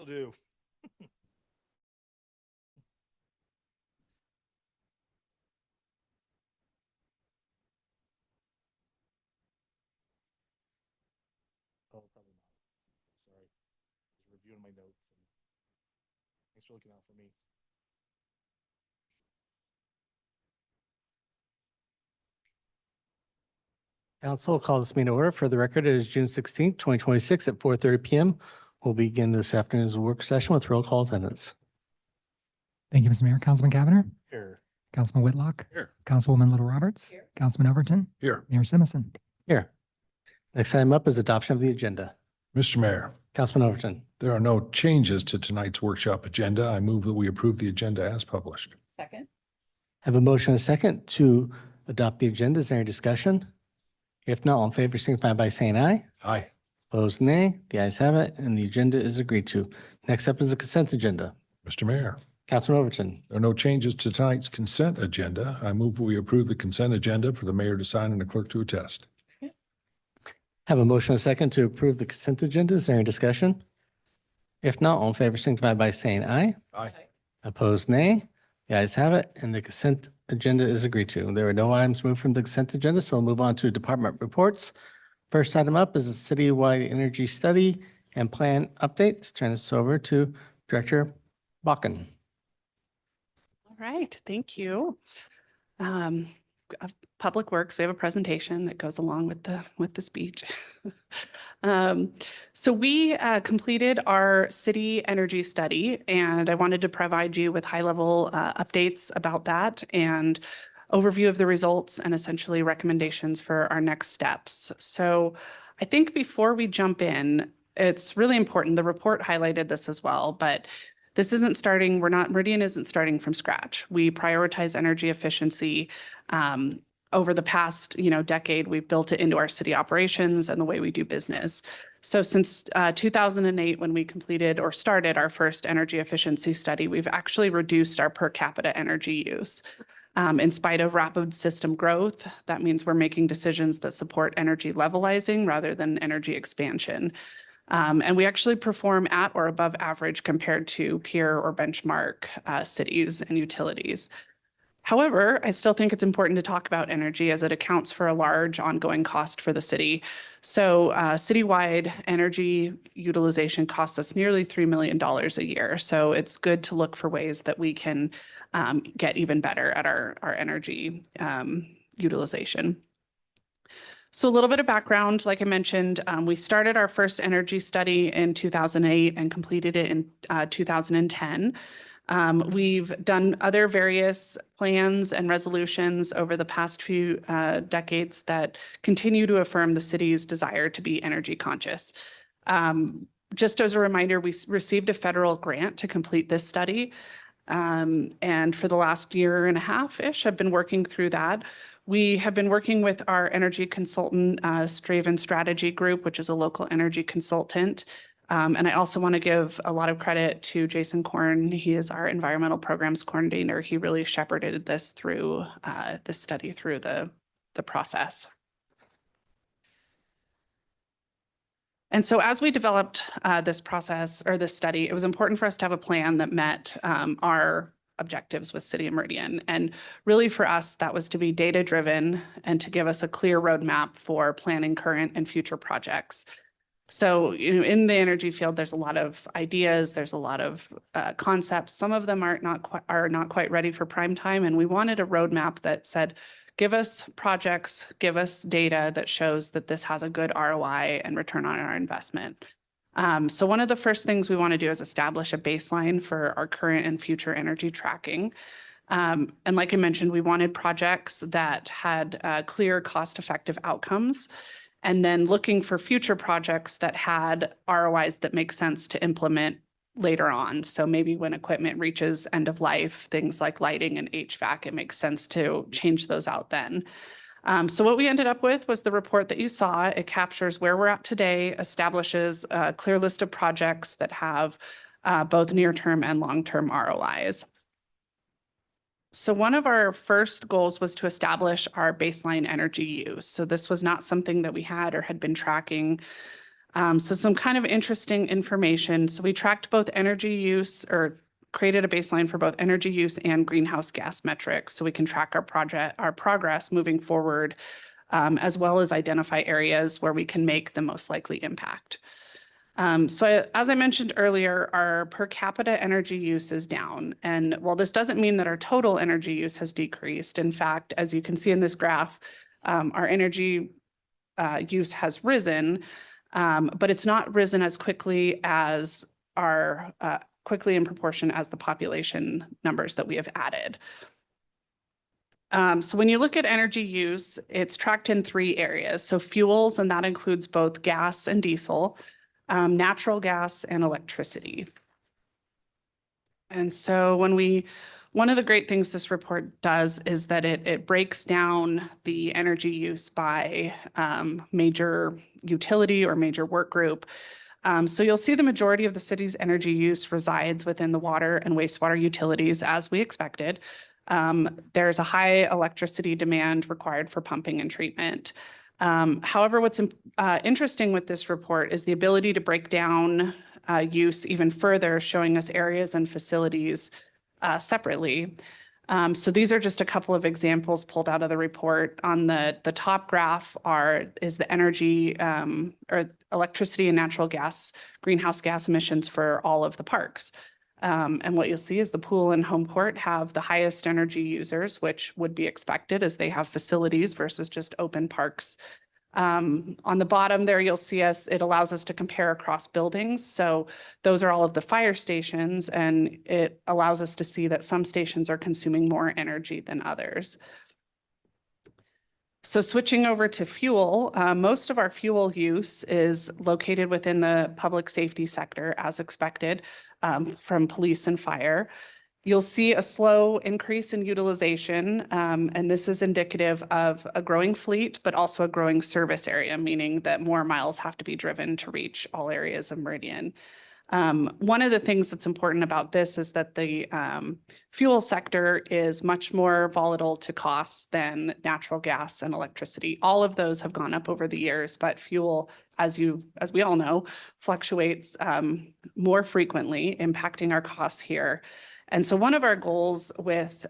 Still do. Oh, probably not. Sorry. I was reviewing my notes. Thanks for looking out for me. Council will call this meeting to order. For the record, it is June 16th, 2026 at 4:30 p.m. We'll begin this afternoon's work session with roll call attendance. Thank you, Mr. Mayor. Councilman Cavanagh. Here. Councilman Whitlock. Here. Councilwoman Little Roberts. Here. Councilman Overton. Here. Mayor Simison. Here. Next item up is adoption of the agenda. Mr. Mayor, Councilman Overton. there are no changes to tonight's workshop agenda. I move that we approve the agenda as published. Second. Have a motion and a second to adopt the agenda. Is there any discussion? If not, all in favor, signify by saying aye. Aye. Opposed, nay. The ayes have it, and the agenda is agreed to. Next up is the consent agenda. Mr. Mayor, Councilman Overton. there are no changes to tonight's consent agenda. I move that we approve the consent agenda for the mayor to sign and the clerk to attest. Have a motion and a second to approve the consent agenda. Is there any discussion? If not, all in favor, signify by saying aye. Aye. Opposed, nay. The ayes have it, and the consent agenda is agreed to. There are no items moved from the consent agenda, so we'll move on to department reports. First item up is a citywide energy study and plan update. Turn this over to Director Bakken. All right, thank you. Public Works, we have a presentation that goes along with the speech. So we completed our city energy study, and I wanted to provide you with high-level updates about that and overview of the results and essentially recommendations for our next steps. So I think before we jump in, it's really important. The report highlighted this as well, but this isn't starting, Meridian isn't starting from scratch. We prioritize energy efficiency. Over the past, decade, we've built it into our city operations and the way we do business. So since 2008, when we completed or started our first energy efficiency study, we've actually reduced our per capita energy use. In spite of rapid system growth, that means we're making decisions that support energy levelizing rather than energy expansion. And we actually perform at or above average compared to peer or benchmark cities and utilities. However, I still think it's important to talk about energy as it accounts for a large ongoing cost for the city. So citywide energy utilization costs us nearly $3 million a year. So it's good to look for ways that we can get even better at our energy utilization. So a little bit of background, like I mentioned, we started our first energy study in 2008 and completed it in 2010. We've done other various plans and resolutions over the past few decades that continue to affirm the city's desire to be energy conscious. Just as a reminder, we received a federal grant to complete this study. And for the last year and a half-ish, I've been working through that. We have been working with our energy consultant, Straven Strategy Group, which is a local energy consultant. And I also want to give a lot of credit to Jason Korn. He is our environmental programs coordinator. He really shepherded this through this study through the process. And so as we developed this process or this study, it was important for us to have a plan that met our objectives with City of Meridian. And really for us, that was to be data-driven and to give us a clear roadmap for planning current and future projects. So, in the energy field, there's a lot of ideas, there's a lot of concepts. Some of them are not quite ready for prime time. And we wanted a roadmap that said, give us projects, give us data that shows that this has a good ROI and return on our investment. So one of the first things we want to do is establish a baseline for our current and future energy tracking. And like I mentioned, we wanted projects that had clear cost-effective outcomes, and then looking for future projects that had ROIs that make sense to implement later on. So maybe when equipment reaches end of life, things like lighting and HVAC, it makes sense to change those out then. So what we ended up with was the report that you saw. It captures where we're at today, establishes a clear list of projects that have both near-term and long-term ROIs. So one of our first goals was to establish our baseline energy use. So this was not something that we had or had been tracking So some kind of interesting information. So we tracked both energy use or created a baseline for both energy use and greenhouse gas metrics so we can track our progress moving forward, as well as identify areas where we can make the most likely impact. As I mentioned earlier, our per capita energy use is down. And while this doesn't mean that our total energy use has decreased, in fact, as you can see in this graph, our energy use has risen, but it's not risen as quickly as quickly in proportion as the population numbers that we have added. So when you look at energy use, it's tracked in 3 areas. So fuels, and that includes both gas and diesel, natural gas and electricity. And so one of the great things this report does is that it breaks down the energy use by major utility or major work group. So you'll see the majority of the city's energy use resides within the water and wastewater utilities, as we expected. There's a high electricity demand required for pumping and treatment. However, what's interesting with this report is the ability to break down use even further, showing us areas and facilities separately. So these are just a couple of examples pulled out of the report. On the top graph is the energy or electricity and natural gas greenhouse gas emissions for all of the parks. And what you'll see is the pool and home court have the highest energy users, which would be expected as they have facilities versus just open parks. On the bottom there, you'll see it allows us to compare across buildings. So those are all of the fire stations, and it allows us to see that some stations are consuming more energy than others. So switching over to fuel, most of our fuel use is located within the public safety sector, as expected, from police and fire. You'll see a slow increase in utilization, and this is indicative of a growing fleet, but also a growing service area, meaning that more miles have to be driven to reach all areas of Meridian. One of the things that's important about this is that the fuel sector is much more volatile to costs than natural gas and electricity. All of those have gone up over the years, but fuel, as we all know, fluctuates more frequently, impacting our costs here. And so one of our goals with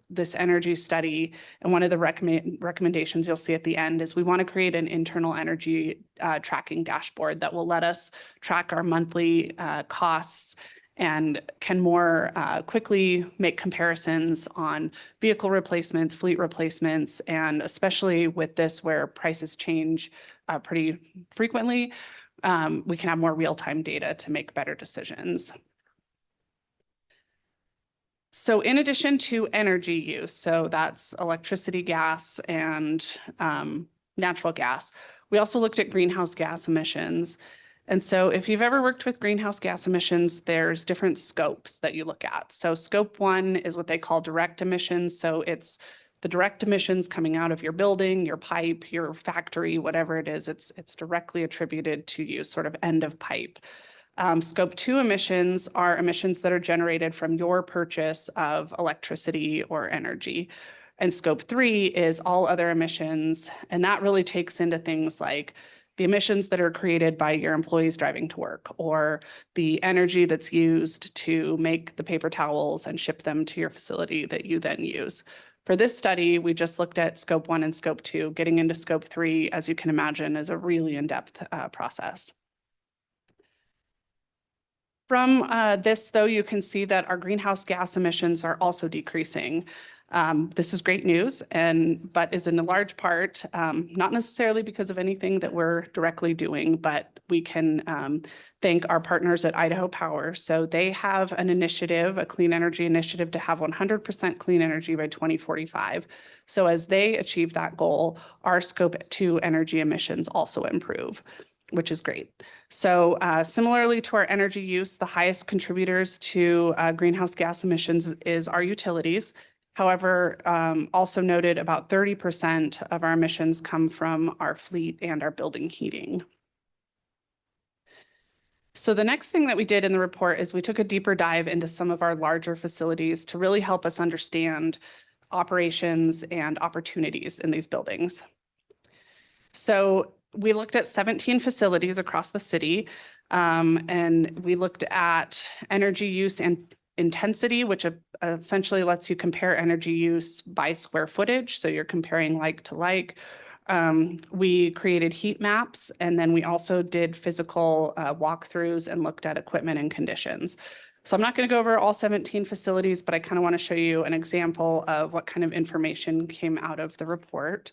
this energy study, and one of the recommendations you'll see at the end, is we want to create an internal energy tracking dashboard that will let us track our monthly costs and can more quickly make comparisons on vehicle replacements, fleet replacements, and especially with this where prices change pretty frequently, we can have more real-time data to make better decisions. So in addition to energy use, so that's electricity, gas, and natural gas, we also looked at greenhouse gas emissions. And so if you've ever worked with greenhouse gas emissions, there's different scopes that you look at. So scope 1 is what they call direct emissions. So it's the direct emissions coming out of your building, your pipe, your factory, whatever it is, it's directly attributed to you, sort of end of pipe. Scope 2 emissions are emissions that are generated from your purchase of electricity or energy. And scope 3 is all other emissions. And that really takes into things like the emissions that are created by your employees driving to work, or the energy that's used to make the paper towels and ship them to your facility that you then use. For this study, we just looked at scope 1 and scope 2. Getting into scope 3, as you can imagine, is a really in-depth process. From this, though, you can see that our greenhouse gas emissions are also decreasing. This is great news, but is in a large part, not necessarily because of anything that we're directly doing, but we can thank our partners at Idaho Power. So they have an initiative, a clean energy initiative, to have 100% clean energy by 2045. So as they achieve that goal, our scope 2 energy emissions also improve, which is great. So similarly to our energy use, the highest contributors to greenhouse gas emissions is our utilities. However, also noted about 30% of our emissions come from our fleet and our building heating. So the next thing that we did in the report is we took a deeper dive into some of our larger facilities to really help us understand operations and opportunities in these buildings. So we looked at 17 facilities across the city. And we looked at energy use and intensity, which essentially lets you compare energy use by square footage. So you're comparing like to like. We created heat maps, and then we also did physical walkthroughs and looked at equipment and conditions. So I'm not going to go over all 17 facilities, but I kind of want to show you an example of what kind of information came out of the report.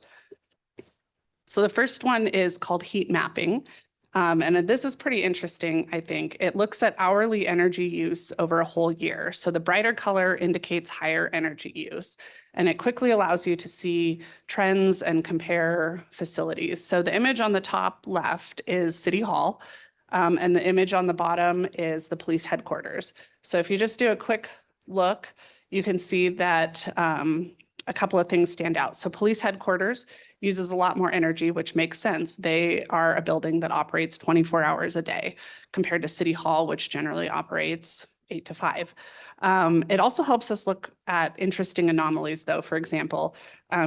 So the first one is called heat mapping. And this is pretty interesting, I think. It looks at hourly energy use over a whole year. So the brighter color indicates higher energy use, and it quickly allows you to see trends and compare facilities. So the image on the top left is City Hall, and the image on the bottom is the police headquarters. So if you just do a quick look, you can see that a couple of things stand out. So police headquarters uses a lot more energy, which makes sense. They are a building that operates 24 hours a day compared to City Hall, which generally operates 8 to 5. It also helps us look at interesting anomalies, though. For example,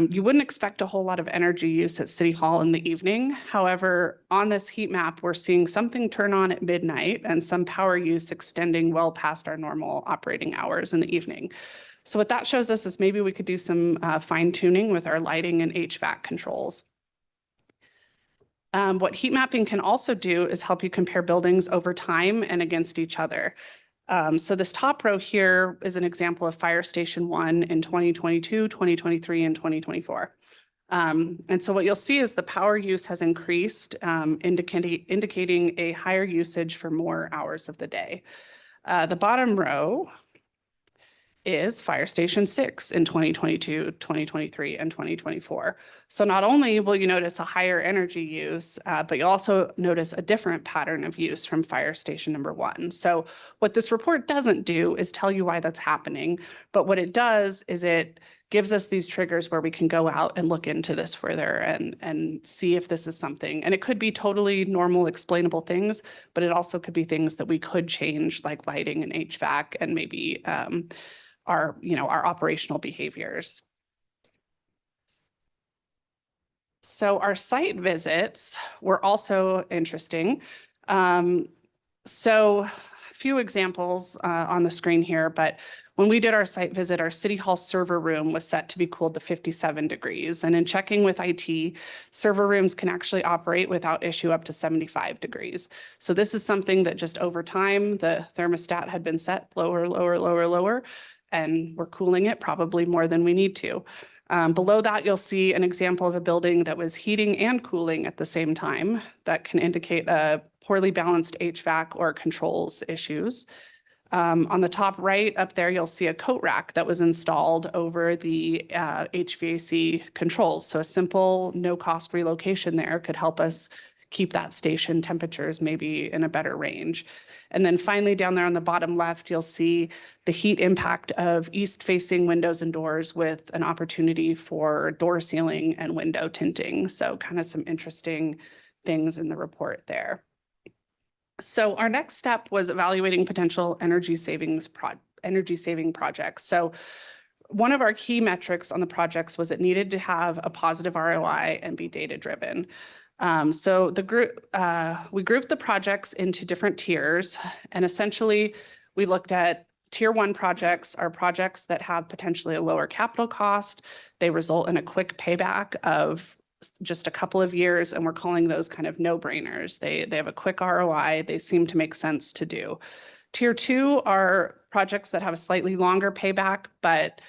you wouldn't expect a whole lot of energy use at City Hall in the evening. However, on this heat map, we're seeing something turn on at midnight and some power use extending well past our normal operating hours in the evening. So what that shows us is maybe we could do some fine tuning with our lighting and HVAC controls. What heat mapping can also do is help you compare buildings over time and against each other. So this top row here is an example of Fire Station 1 in 2022, 2023, and 2024. And so what you'll see is the power use has increased, indicating a higher usage for more hours of the day. The bottom row is Fire Station 6 in 2022, 2023, and 2024. So not only will you notice a higher energy use, but you'll also notice a different pattern of use from Fire Station number 1. So what this report doesn't do is tell you why that's happening, but what it does is it gives us these triggers where we can go out and look into this further and see if this is something. And it could be totally normal, explainable things, but it also could be things that we could change, like lighting and HVAC and maybe our operational behaviors. So our site visits were also interesting. So a few examples on the screen here, but when we did our site visit, our City Hall server room was set to be cooled to 57 degrees. And in checking with IT, server rooms can actually operate without issue up to 75 degrees. So this is something that just over time, the thermostat had been set lower, lower, lower, lower, and we're cooling it probably more than we need to. Below that, you'll see an example of a building that was heating and cooling at the same time. That can indicate a poorly balanced HVAC or controls issues. On the top right up there, you'll see a coat rack that was installed over the HVAC controls. So a simple no-cost relocation there could help us keep that station temperatures maybe in a better range. And then finally, down there on the bottom left, you'll see the heat impact of east-facing windows and doors with an opportunity for door sealing and window tinting. So kind of some interesting things in the report there. So our next step was evaluating potential energy saving projects. So one of our key metrics on the projects was it needed to have a positive ROI and be data-driven. So we grouped the projects into different tiers, and essentially we looked at tier 1 projects are projects that have potentially a lower capital cost. They result in a quick payback of just a couple of years, and we're calling those kind of no-brainers. They have a quick ROI. They seem to make sense to do. Tier 2 are projects that have a slightly longer payback, but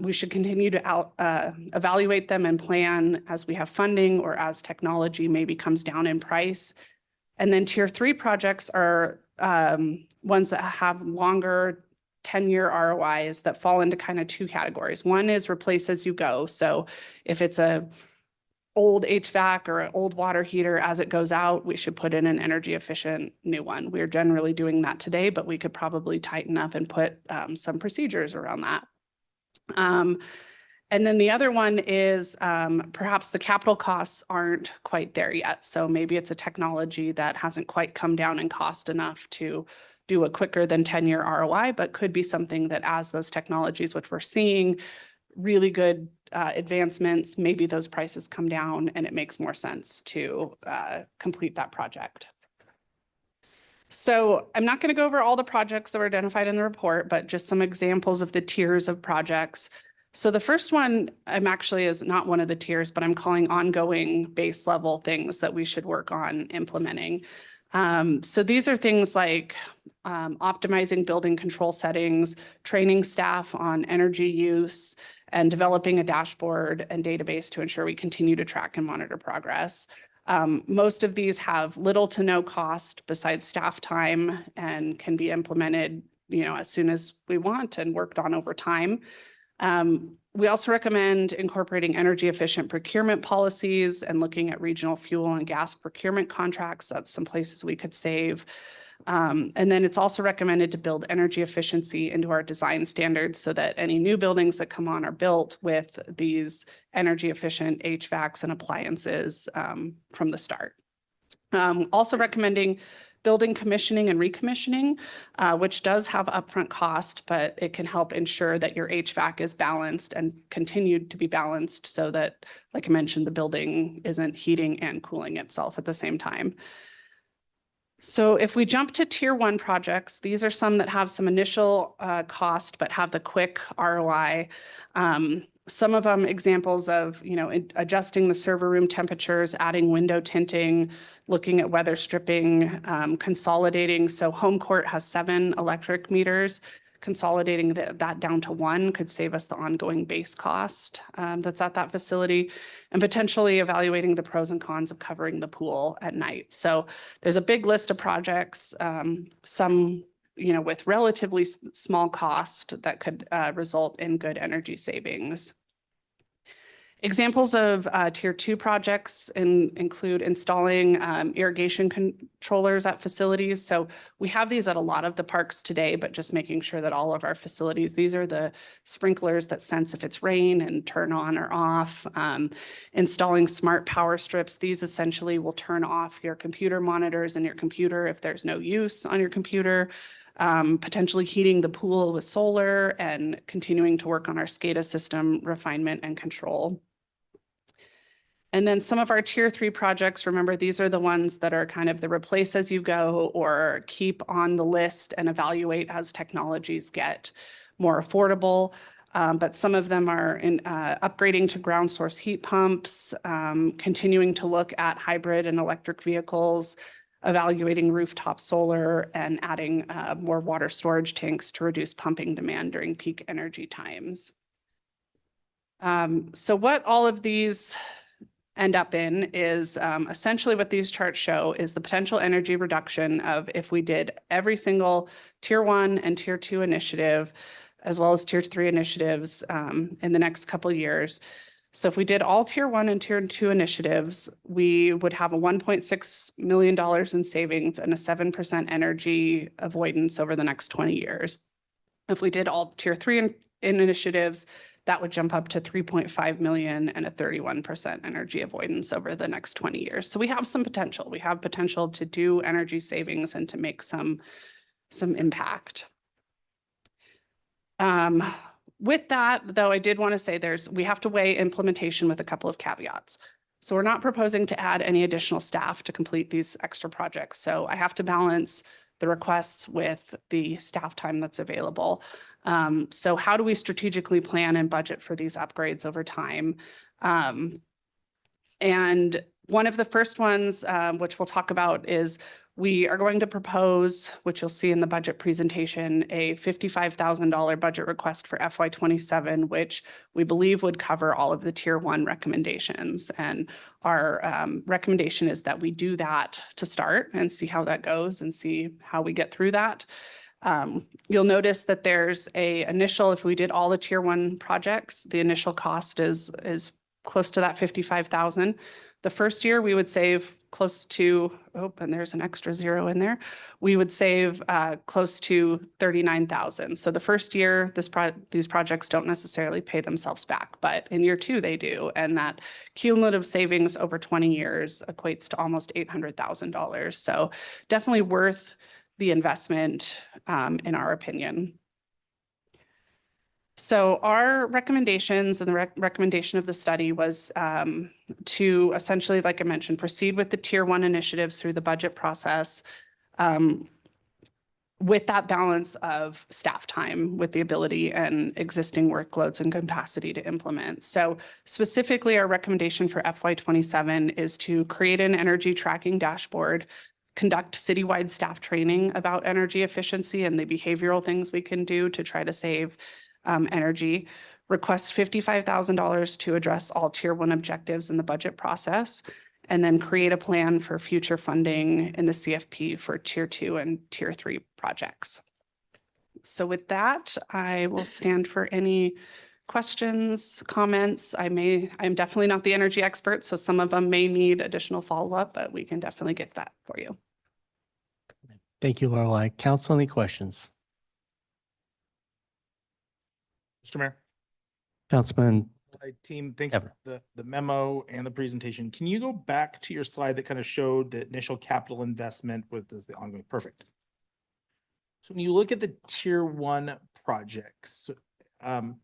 we should continue to evaluate them and plan as we have funding or as technology maybe comes down in price. And then tier 3 projects are ones that have longer 10-year ROIs that fall into kind of 2 categories. One is replace as you go. So if it's a old HVAC or an old water heater, as it goes out, we should put in an energy efficient new one. We're generally doing that today, but we could probably tighten up and put some procedures around that. And then the other one is perhaps the capital costs aren't quite there yet. So maybe it's a technology that hasn't quite come down in cost enough to do a quicker than 10-year ROI, but could be something that as those technologies, which we're seeing really good advancements, maybe those prices come down and it makes more sense to complete that project. So I'm not going to go over all the projects that were identified in the report, but just some examples of the tiers of projects. So the first one I'm actually is not one of the tiers, but I'm calling ongoing base level things that we should work on implementing. So these are things like optimizing building control settings, training staff on energy use, and developing a dashboard and database to ensure we continue to track and monitor progress. Most of these have little to no cost besides staff time and can be implemented, as soon as we want and worked on over time. We also recommend incorporating energy efficient procurement policies and looking at regional fuel and gas procurement contracts. That's some places we could save. And then it's also recommended to build energy efficiency into our design standards so that any new buildings that come on are built with these energy efficient HVACs and appliances from the start. Also recommending building commissioning and recommissioning, which does have upfront cost, but it can help ensure that your HVAC is balanced and continued to be balanced so that, like I mentioned, the building isn't heating and cooling itself at the same time. So if we jump to tier 1 projects, these are some that have some initial cost, but have the quick ROI. Some of them examples of, adjusting the server room temperatures, adding window tinting, looking at weather stripping, consolidating. So home court has 7 electric meters. Consolidating that down to 1 could save us the ongoing base cost that's at that facility, and potentially evaluating the pros and cons of covering the pool at night. So there's a big list of projects, some with relatively small cost that could result in good energy savings. Examples of tier 2 projects include installing irrigation controllers at facilities. So we have these at a lot of the parks today, but just making sure that all of our facilities, these are the sprinklers that sense if it's rain and turn on or off. Installing smart power strips. These essentially will turn off your computer monitors and your computer if there's no use on your computer. Potentially heating the pool with solar and continuing to work on our SCADA system refinement and control. And then some of our tier 3 projects, remember, these are the ones that are kind of the replace as you go or keep on the list and evaluate as technologies get more affordable. But some of them are in upgrading to ground source heat pumps, continuing to look at hybrid and electric vehicles, evaluating rooftop solar, and adding more water storage tanks to reduce pumping demand during peak energy times. So what all of these end up in is essentially what these charts show is the potential energy reduction of if we did every single tier 1 and tier 2 initiative, as well as tier 3 initiatives in the next couple of years. So if we did all tier 1 and tier 2 initiatives, we would have a $1.6 million in savings and a 7% energy avoidance over the next 20 years. If we did all tier 3 initiatives, that would jump up to 3.5 million and a 31% energy avoidance over the next 20 years. So we have some potential. We have potential to do energy savings and to make some impact. With that, though, I did want to say we have to weigh implementation with a couple of caveats. So we're not proposing to add any additional staff to complete these extra projects. So I have to balance the requests with the staff time that's available. So how do we strategically plan and budget for these upgrades over time? And one of the first ones, which we'll talk about, is we are going to propose, which you'll see in the budget presentation, a $55,000 budget request for FY27, which we believe would cover all of the tier 1 recommendations. And our recommendation is that we do that to start and see how that goes and see how we get through that. You'll notice that there's if we did all the tier 1 projects, the initial cost is close to that 55,000. The first year we would save close to, and there's an extra 0 in there. We would save close to 39,000. So the first year, these projects don't necessarily pay themselves back, but in year 2 they do. And that cumulative savings over 20 years equates to almost $800,000. So definitely worth the investment in our opinion. So our recommendations and the recommendation of the study was to essentially, like I mentioned, proceed with the tier one initiatives through the budget process with that balance of staff time, with the ability and existing workloads and capacity to implement. So specifically, our recommendation for FY27 is to create an energy tracking dashboard, conduct citywide staff training about energy efficiency and the behavioral things we can do to try to save energy, request $55,000 to address all tier one objectives in the budget process, and then create a plan for future funding in the CFP for tier two and tier three projects. So with that, I will stand for any questions, comments. I'm definitely not the energy expert, so some of them may need additional follow-up, but we can definitely get that for you. Thank you, Lorelei. Council, any questions? Mr. Mayor. Councilman, Team, thanks Kevin. for the memo and the presentation. Can you go back to your slide that kind of showed the initial capital investment with the ongoing? Perfect. So when you look at the tier one projects, and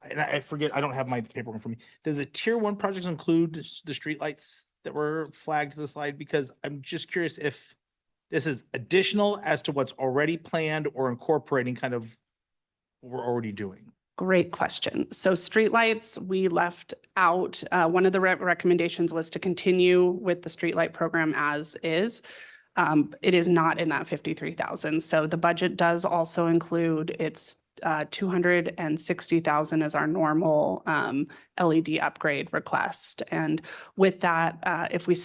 I forget, I don't have my paperwork in front of me. Does the tier one projects include the streetlights that were flagged to the slide? Because I'm just curious if this is additional as to what's already planned or incorporating kind of what we're already doing. Great question. So streetlights, we left out. One of the recommendations was to continue with the streetlight program as is. It is not in that 53,000. So the budget does also include its 260,000 as our normal LED upgrade request. And with that, if we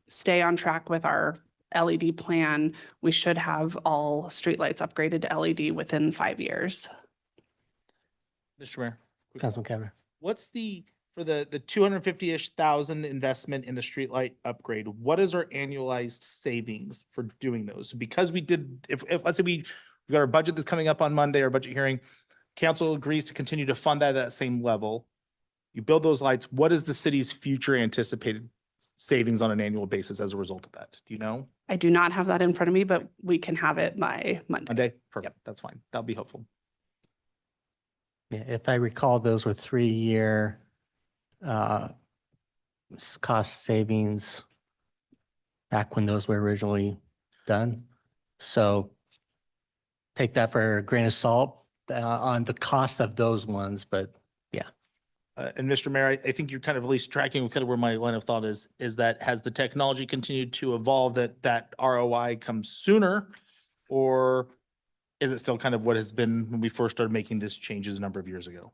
stay on track with our LED plan, we should have all streetlights upgraded to LED within 5 years. Mr. Mayor. quick Councilman follow-up. Cavanagh. What's for the 250-ish thousand investment in the streetlight upgrade? What is our annualized savings for doing those? Because we did, if let's say we got our budget that's coming up on Monday, our budget hearing, council agrees to continue to fund that at that same level. You build those lights. What is the city's future anticipated savings on an annual basis as a result of that? Do you know? I do not have that in front of me, but we can have it by Monday. Monday? Perfect. That's fine. That'll be helpful. Yeah, if I recall, those were 3-year cost savings back when those were originally done. So take that for a grain of salt on the cost of those ones, but And Mr. Mayor, I think you're kind of at least tracking with kind of where my line of thought is that has the technology continued to evolve that ROI comes sooner? Or is it still kind of what has been when we first started making these changes a number of years ago?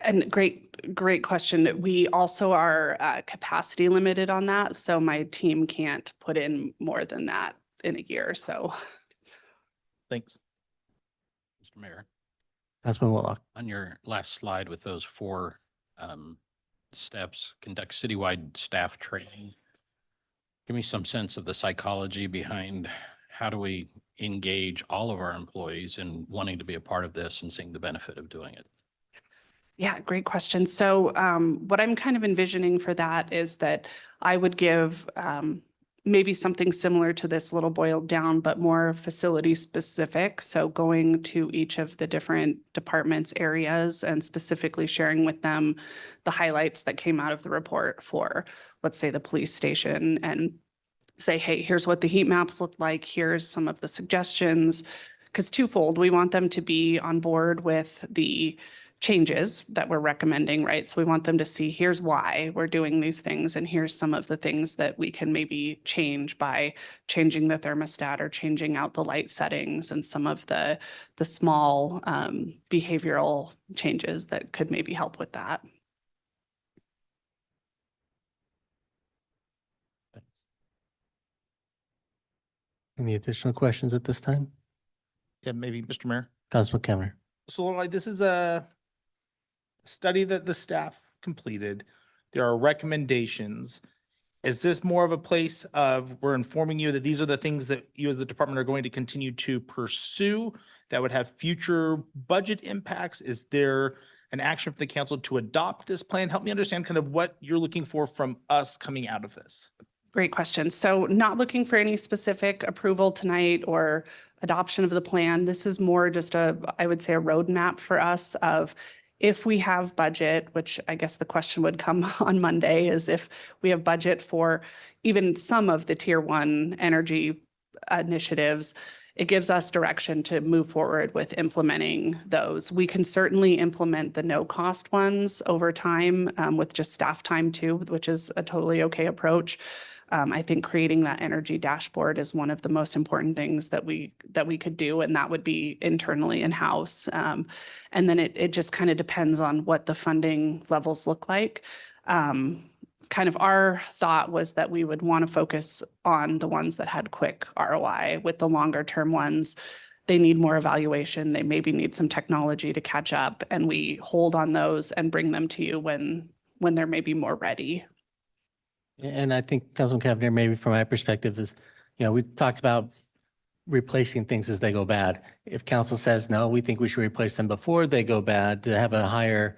And great question. We also are capacity limited on that. So my team can't put in more than that in a year. So Thanks. Mr. Mayor, Councilman Whitlock. on your last slide with those 4 steps, conduct citywide staff training. Give me some sense of the psychology behind how do we engage all of our employees in wanting to be a part of this and seeing the benefit of doing it? yeah, great question. So what I'm kind of envisioning for that is that I would give maybe something similar to this, little boiled down, but more facility specific. So going to each of the different departments areas and specifically sharing with them the highlights that came out of the report for, let's say, the police station, and say, hey, here's what the heat maps look like. Here's some of the suggestions. Because twofold, we want them to be on board with the changes that we're recommending, right? So we want them to see, here's why we're doing these things, and here's some of the things that we can maybe change by changing the thermostat or changing out the light settings and some of the small behavioral changes that could maybe help with that. Any additional questions at this time? Yeah, maybe, Mr. Mayor. Councilman Cavanagh. So like this is a study that the staff completed. There are recommendations. Is this more of a place of we're informing you that these are the things that you as the department are going to continue to pursue that would have future budget impacts? Is there an action for the council to adopt this plan? Help me understand kind of what you're looking for from us coming out of this. Great question. So not looking for any specific approval tonight or adoption of the plan. This is more just I would say a roadmap for us of If we have budget, which I guess the question would come on Monday, is if we have budget for even some of the tier one energy initiatives, it gives us direction to move forward with implementing those. We can certainly implement the no-cost ones over time with just staff time too, which is a totally okay approach. I think creating that energy dashboard is one of the most important things that we could do, and that would be internally in-house. And then it just kind of depends on what the funding levels look like. Kind of our thought was that we would want to focus on the ones that had quick ROI. With the longer term ones, they need more evaluation. They maybe need some technology to catch up, and we hold on those and bring them to you when they're maybe more ready. And I think Councilman Cavanagh, maybe from my perspective is, we talked about replacing things as they go bad. If council says, no, we think we should replace them before they go bad to have a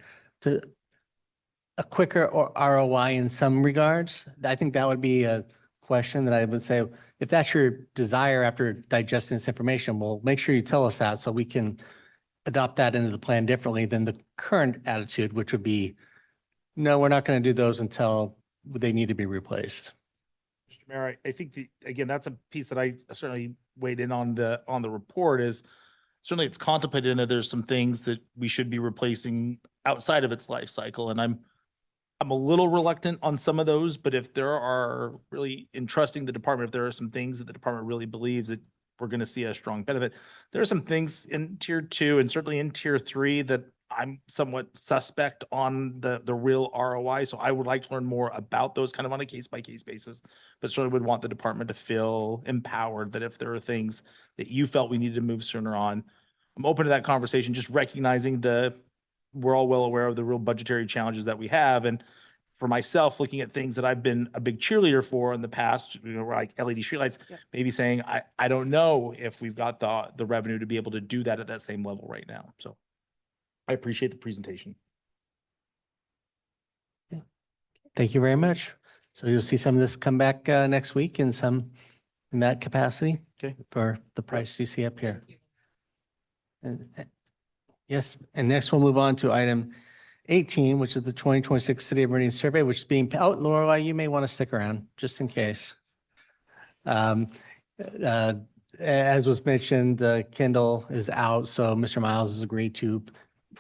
quicker or ROI in some regards, I think that would be a question that I would say, if that's your desire after digesting this information, well, make sure you tell us that so we can adopt that into the plan differently than the current attitude, which would be, no, we're not going to do those until they need to be replaced. Mr. Mayor, I think again, that's a piece that I certainly weighed in on the report is certainly it's contemplated in that there's some things that we should be replacing outside of its life cycle. And I'm a little reluctant on some of those, but if there are really entrusting the department, if there are some things that the department really believes that we're going to see a strong benefit, there are some things in tier 2 and certainly in tier 3 that I'm somewhat suspect on the real ROI. So I would like to learn more about those kind of on a case by case basis, but certainly would want the department to feel empowered that if there are things that you felt we needed to move sooner on, I'm open to that conversation, just recognizing we're all well aware of the real budgetary challenges that we have. And for myself, looking at things that I've been a big cheerleader for in the past, like LED streetlights, maybe saying, I don't know if we've got the revenue to be able to do that at that same level right now. So I appreciate the presentation. Thank you very much. So you'll see some of this come back next week and some in that capacity. Okay. For the price you see up here. And yes, and next we'll move on to item 18, which is the 2026 City of Meridian Survey, which is being, Lorelei, you may want to stick around just in case. As was mentioned, Kendall is out, so Mr. Miles has agreed to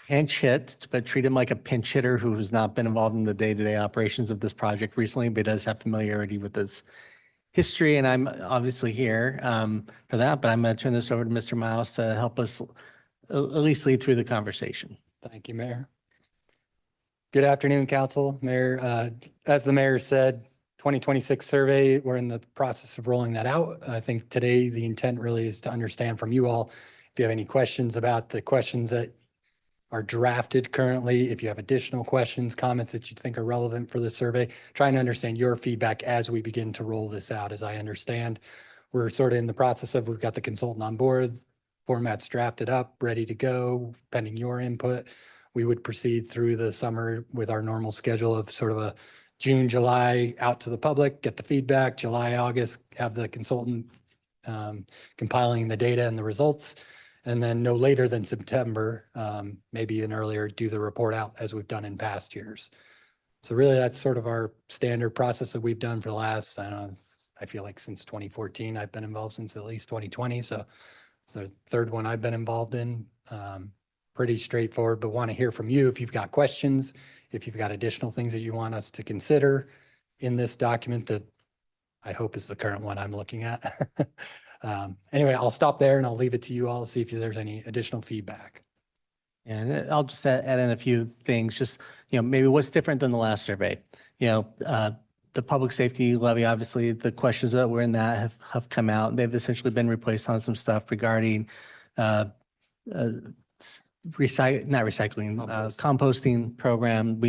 pinch hit, but treat him like a pinch hitter who has not been involved in the day-to-day operations of this project recently, but does have familiarity with this history. And I'm obviously here for that, but I'm going to turn this over to Mr. Miles to help us at least lead through the conversation. Thank you, Mayor. Good afternoon, Council. Mayor, as the mayor said, 2026 survey, we're in the process of rolling that out. I think today the intent really is to understand from you all, if you have any questions about the questions that are drafted currently, if you have additional questions, comments that you think are relevant for the survey, trying to understand your feedback as we begin to roll this out. As I understand, we're sort of in the process of, we've got the consultant on board, formats drafted up, ready to go, pending your input. We would proceed through the summer with our normal schedule of sort of a June, July out to the public, get the feedback, July, August, have the consultant compiling the data and the results. And then no later than September, maybe even earlier, do the report out as we've done in past years. So really that's sort of our standard process that we've done for the last, I feel like since 2014, I've been involved since at least 2020. So it's the third one I've been involved in. Pretty straightforward, but want to hear from you if you've got questions, if you've got additional things that you want us to consider in this document that I hope is the current one I'm looking at. Anyway, I'll stop there and I'll leave it to you all to see if there's any additional feedback. And I'll just add in a few things, just, maybe what's different than the last survey. The public safety levy, obviously, the questions that were in that have come out. They've essentially been replaced on some stuff regarding composting program.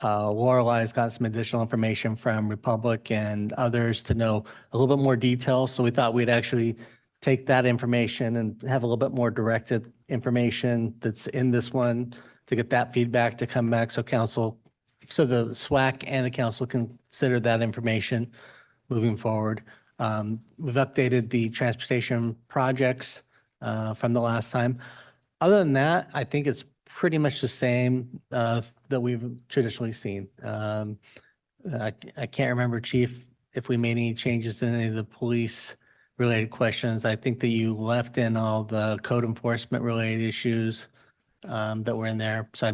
Lorelei's got some additional information from Republic and others to know a little bit more detail. So we thought we'd actually take that information and have a little bit more directed information that's in this one to get that feedback to come back. So the SWAC and the council consider that information moving forward. We've updated the transportation projects from the last time. Other than that, I think it's pretty much the same that we've traditionally seen. I can't remember, Chief, if we made any changes in any of the police related questions. I think that you left in all the code enforcement related issues that were in there. So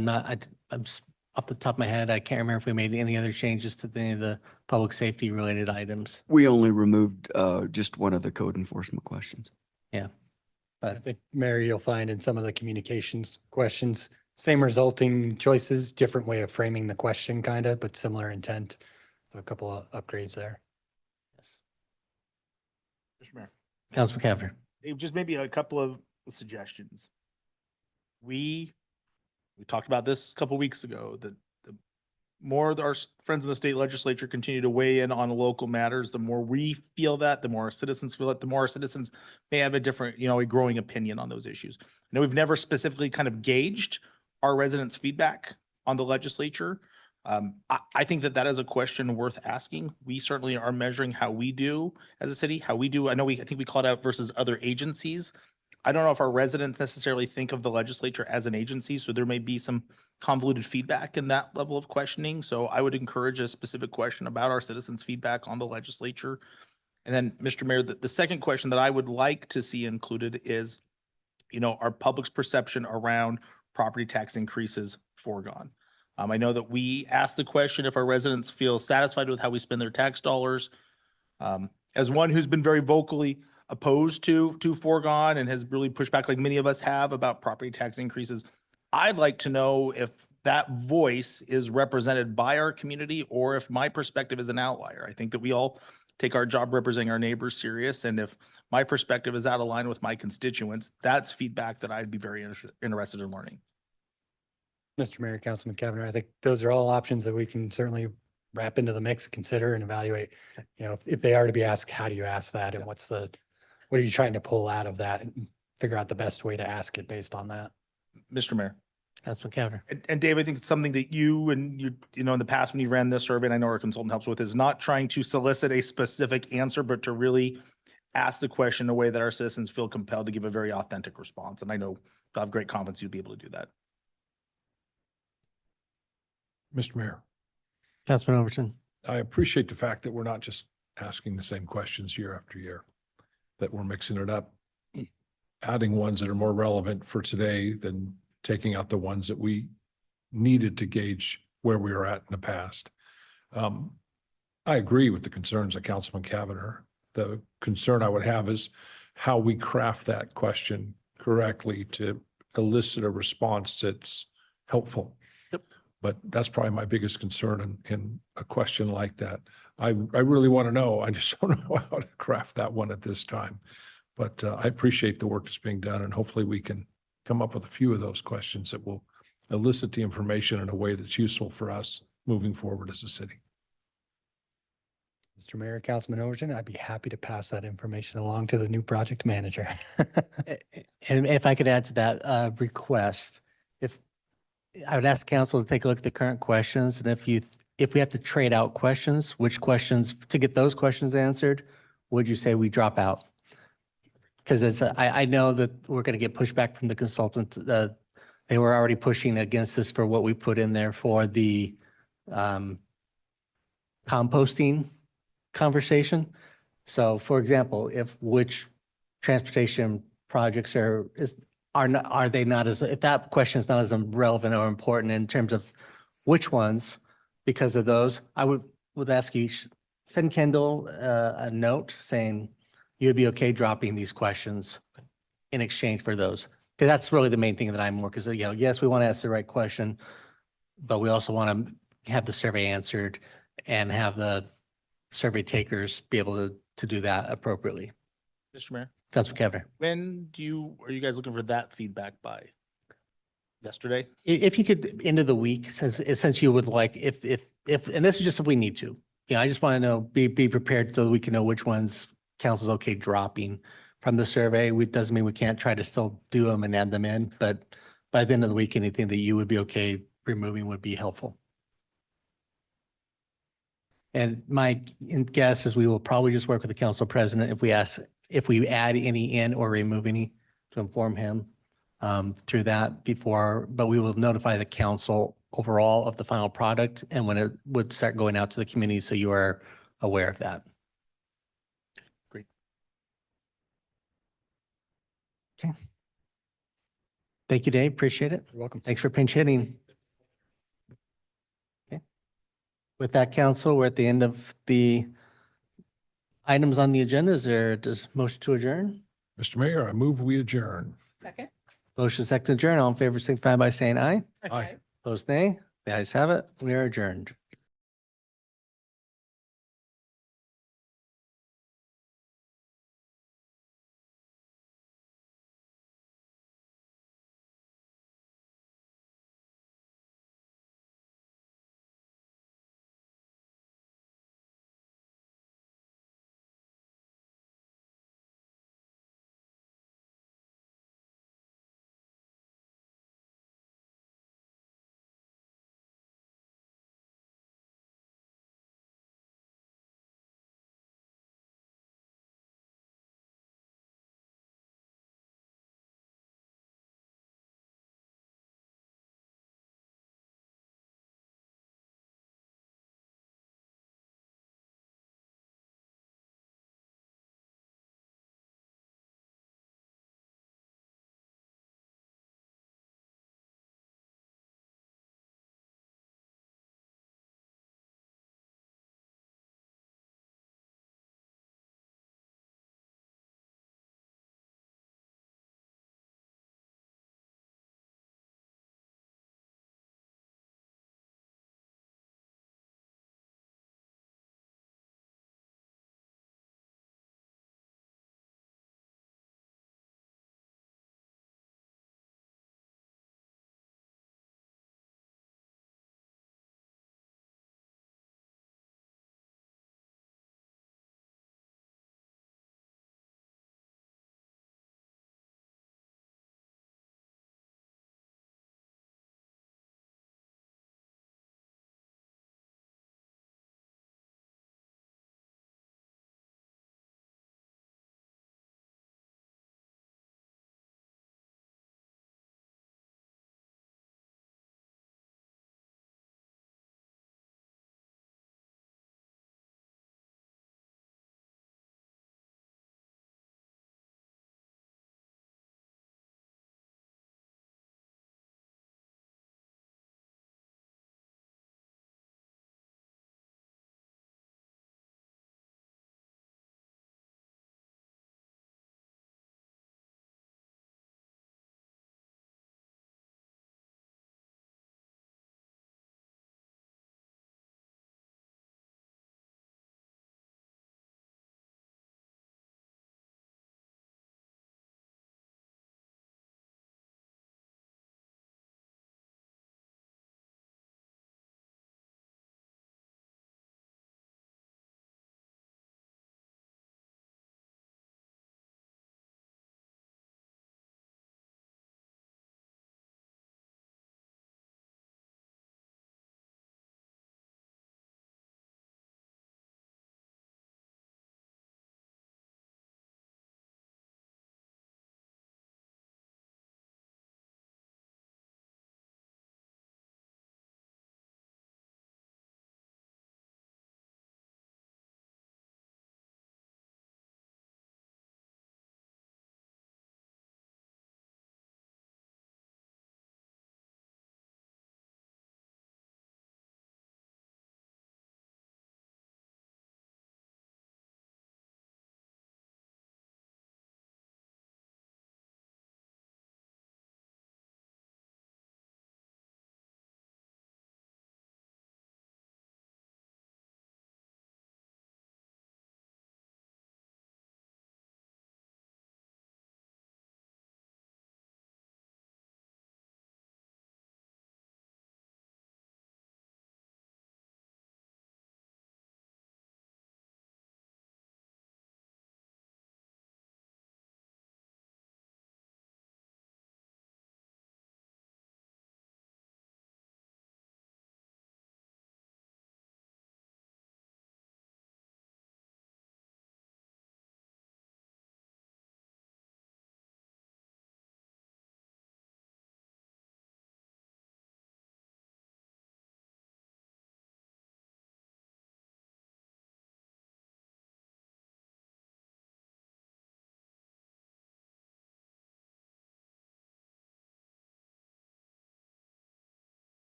off the top of my head, I can't remember if we made any other changes to any of the public safety related items. We only removed just one of the code enforcement questions. I think, Mayor, you'll find in some of the communications questions, same resulting choices, different way of framing the question kind of, but similar intent. So a couple of upgrades there. Yes. Mr. Mayor, Councilman Cavanagh. Dave, just maybe a couple of suggestions. We talked about this a couple weeks ago, that the more our friends in the state legislature continue to weigh in on local matters, the more we feel that, the more our citizens feel it, the more our citizens may have a different, a growing opinion on those issues. I know we've never specifically kind of gauged our residents' feedback on the legislature. I think that is a question worth asking. We certainly are measuring how we do as a city, how we do. I think we called out versus other agencies. I don't know if our residents necessarily think of the legislature as an agency, so there may be some convoluted feedback in that level of questioning. So I would encourage a specific question about our citizens' feedback on the legislature. And then, Mr. Mayor, the second question that I would like to see included is, our public's perception around property tax increases foregone. I know that we asked the question if our residents feel satisfied with how we spend their tax dollars. As one who's been very vocally opposed to foregone and has really pushed back, like many of us have, about property tax increases, I'd like to know if that voice is represented by our community or if my perspective is an outlier. I think that we all take our job representing our neighbors serious, and if my perspective is out of line with my constituents, that's feedback that I'd be very interested in learning. Mr. Mayor, Councilman Cavanagh, I think those are all options that we can certainly wrap into the mix, consider and evaluate. If they are to be asked, how do you ask that? And what are you trying to pull out of that and figure out the best way to ask it based on that? Mr. Mayor. Councilman Cavanagh. And Dave, I think it's something that you in the past when you ran this survey, and I know our consultant helps with, is not trying to solicit a specific answer, but to really ask the question in a way that our citizens feel compelled to give a very authentic response. And I know I have great confidence you'd be able to do that. Mr. Mayor, Councilman Overton. I appreciate the fact that we're not just asking the same questions year after year, that we're mixing it up, adding ones that are more relevant for today than taking out the ones that we needed to gauge where we were at in the past. I agree with the concerns of Councilman Cavanagh. The concern I would have is how we craft that question correctly to elicit a response that's helpful. Yep. But that's probably my biggest concern in a question like that. I really want to know. I just don't know how to craft that one at this time. But I appreciate the work that's being done, and hopefully we can come up with a few of those questions that will elicit the information in a way that's useful for us moving forward as a city. Mr. Mayor, Councilman Overton, I'd be happy to pass that information along to the new project manager. And if I could add to that request, if I would ask council to take a look at the current questions, and if we have to trade out questions, which questions to get those questions answered, would you say we drop out? Because I know that we're going to get pushback from the consultant. They were already pushing against this for what we put in there for the composting conversation. So for example, which transportation projects are they not as, if that question is not as relevant or important in terms of which ones, because of those, I would ask you, send Kendall a note saying you would be okay dropping these questions in exchange for those. Because that's really the main thing that I'm more, because, yes, we want to ask the right question, but we also want to have the survey answered and have the survey takers be able to do that appropriately. Mr. Mayor, Councilman Cavanagh. when are you guys looking for that feedback by? Yesterday? If you could, end of the week, since you would like, if, and this is just if we need to, I just want to know, be prepared so that we can know which ones council's okay dropping from the survey. It doesn't mean we can't try to still do them and add them in, but by the end of the week, anything that you would be okay removing would be helpful. And my guess is we will probably just work with the council president if we add any in or remove any to inform him. through that before, but we will notify the council overall of the final product and when it would start going out to the community, so you are aware of that. Great. Okay. Thank you, Dave. Appreciate it. You're welcome. Thanks for pinch hitting. Okay. With that, council, we're at the end of the items on the agenda. Is there does motion to adjourn? Mr. Mayor, I move we adjourn. Second. Motion second to adjourn. All in favor, signify by saying aye. Aye. Opposed, nay. The ayes have it. We are adjourned.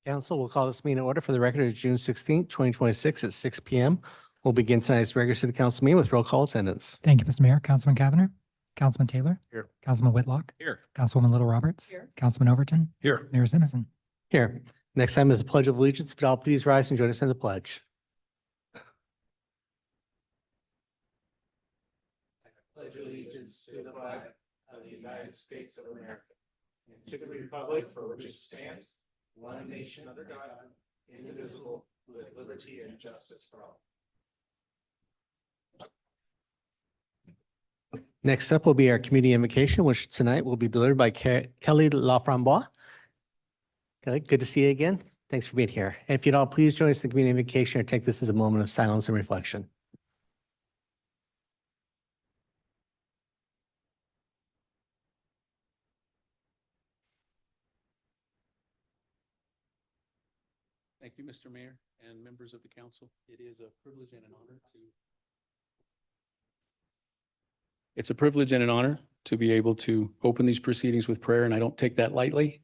Council will call this meeting in order for the record of June 16th, 2026 at 6 PM. We'll begin tonight's regular city council meeting with roll call attendance. Thank you, Mr. Mayor. Councilman Cavanagh. Councilman Taylor. Here. Councilman Whitlock. Here. Councilwoman Little Roberts. Here. Councilman Overton. Here. Mayor Simmons. Here. Next item is the Pledge of Allegiance. If you'd all please rise and join us in the pledge. I pledge allegiance to the flag of the United States of America and to the republic for which it stands, one nation under God, indivisible, with liberty and justice for all. Next up will be our community invocation, which tonight will be delivered by Kelly Laframboise. Kelly, good to see you again. Thanks for being here. If you'd all please join us in the community invocation or take this as a moment of silence and reflection. Thank you, Mr. Mayor and members of the council. It is a privilege and an honor to. It's a privilege and an honor to be able to open these proceedings with prayer, and I don't take that lightly.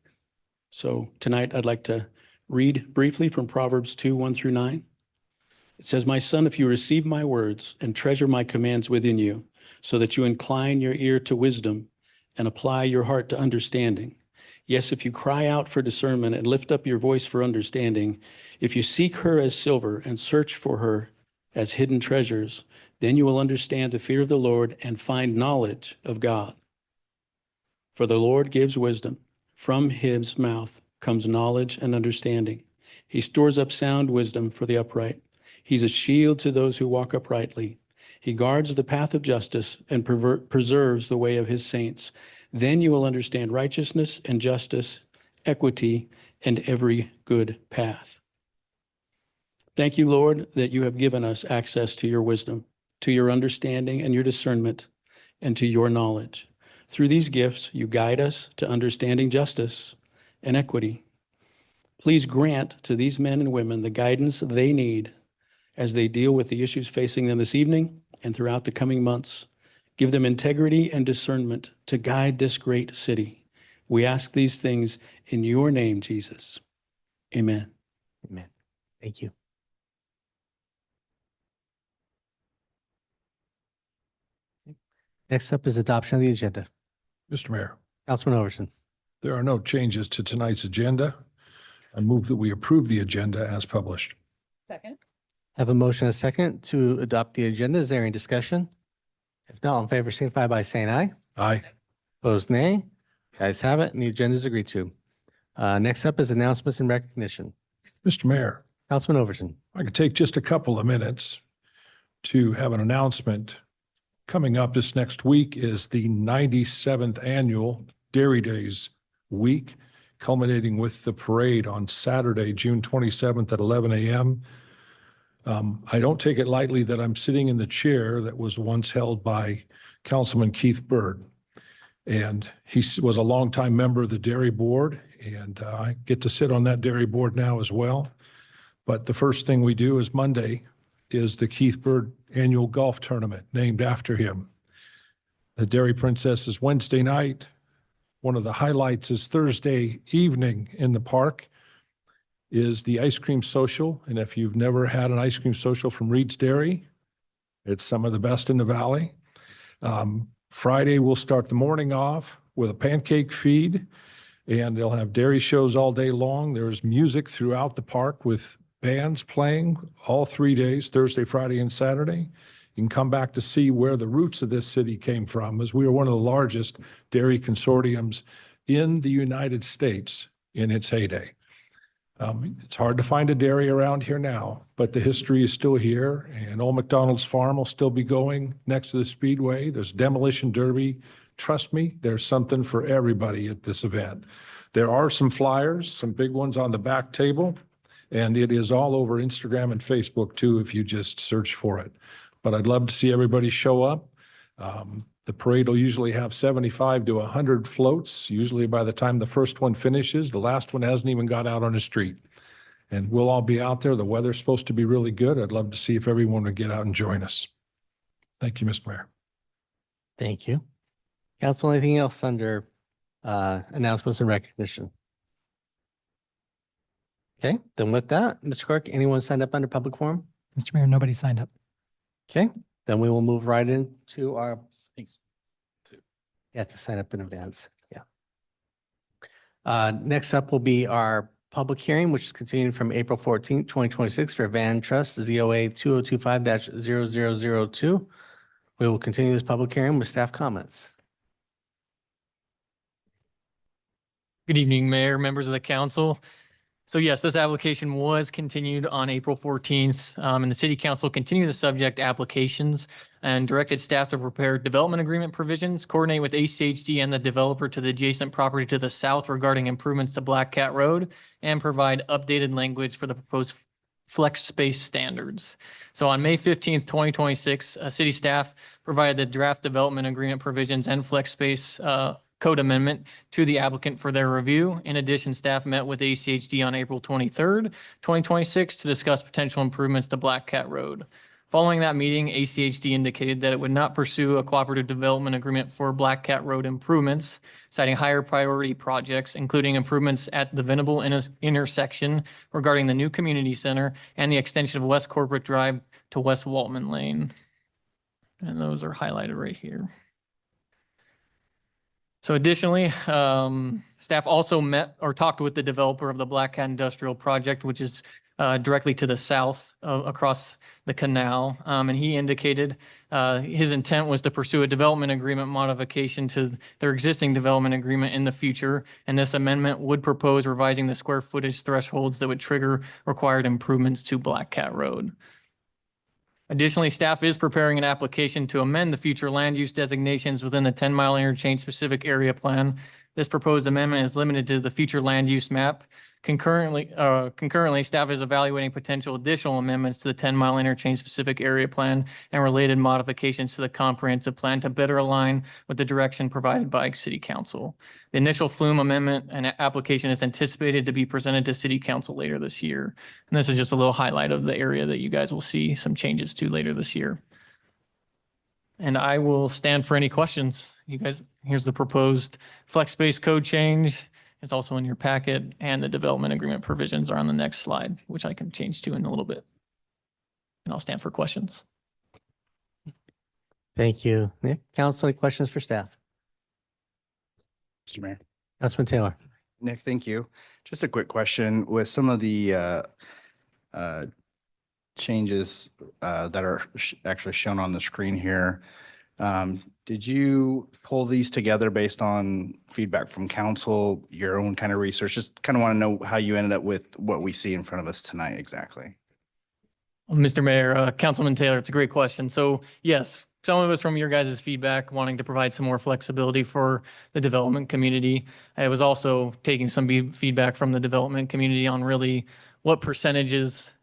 So tonight I'd like to read briefly from Proverbs 2:1-9. It says, "My son, if you receive my words and treasure my commands within you, so that you incline your ear to wisdom and apply your heart to understanding. Yes, if you cry out for discernment and lift up your voice for understanding, if you seek her as silver and search for her as hidden treasures, then you will understand the fear of the Lord and find knowledge of God. For the Lord gives wisdom. From his mouth comes knowledge and understanding. He stores up sound wisdom for the upright. He's a shield to those who walk uprightly. He guards the path of justice and preserves the way of his saints. Then you will understand righteousness and justice, equity, and every good path." Thank you, Lord, that you have given us access to your wisdom, to your understanding and your discernment, and to your knowledge. Through these gifts, you guide us to understanding justice and equity. Please grant to these men and women the guidance they need as they deal with the issues facing them this evening and throughout the coming months. Give them integrity and discernment to guide this great city. We ask these things in your name, Jesus. Amen. Amen. Thank you. Next up is adoption of the agenda. Mr. Mayor, Councilman Overton. there are no changes to tonight's agenda. I move that we approve the agenda as published. Second. Have a motion and a second to adopt the agenda. Is there any discussion? If not, all in favor, signify by saying aye. Aye. Opposed, nay. The ayes have it, and the agenda is agreed to. Next up is announcements and recognition. Mr. Mayor, Councilman Overton. I could take just a couple of minutes to have an announcement. Coming up this next week is the 97th annual Dairy Days week, culminating with the parade on Saturday, June 27th at 11 a.m. I don't take it lightly that I'm sitting in the chair that was once held by Councilman Keith Bird. And he was a longtime member of the dairy board, and I get to sit on that dairy board now as well. But the first thing we do is Monday is the Keith Bird Annual Golf Tournament named after him. The Dairy Princess is Wednesday night. One of the highlights is Thursday evening in the park is the ice cream social. And if you've never had an ice cream social from Reed's Dairy, it's some of the best in the valley. Friday, we'll start the morning off with a pancake feed, and they'll have dairy shows all day long. There's music throughout the park with bands playing all 3 days, Thursday, Friday, and Saturday. You can come back to see where the roots of this city came from, as we are one of the largest dairy consortiums in the United States in its heyday. It's hard to find a dairy around here now, but the history is still here, and Old McDonald's Farm will still be going next to the Speedway. There's demolition derby. Trust me, there's something for everybody at this event. There are some flyers, some big ones on the back table, and it is all over Instagram and Facebook too, if you just search for it. But I'd love to see everybody show up. The parade will usually have 75 to 100 floats. Usually by the time the first one finishes, the last one hasn't even got out on the street. And we'll all be out there. The weather's supposed to be really good. I'd love to see if everyone would get out and join us. Thank you, Mr. Mayor. Thank you. Council, anything else under announcements and recognition? Okay, then with that, Mr. Clerk, anyone signed up under public forum? Mr. Mayor, nobody signed up. Okay, then we will move right into our, Thanks. you have to sign up in advance, yeah. Next up will be our public hearing, which is continuing from April 14th, 2026 for Van Trust ZOA 2025-0002. We will continue this public hearing with staff comments. Good evening, Mayor, members of the council. So yes, this application was continued on April 14th, and the city council continued the subject applications and directed staff to prepare development agreement provisions, coordinate with ACHD and the developer to the adjacent property to the south regarding improvements to Black Cat Road, and provide updated language for the proposed flex space standards. So on May 15th, 2026, city staff provided the draft development agreement provisions and flex space code amendment to the applicant for their review. In addition, staff met with ACHD on April 23rd, 2026 to discuss potential improvements to Black Cat Road. Following that meeting, ACHD indicated that it would not pursue a cooperative development agreement for Black Cat Road improvements, citing higher priority projects, including improvements at the Venable intersection regarding the new community center and the extension of West Corporate Drive to West Waltman Lane. And those are highlighted right here. So additionally, staff also met or talked with the developer of the Black Cat Industrial Project, which is directly to the south across the canal. And he indicated his intent was to pursue a development agreement modification to their existing development agreement in the future. And this amendment would propose revising the square footage thresholds that would trigger required improvements to Black Cat Road. Additionally, staff is preparing an application to amend the future land use designations within the 10-mile interchange specific area plan. This proposed amendment is limited to the future land use map. Concurrently, staff is evaluating potential additional amendments to the 10-mile interchange specific area plan and related modifications to the comprehensive plan to better align with the direction provided by City Council. The initial flume amendment and application is anticipated to be presented to City Council later this year. And this is just a little highlight of the area that you guys will see some changes to later this year. And I will stand for any questions. You guys, here's the proposed flex space code change. It's also in your packet, and the development agreement provisions are on the next slide, which I can change to in a little bit. And I'll stand for questions. Thank you. Nick, council, any questions for staff? Mr. Mayor. Councilman Taylor. Nick, thank you. Just a quick question. With some of the changes that are actually shown on the screen here, did you pull these together based on feedback from council, your own kind of research? Just kind of want to know how you ended up with what we see in front of us tonight exactly. Mr. Mayor, Councilman Taylor, it's a great question. So yes, some of us from your guys' feedback wanting to provide some more flexibility for the development community. I was also taking some feedback from the development community on really what percentages,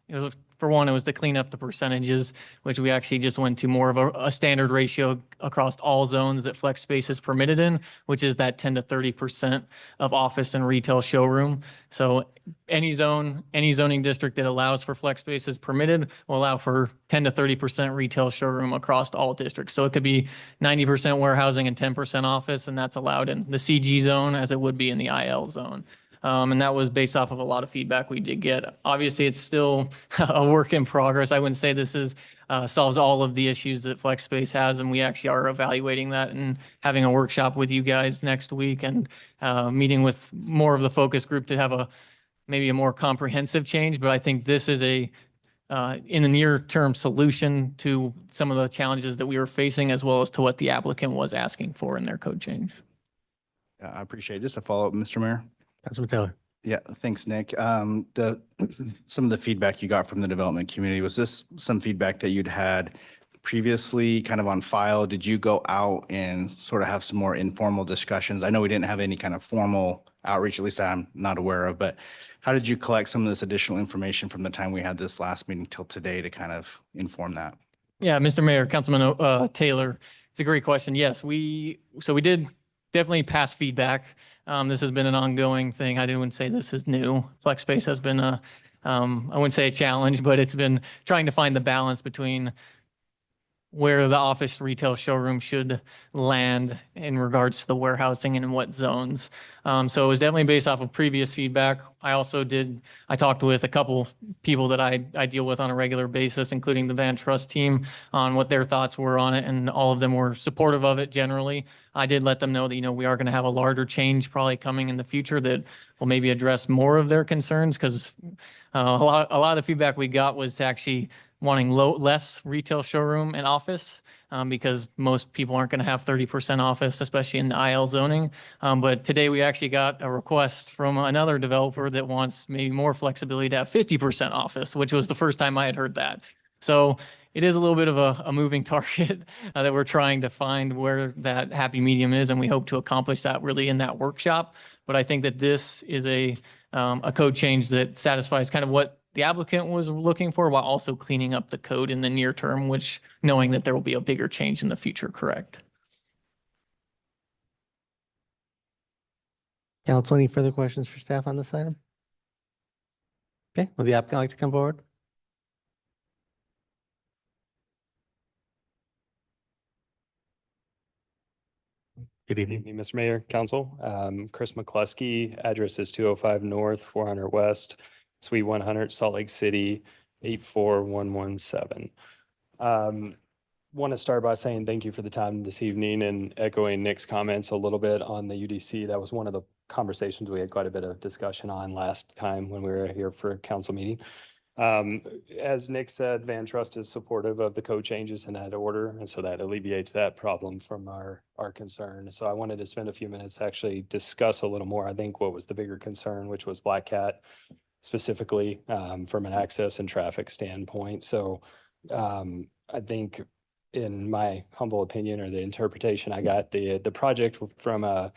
for one, it was to clean up the percentages, which we actually just went to more of a standard ratio across all zones that flex space is permitted in, which is that 10 to 30% of office and retail showroom. So any zoning district that allows for flex space is permitted will allow for 10 to 30% retail showroom across all districts. So it could be 90% warehousing and 10% office, and that's allowed in the CG zone as it would be in the IL zone. And that was based off of a lot of feedback we did get. Obviously, it's still a work in progress. I wouldn't say this is solves all of the issues that FlexSpace has, and we actually are evaluating that and having a workshop with you guys next week and meeting with more of the focus group to have maybe a more comprehensive change. But I think this is in the near term solution to some of the challenges that we were facing, as well as to what the applicant was asking for in their code change. I appreciate it. Just a follow-up, Mr. Mayor. Councilman Taylor. Yeah, thanks, Nick. Some of the feedback you got from the development community, was this some feedback that you'd had previously kind of on file? Did you go out and sort of have some more informal discussions? I know we didn't have any kind of formal outreach, at least I'm not aware of, but how did you collect some of this additional information from the time we had this last meeting till today to kind of inform that? Yeah, Mr. Mayor, Councilman Taylor, it's a great question. Yes, we did definitely pass feedback. This has been an ongoing thing. I wouldn't say this is new. FlexSpace has been I wouldn't say a challenge, but it's been trying to find the balance between where the office retail showroom should land in regards to the warehousing and in what zones. So it was definitely based off of previous feedback. I talked with a couple people that I deal with on a regular basis, including the Van Trust team, on what their thoughts were on it, and all of them were supportive of it generally. I did let them know that, we are going to have a larger change probably coming in the future that will maybe address more of their concerns, because a lot of the feedback we got was actually wanting less retail showroom and office, because most people aren't going to have 30% office, especially in the IL zoning. But today we actually got a request from another developer that wants maybe more flexibility to have 50% office, which was the first time I had heard that. So it is a little bit of a moving target that we're trying to find where that happy medium is, and we hope to accomplish that really in that workshop. But I think that this is a code change that satisfies kind of what the applicant was looking for, while also cleaning up the code in the near term, which, knowing that there will be a bigger change in the future, correct? Council, any further questions for staff on this item? Okay, would the applicant like to come forward? Good Good evening. evening, Mr. Mayor, Council. Chris McCluskey, address is 205 North, 400 West, Suite 100, Salt Lake City, 84117. Want to start by saying thank you for the time this evening and echoing Nick's comments a little bit on the UDC. That was one of the conversations we had quite a bit of discussion on last time when we were here for a council meeting. As Nick said, Van Trust is supportive of the code changes in that order, and so that alleviates that problem from our concern. So I wanted to spend a few minutes to actually discuss a little more, I think, what was the bigger concern, which was Black Cat specifically, from an access and traffic standpoint. So I think, in my humble opinion, or the interpretation I got, the project from a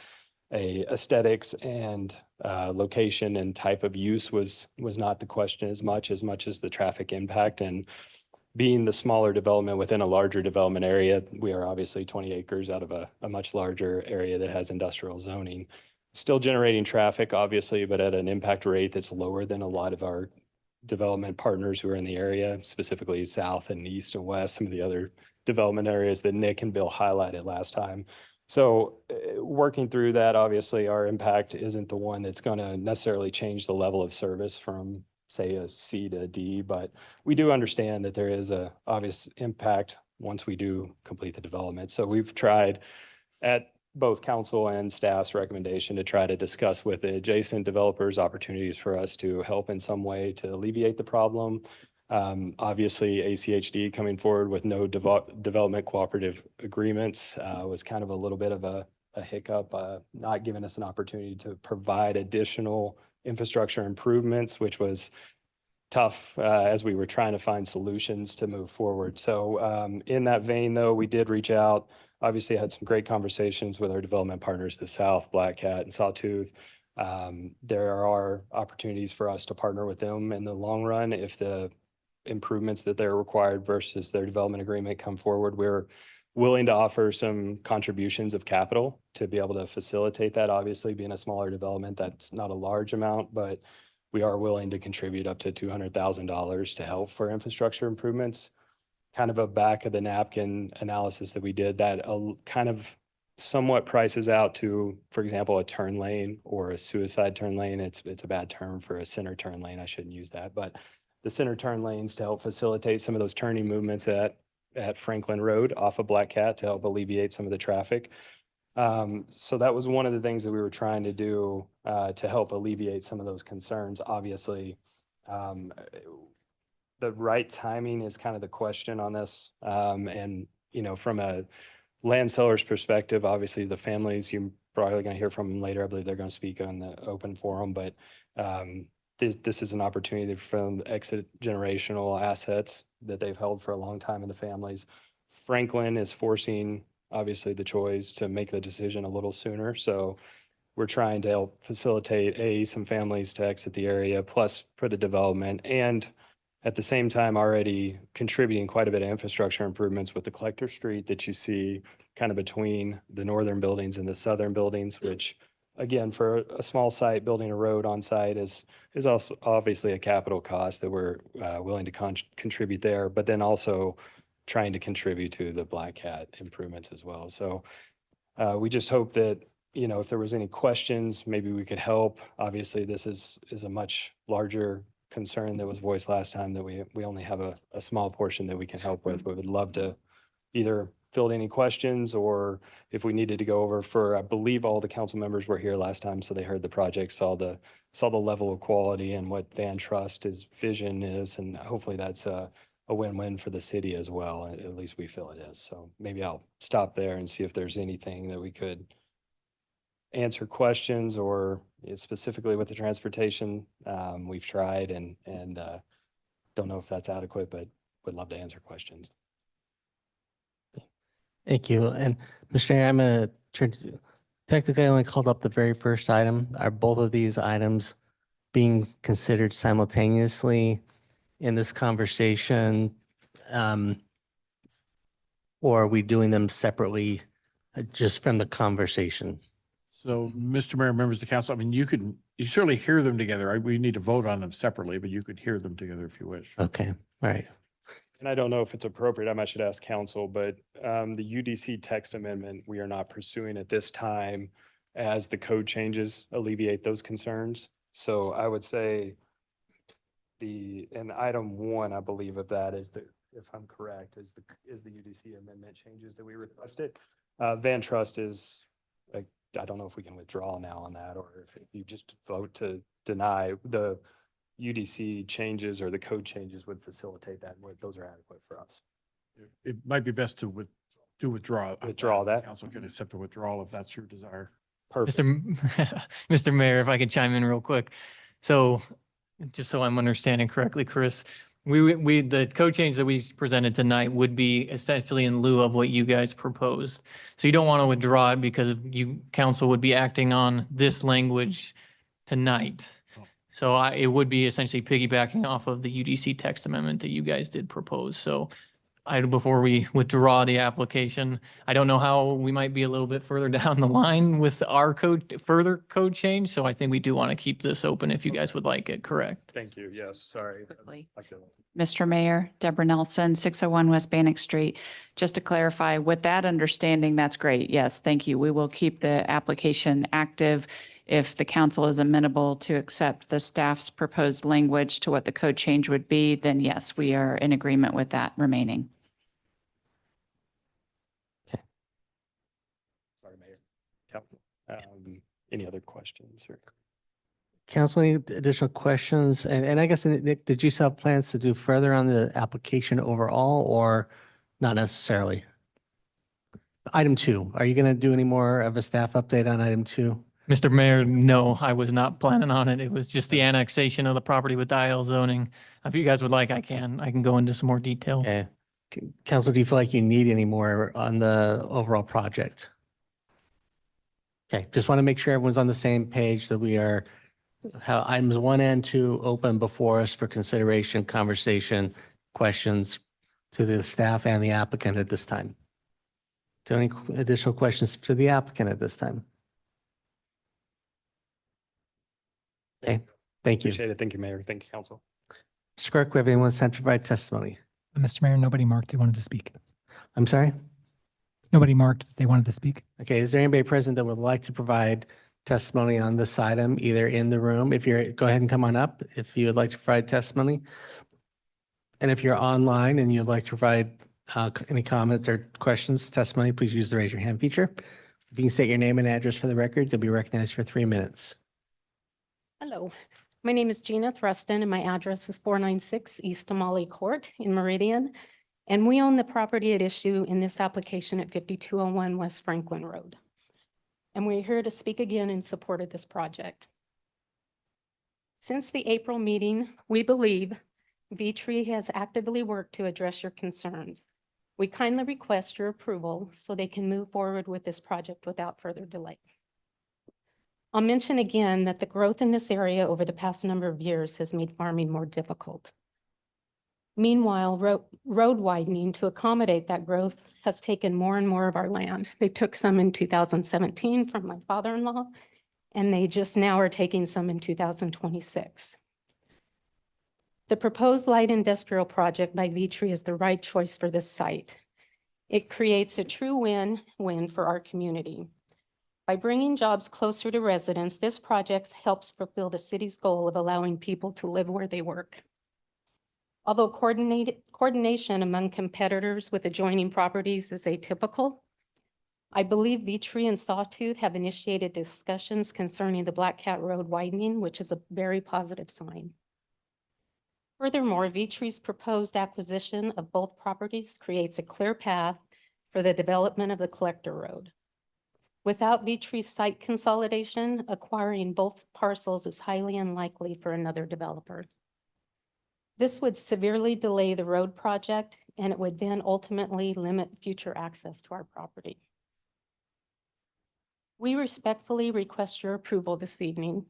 aesthetics and location and type of use was not the question as much as the traffic impact. And being the smaller development within a larger development area, we are obviously 20 acres out of a much larger area that has industrial zoning, still generating traffic, obviously, but at an impact rate that's lower than a lot of our development partners who are in the area, specifically south and east and west, some of the other development areas that Nick and Bill highlighted last time. So working through that, obviously, our impact isn't the one that's going to necessarily change the level of service from, say, a C to a D, but we do understand that there is a obvious impact once we do complete the development. So we've tried, at both council and staff's recommendation, to try to discuss with the adjacent developers opportunities for us to help in some way to alleviate the problem. Obviously, ACHD coming forward with no development cooperative agreements was kind of a little bit of a hiccup, not giving us an opportunity to provide additional infrastructure improvements, which was tough as we were trying to find solutions to move forward. So in that vein, though, we did reach out, obviously had some great conversations with our development partners, the South, Black Cat, and Sawtooth. There are opportunities for us to partner with them in the long run if the improvements that they're required versus their development agreement come forward. We're willing to offer some contributions of capital to be able to facilitate that. Obviously, being a smaller development, that's not a large amount, but we are willing to contribute up to $200,000 to help for infrastructure improvements. Kind of a back of the napkin analysis that we did that kind of somewhat prices out to, for example, a turn lane or a suicide turn lane. It's a bad term for a center turn lane. I shouldn't use that, but the center turn lanes to help facilitate some of those turning movements at Franklin Road off of Black Cat to help alleviate some of the traffic. So that was one of the things that we were trying to do to help alleviate some of those concerns. Obviously, the right timing is kind of the question on this. And, from a land seller's perspective, obviously the families, you're probably going to hear from them later. I believe they're going to speak on the open forum, but this is an opportunity for them to exit generational assets that they've held for a long time in the families. Franklin is forcing, obviously, the choice to make the decision a little sooner. So we're trying to help facilitate some families to exit the area, plus for the development, and at the same time already contributing quite a bit of infrastructure improvements with the collector street that you see kind of between the northern buildings and the southern buildings, which, again, for a small site, building a road on site is also obviously a capital cost that we're willing to contribute there. But then also trying to contribute to the Black Cat improvements as well. So we just hope that, you know, if there was any questions, maybe we could help. Obviously, this is a much larger concern that was voiced last time, that we only have a small portion that we can help with. We would love to either field any questions, or if we needed to go over for, I believe all the council members were here last time, so they heard the project, saw the level of quality and what Van Trust's vision is, and hopefully that's a win-win for the city as well. At least we feel it is. So maybe I'll stop there and see if there's anything that we could answer questions, or specifically with the transportation. We've tried and don't know if that's adequate, but would love to answer questions. Thank you. And Mr. Mayor, I'm going to turn to, technically I only called up the very first item. Are both of these items being considered simultaneously in this conversation? Or are we doing them separately just from the conversation? So, Mr. Mayor, members of the council, I mean, you certainly hear them together. We need to vote on them separately, but you could hear them together if you wish. Okay, all right. And I don't know if it's appropriate, I might should ask council, but the UDC text amendment, we are not pursuing at this time as the code changes alleviate those concerns. So I would say in item 1, I believe of that is if I'm correct, is the UDC amendment changes that we requested. Van Trust is, like, I don't know if we can withdraw now on that, or if you just vote to deny the UDC changes, or the code changes would facilitate that. Those are adequate for us. It might be best to withdraw. Withdraw that. Council can accept a withdrawal if that's your desire. Perfect. Mr. Mayor, if I could chime in real quick. So just so I'm understanding correctly, Chris, the code change that we presented tonight would be essentially in lieu of what you guys proposed. So you don't want to withdraw it because council would be acting on this language tonight. So it would be essentially piggybacking off of the UDC text amendment that you guys did propose. So before we withdraw the application, I don't know how we might be a little bit further down the line with our further code change. So I think we do want to keep this open if you guys would like it, correct? Thank you. Yes, sorry. Quickly. Like to- Mr. Mayor, Deborah Nelson, 601 West Bannock Street. Just to clarify, with that understanding, that's great. Yes, thank you. We will keep the application active. If the council is amenable to accept the staff's proposed language to what the code change would be, then yes, we are in agreement with that remaining. Sorry, Mayor. Council. Any other questions? Or? Council, any additional questions? And I guess, Nick, did you still have plans to do further on the application overall, or not necessarily? Item 2, are you going to do any more of a staff update on item 2? Mr. Mayor, no, I was not planning on it. It was just the annexation of the property with IL zoning. If you guys would like, I can go into some more detail. Okay. Council, do you feel like you need any more on the overall project? Okay, just want to make sure everyone's on the same page, that we are how items 1 and 2 open before us for consideration, conversation, questions to the staff and the applicant at this time. Do any additional questions to the applicant at this time? Okay, thank you. Appreciate it. Thank you, Mayor. Thank you, council. Mr. Clerk, we have anyone sent to provide testimony? Mr. Mayor, nobody marked they wanted to speak. I'm sorry? Nobody marked they wanted to speak. Okay, is there anybody present that would like to provide testimony on this item, either in the room? If you're, go ahead and come on up if you would like to provide testimony. And if you're online and you'd like to provide any comments or questions, testimony, please use the raise your hand feature. If you can state your name and address for the record, you'll be recognized for 3 minutes. Hello, my name is Gina Thruston and my address is 496 East Amali Court in Meridian. And we own the property at issue in this application at 5201 West Franklin Road. And we're here to speak again in support of this project. Since the April meeting, we believe V-Tree has actively worked to address your concerns. We kindly request your approval so they can move forward with this project without further delay. I'll mention again that the growth in this area over the past number of years has made farming more difficult. Meanwhile, road widening to accommodate that growth has taken more and more of our land. They took some in 2017 from my father-in-law, and they just now are taking some in 2026. The proposed light industrial project by Vitri is the right choice for this site. It creates a true win-win for our community. By bringing jobs closer to residents, this project helps fulfill the city's goal of allowing people to live where they work. Although coordination among competitors with adjoining properties is atypical, I believe Vitri and Sawtooth have initiated discussions concerning the Black Cat Road widening, which is a very positive sign. Furthermore, Vitri's proposed acquisition of both properties creates a clear path for the development of the Collector Road. Without Vitri's site consolidation, acquiring both parcels is highly unlikely for another developer. This would severely delay the road project, and it would then ultimately limit future access to our property. We respectfully request your approval this evening,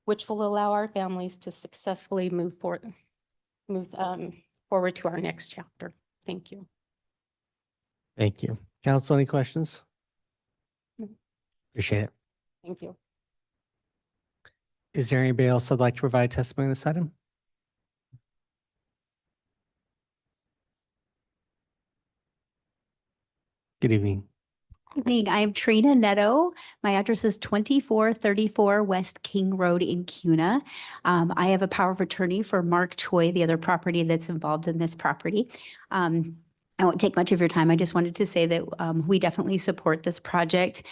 which will allow our families to successfully move forward to our next chapter. Thank you. Thank you. Council, any questions? Appreciate it. Thank you. Is there anybody else that'd like to provide testimony on this item? Good evening. Evening. I'm Trina Netto. My address is 2434 West King Road in Cuna. I have a power of attorney for Mark Choi, the other property that's involved in this property. I won't take much of your time. I just wanted to say that we definitely support this project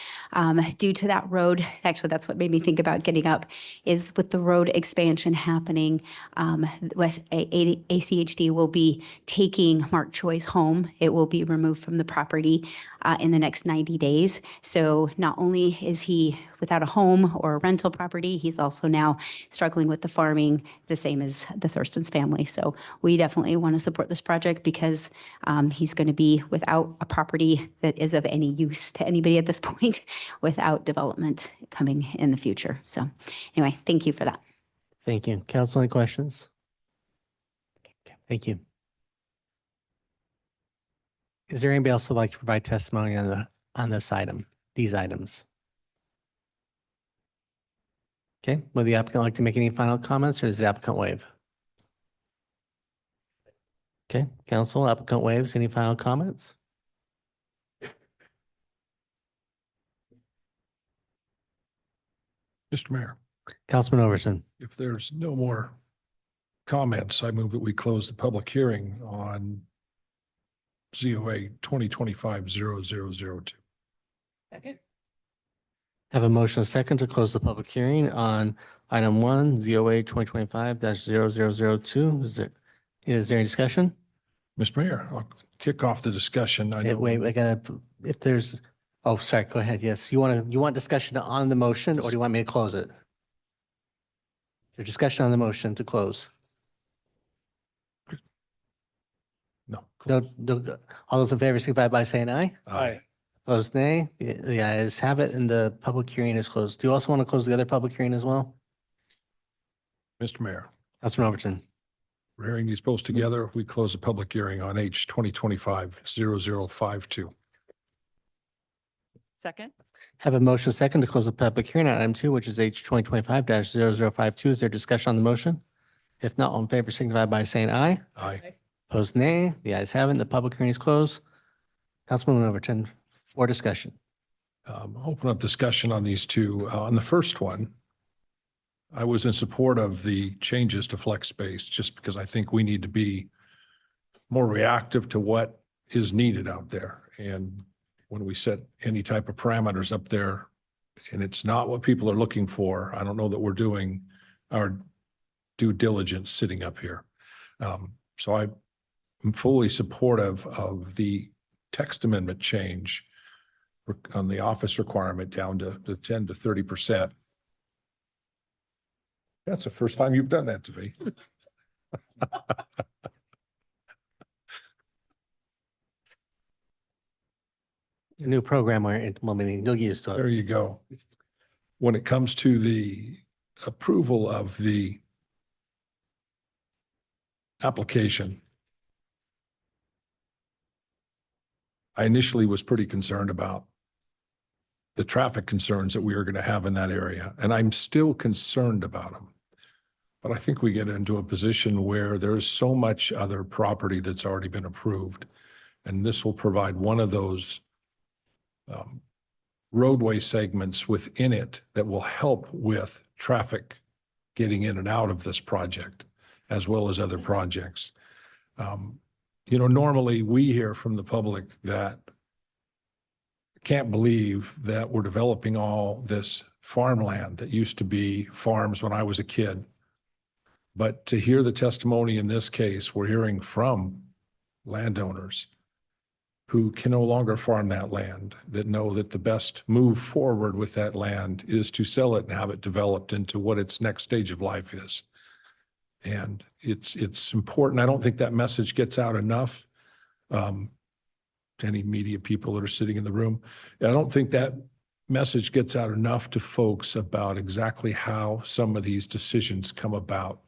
due to that road. Actually, that's what made me think about getting up, is with the road expansion happening, ACHD will be taking Mark Choi's home. It will be removed from the property in the next 90 days. So not only is he without a home or a rental property, he's also now struggling with the farming, the same as the Thurston's family. So we definitely want to support this project because he's going to be without a property that is of any use to anybody at this point without development coming in the future. So anyway, thank you for that. Thank you. Council, any questions? Okay, thank you. Is there anybody else who'd like to provide testimony on this item, these items? Okay, would the applicant like to make any final comments, or does the applicant waive? Okay, council, applicant waives. Any final comments? Mr. Mayor, Councilman Overton. if there's no more comments, I move that we close the public hearing on ZOA 2025-0002. Second. Have a motion and a second to close the public hearing on item 1, ZOA 2025-0002. Is there any discussion? Mr. Mayor, I'll kick off the discussion. Wait, I gotta, if there's, oh, sorry, go ahead. Yes, you want discussion on the motion, or do you want me to close it? Is there discussion on the motion to close? No. All those in favor signify by saying aye. Aye. Opposed, nay. The ayes have it, and the public hearing is closed. Do you also want to close the other public hearing as well? Mr. Mayor, Councilman Overton. we're hearing these both together. We close the public hearing on H 2025-0052. Second. Have a motion second to close the public hearing on item 2, which is H 2025-0052. Is there discussion on the motion? If not, all in favor signify by saying aye. Aye. Opposed, nay. The ayes have it. The public hearing is closed. Councilman Overton, for discussion. Open up discussion on these two. On the first one, I was in support of the changes to flex space just because I think we need to be more reactive to what is needed out there. And when we set any type of parameters up there and it's not what people are looking for, I don't know that we're doing our due diligence sitting up here. So I'm fully supportive of the text amendment change on the office requirement down to 10 to 30%. That's the first time you've done that to me. A new program we're implementing. You'll get used to it. There you go. When it comes to the approval of the application, I initially was pretty concerned about the traffic concerns that we are going to have in that area, and I'm still concerned about them. But I think we get into a position where there's so much other property that's already been approved. And this will provide one of those roadway segments within it that will help with traffic getting in and out of this project, as well as other projects. Normally we hear from the public that can't believe that we're developing all this farmland that used to be farms when I was a kid. But to hear the testimony in this case, we're hearing from landowners who can no longer farm that land, that know that the best move forward with that land is to sell it and have it developed into what its next stage of life is. And it's important. I don't think that message gets out enough to any media people that are sitting in the room. I don't think that message gets out enough to folks about exactly how some of these decisions come about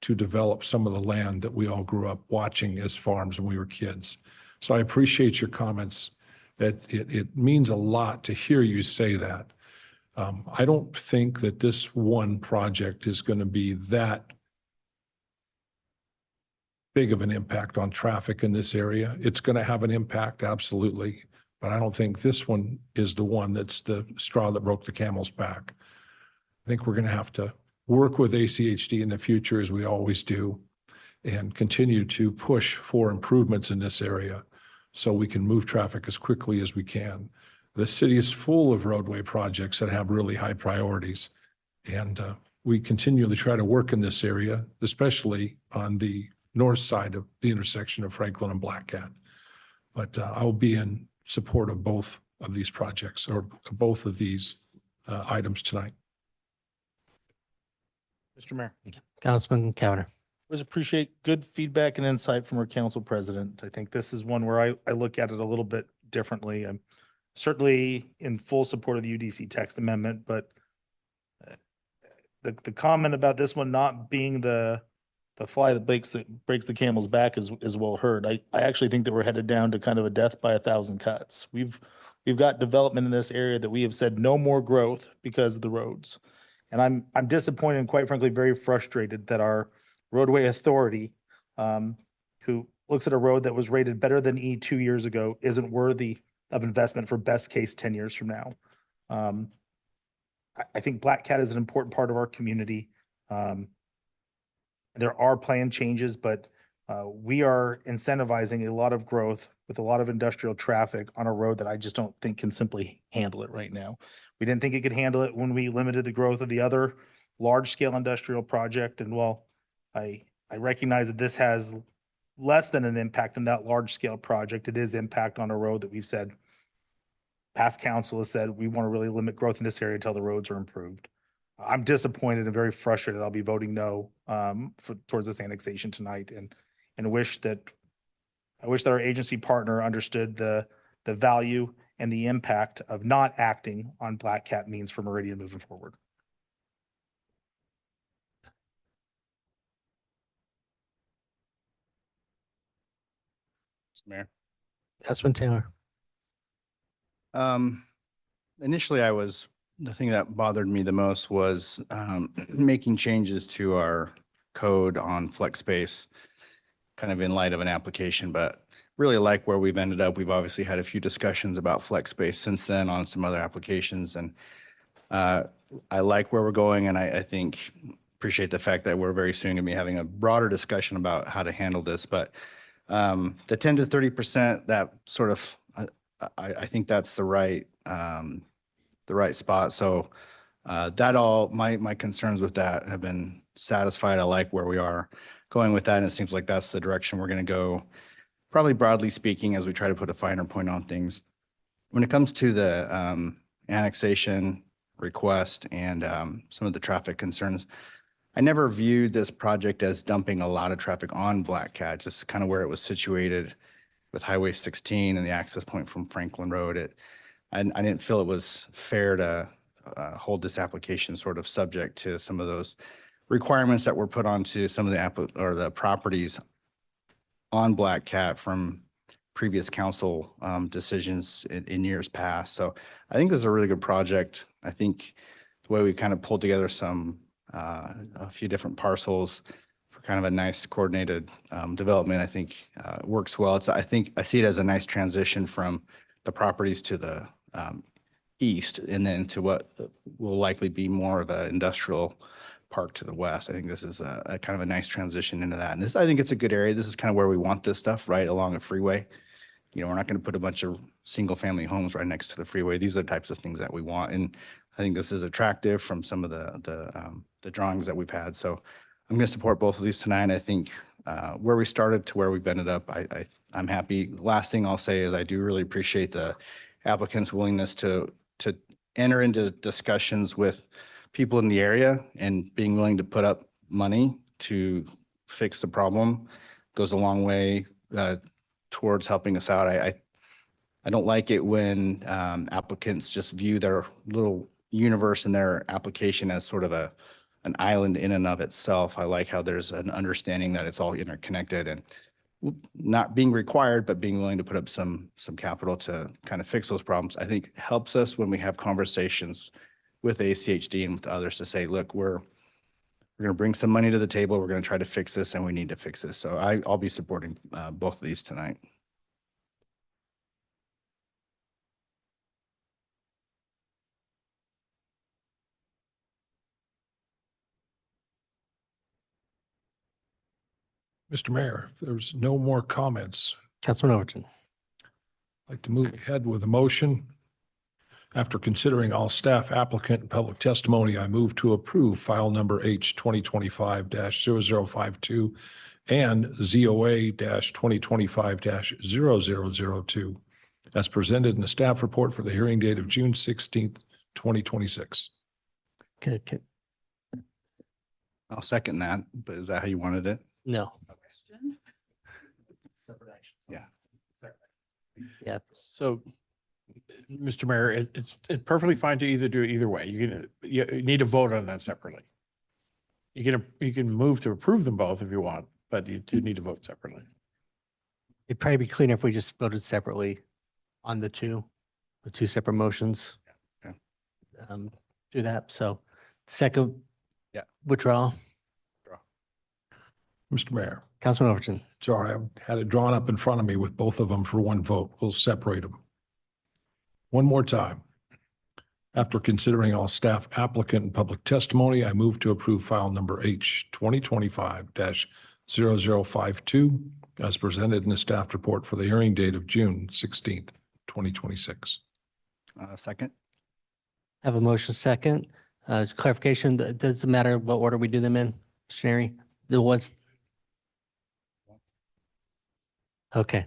to develop some of the land that we all grew up watching as farms when we were kids. So I appreciate your comments. It means a lot to hear you say that. I don't think that this one project is going to be that big of an impact on traffic in this area. It's going to have an impact, absolutely. But I don't think this one is the one that's the straw that broke the camel's back. I think we're going to have to work with ACHD in the future, as we always do, and continue to push for improvements in this area so we can move traffic as quickly as we can. The city is full of roadway projects that have really high priorities. And we continually try to work in this area, especially on the north side of the intersection of Franklin and Black Cat. But I'll be in support of both of these projects, or both of these items tonight. Mr. Mayor. Councilman Cowner. Always appreciate good feedback and insight from our council president. I think this is one where I look at it a little bit differently. I'm certainly in full support of the UDC text amendment, but the comment about this one not being the fly that breaks the camel's back is well heard. I actually think that we're headed down to kind of a death by 1,000 cuts. We've got development in this area that we have said no more growth because of the roads. And I'm disappointed and quite frankly very frustrated that our roadway authority, who looks at a road that was rated better than E 2 years ago, isn't worthy of investment for best case 10 years from now. I think Black Cat is an important part of our community. There are planned changes, but we are incentivizing a lot of growth with a lot of industrial traffic on a road that I just don't think can simply handle it right now. We didn't think it could handle it when we limited the growth of the other large-scale industrial project. And while I recognize that this has less than an impact than that large-scale project, it is impact on a road that we've said, past council has said, we want to really limit growth in this area until the roads are improved. I'm disappointed and very frustrated. I'll be voting no towards this annexation tonight, and wish that our agency partner understood the value and the impact of not acting on Black Cat means for Meridian moving forward. Mayor. Councilman Taylor. Initially, the thing that bothered me the most was making changes to our code on flex space, kind of in light of an application, but really like where we've ended up. We've obviously had a few discussions about flex space since then on some other applications, and I like where we're going, and I think appreciate the fact that we're very soon going to be having a broader discussion about how to handle this. But the 10 to 30%, that sort of, I think that's the right spot. So that all, my concerns with that have been satisfied. I like where we are going with that, and it seems like that's the direction we're going to go, probably broadly speaking, as we try to put a finer point on things. When it comes to the annexation request and some of the traffic concerns, I never viewed this project as dumping a lot of traffic on Black Cat, just kind of where it was situated with Highway 16 and the access point from Franklin Road. I didn't feel it was fair to hold this application sort of subject to some of those requirements that were put onto some of the properties on Black Cat from previous council decisions in years past. So I think this is a really good project. I think the way we kind of pulled together some a few different parcels for kind of a nice coordinated development. I think works well. I think I see it as a nice transition from the properties to the east and then to what will likely be more of an industrial park to the west. I think this is a kind of a nice transition into that. And this, I think it's a good area. This is kind of where we want this stuff, right along a freeway. You know, we're not going to put a bunch of single family homes right next to the freeway. These are the types of things that we want. And I think this is attractive from some of the drawings that we've had. So I'm going to support both of these tonight. I think where we started to where we've ended up, I'm happy. The last thing I'll say is I do really appreciate the applicant's willingness to enter into discussions with people in the area and being willing to put up money to fix the problem goes a long way towards helping us out. I don't like it when applicants just view their little universe in their application as sort of an island in and of itself. I like how there's an understanding that it's all interconnected and not being required, but being willing to put up some capital to kind of fix those problems. I think helps us when we have conversations with ACHD and with others to say, look, we're going to bring some money to the table. We're going to try to fix this and we need to fix this. So I'll be supporting both of these tonight. Mr. Mayor, if there's no more comments, Councilman Overton. I'd like to move ahead with a motion. After considering all staff, applicant, and public testimony, I move to approve file number H 2025-0052 and ZOA-2025-0002 as presented in the staff report for the hearing date of June 16th, 2026. Okay. I'll second that, but is that how you wanted it? No. Separate action. Yeah. Yeah. So, Mr. Mayor, it's perfectly fine to either do it either way. You need to vote on that separately. You can move to approve them both if you want, but you do need to vote separately. It'd probably be cleaner if we just voted separately on the two separate motions. Yeah. Do that. So second. Yeah. Withdrawal. Mr. Mayor, Councilman Overton. sorry, I had it drawn up in front of me with both of them for one vote. We'll separate them. One more time. After considering all staff, applicant, and public testimony, I move to approve file number H 2025-0052 as presented in the staff report for the hearing date of June 16th, 2026. Second. Have a motion second. Clarification, does it matter what order we do them in, Sherry? The ones. Okay.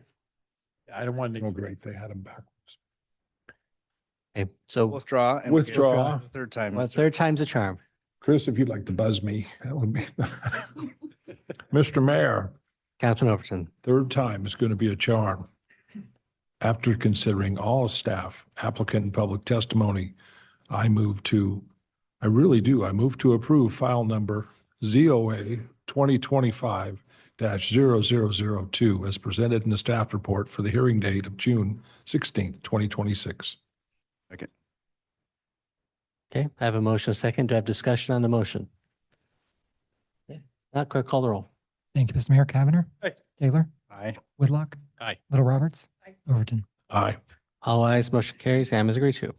I don't want to. Oh, great. They had them backwards. Okay. So Withdraw. And Withdraw. the third time. well, Mr. third time's a charm. Chris, if you'd like to buzz me, that would be. Mr. Mayor, Councilman Overton. third time is going to be a charm. After considering all staff, applicant, and public testimony, I move to approve file number ZOA 2025-0002 as presented in the staff report for the hearing date of June 16th, 2026. Second. Okay, I have a motion second. Do I have discussion on the motion? Okay. Not clerk, call the roll. Thank you, Mr. Mayor. Cavanagh. Aye. Taylor. Aye. Whitlock. Aye. Little Roberts. Overton. Aye. All ayes, motion carries. AM is agreed to.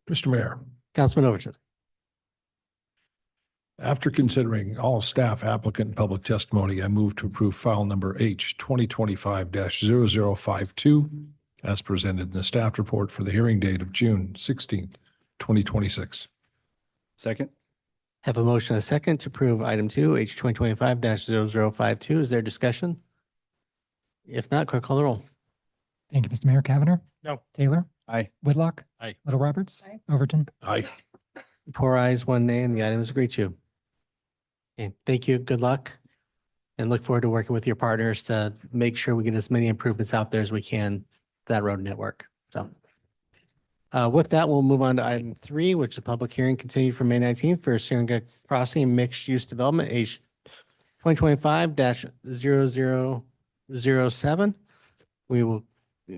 Mr. Mayor, Councilman Overton. after considering all staff, applicant, and public testimony, I move to approve file number H 2025-0052 as presented in the staff report for the hearing date of June 16th, 2026. Second. Have a motion and a second to approve item 2, H 2025-0052. Is there discussion? If not, clerk, call the roll. Thank you, Mr. Mayor. Cavanagh. No. Taylor. Aye. Whitlock. Aye. Little Roberts. Overton. Aye. 4 ayes, 1 nay, and the item is agreed to. Okay, thank you. Good luck. And look forward to working with your partners to make sure we get as many improvements out there as we can for that road network. So with that, we'll move on to item 3, which is a public hearing continued for May 19th for Syringa Crossing Mixed Use Development, H 2025-0007. We will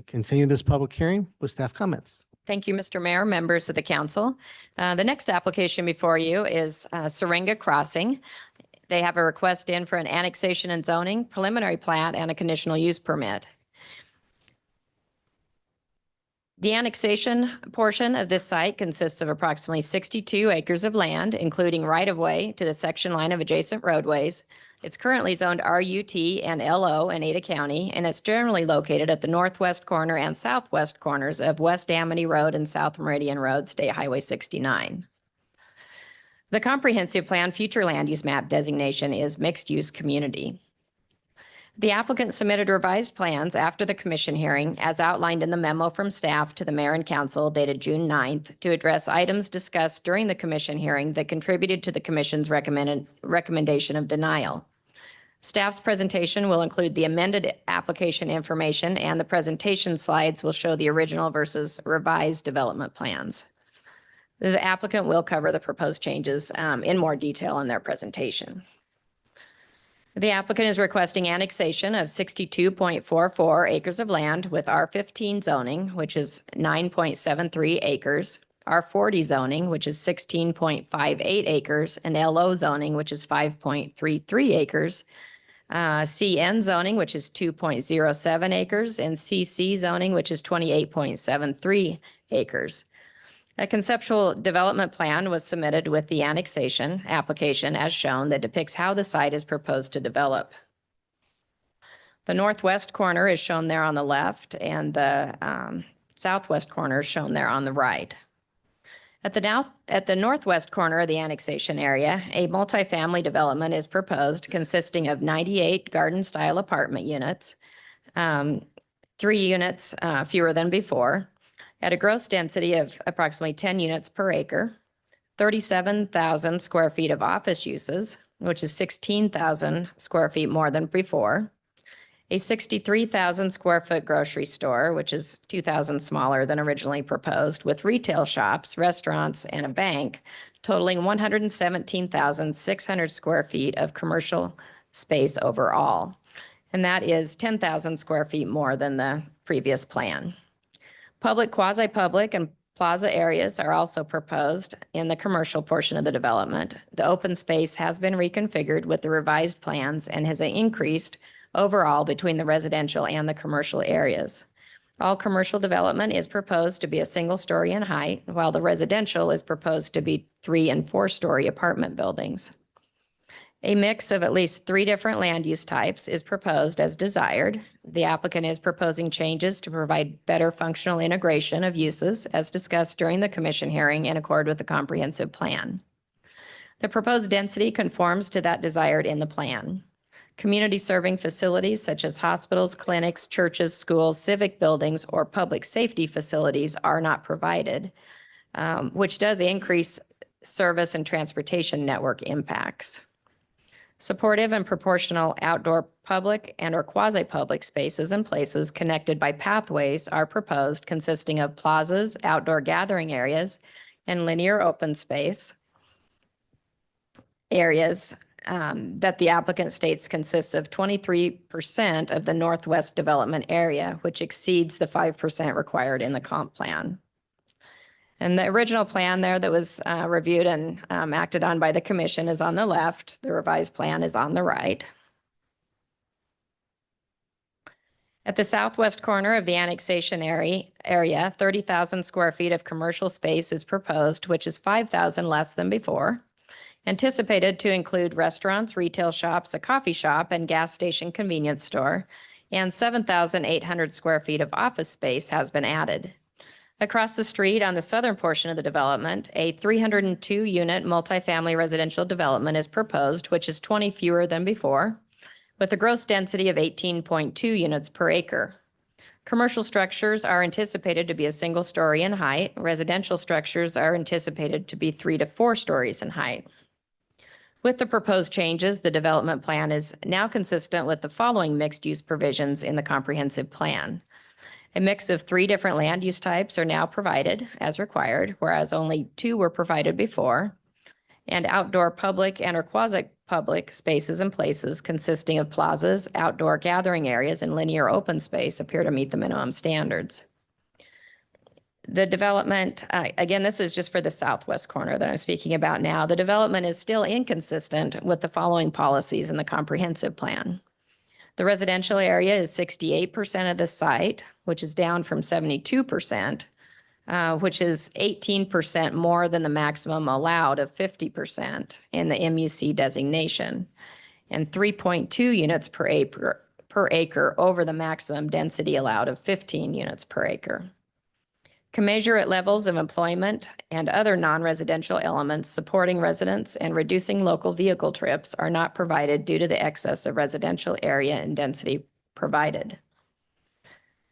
continue this public hearing with staff comments. Thank you, Mr. Mayor, members of the council. The next application before you is Syringa Crossing. They have a request in for an annexation and zoning, preliminary plat, and a conditional use permit. The annexation portion of this site consists of approximately 62 acres of land, including right-of-way to the section line of adjacent roadways. It's currently zoned RUT and LO in Ada County, and it's generally located at the northwest corner and southwest corners of West Amity Road and South Meridian Road, State Highway 69. The comprehensive plan future land use map designation is mixed-use community. The applicant submitted revised plans after the commission hearing as outlined in the memo from staff to the mayor and council dated June 9th to address items discussed during the commission hearing that contributed to the commission's recommendation of denial. Staff's presentation will include the amended application information, and the presentation slides will show the original versus revised development plans. The applicant will cover the proposed changes in more detail in their presentation. The applicant is requesting annexation of 62.44 acres of land with R15 zoning, which is 9.73 acres, R40 zoning, which is 16.58 acres, and LO zoning, which is 5.33 acres, CN zoning, which is 2.07 acres, and CC zoning, which is 28.73 acres. A conceptual development plan was submitted with the annexation application as shown that depicts how the site is proposed to develop. The northwest corner is shown there on the left, and the southwest corner is shown there on the right. At the northwest corner of the annexation area, a multifamily development is proposed consisting of 98 garden-style apartment units, 3 units fewer than before, at a gross density of approximately 10 units per acre, 37,000 square feet of office uses, which is 16,000 square feet more than before, a 63,000 square foot grocery store, which is 2,000 smaller than originally proposed, with retail shops, restaurants, and a bank, totaling 117,600 square feet of commercial space overall. And that is 10,000 square feet more than the previous plan. Public, quasi-public, and plaza areas are also proposed in the commercial portion of the development. The open space has been reconfigured with the revised plans and has increased overall between the residential and the commercial areas. All commercial development is proposed to be a single story in height, while the residential is proposed to be 3- and 4-story apartment buildings. A mix of at least 3 different land use types is proposed as desired. The applicant is proposing changes to provide better functional integration of uses as discussed during the commission hearing in accord with the comprehensive plan. The proposed density conforms to that desired in the plan. Community serving facilities such as hospitals, clinics, churches, schools, civic buildings, or public safety facilities are not provided, which does increase service and transportation network impacts. Supportive and proportional outdoor public and/or quasi-public spaces and places connected by pathways are proposed, consisting of plazas, outdoor gathering areas, and linear open space areas that the applicant states consists of 23% of the northwest development area, which exceeds the 5% required in the comp plan. And the original plan there that was reviewed and acted on by the commission is on the left. The revised plan is on the right. At the southwest corner of the annexation area, 30,000 square feet of commercial space is proposed, which is 5,000 less than before. Anticipated to include restaurants, retail shops, a coffee shop, and gas station convenience store, and 7,800 square feet of office space has been added. Across the street on the southern portion of the development, a 302-unit multifamily residential development is proposed, which is 20 fewer than before, with a gross density of 18.2 units per acre. Commercial structures are anticipated to be a single story in height. Residential structures are anticipated to be 3 to 4 stories in height. With the proposed changes, the development plan is now consistent with the following mixed-use provisions in the comprehensive plan. A mix of 3 different land use types are now provided as required, whereas only 2 were provided before. And outdoor public and/or quasi-public spaces and places consisting of plazas, outdoor gathering areas, and linear open space appear to meet the minimum standards. The development, again, this is just for the southwest corner that I'm speaking about now. The development is still inconsistent with the following policies in the comprehensive plan. The residential area is 68% of the site, which is down from 72%, which is 18% more than the maximum allowed of 50% in the MUC designation, and 3.2 units per acre over the maximum density allowed of 15 units per acre. Commensurate levels of employment and other non-residential elements supporting residents and reducing local vehicle trips are not provided due to the excess of residential area and density provided.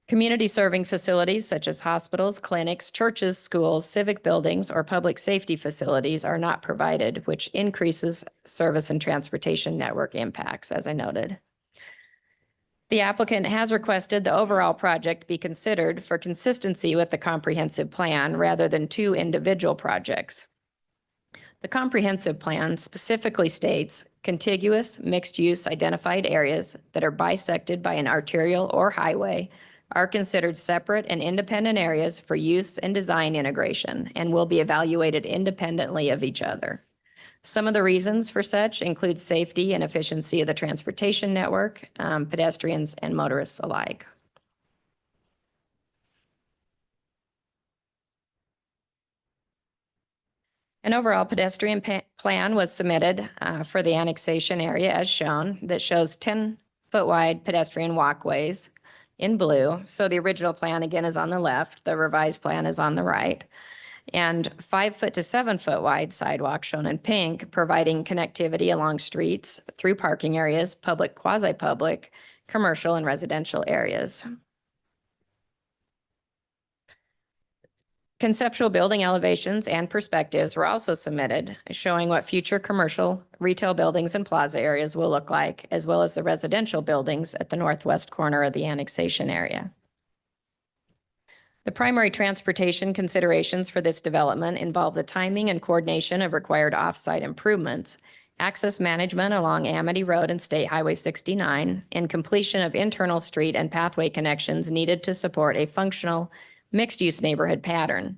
Community serving facilities such as hospitals, clinics, churches, schools, civic buildings, or public safety facilities are not provided, which increases service and transportation network impacts, as I noted. The applicant has requested the overall project be considered for consistency with the comprehensive plan rather than two individual projects. The comprehensive plan specifically states contiguous mixed-use identified areas that are bisected by an arterial or highway are considered separate and independent areas for use and design integration and will be evaluated independently of each other. Some of the reasons for such include safety and efficiency of the transportation network, pedestrians and motorists alike. An overall pedestrian plan was submitted for the annexation area as shown that shows 10-foot wide pedestrian walkways in blue. So the original plan again is on the left, the revised plan is on the right. And 5-foot to 7-foot wide sidewalk shown in pink, providing connectivity along streets, through parking areas, public, quasi-public, commercial, and residential areas. Conceptual building elevations and perspectives were also submitted, showing what future commercial, retail buildings and plaza areas will look like, as well as the residential buildings at the northwest corner of the annexation area. The primary transportation considerations for this development involve the timing and coordination of required off-site improvements, access management along Amity Road and State Highway 69, and completion of internal street and pathway connections needed to support a functional mixed-use neighborhood pattern.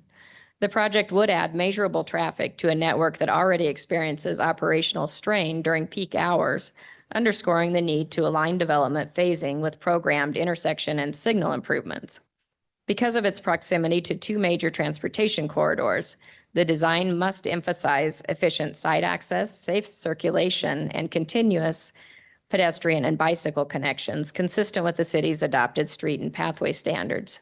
The project would add measurable traffic to a network that already experiences operational strain during peak hours, underscoring the need to align development phasing with programmed intersection and signal improvements. Because of its proximity to two major transportation corridors, the design must emphasize efficient site access, safe circulation, and continuous pedestrian and bicycle connections consistent with the city's adopted street and pathway standards.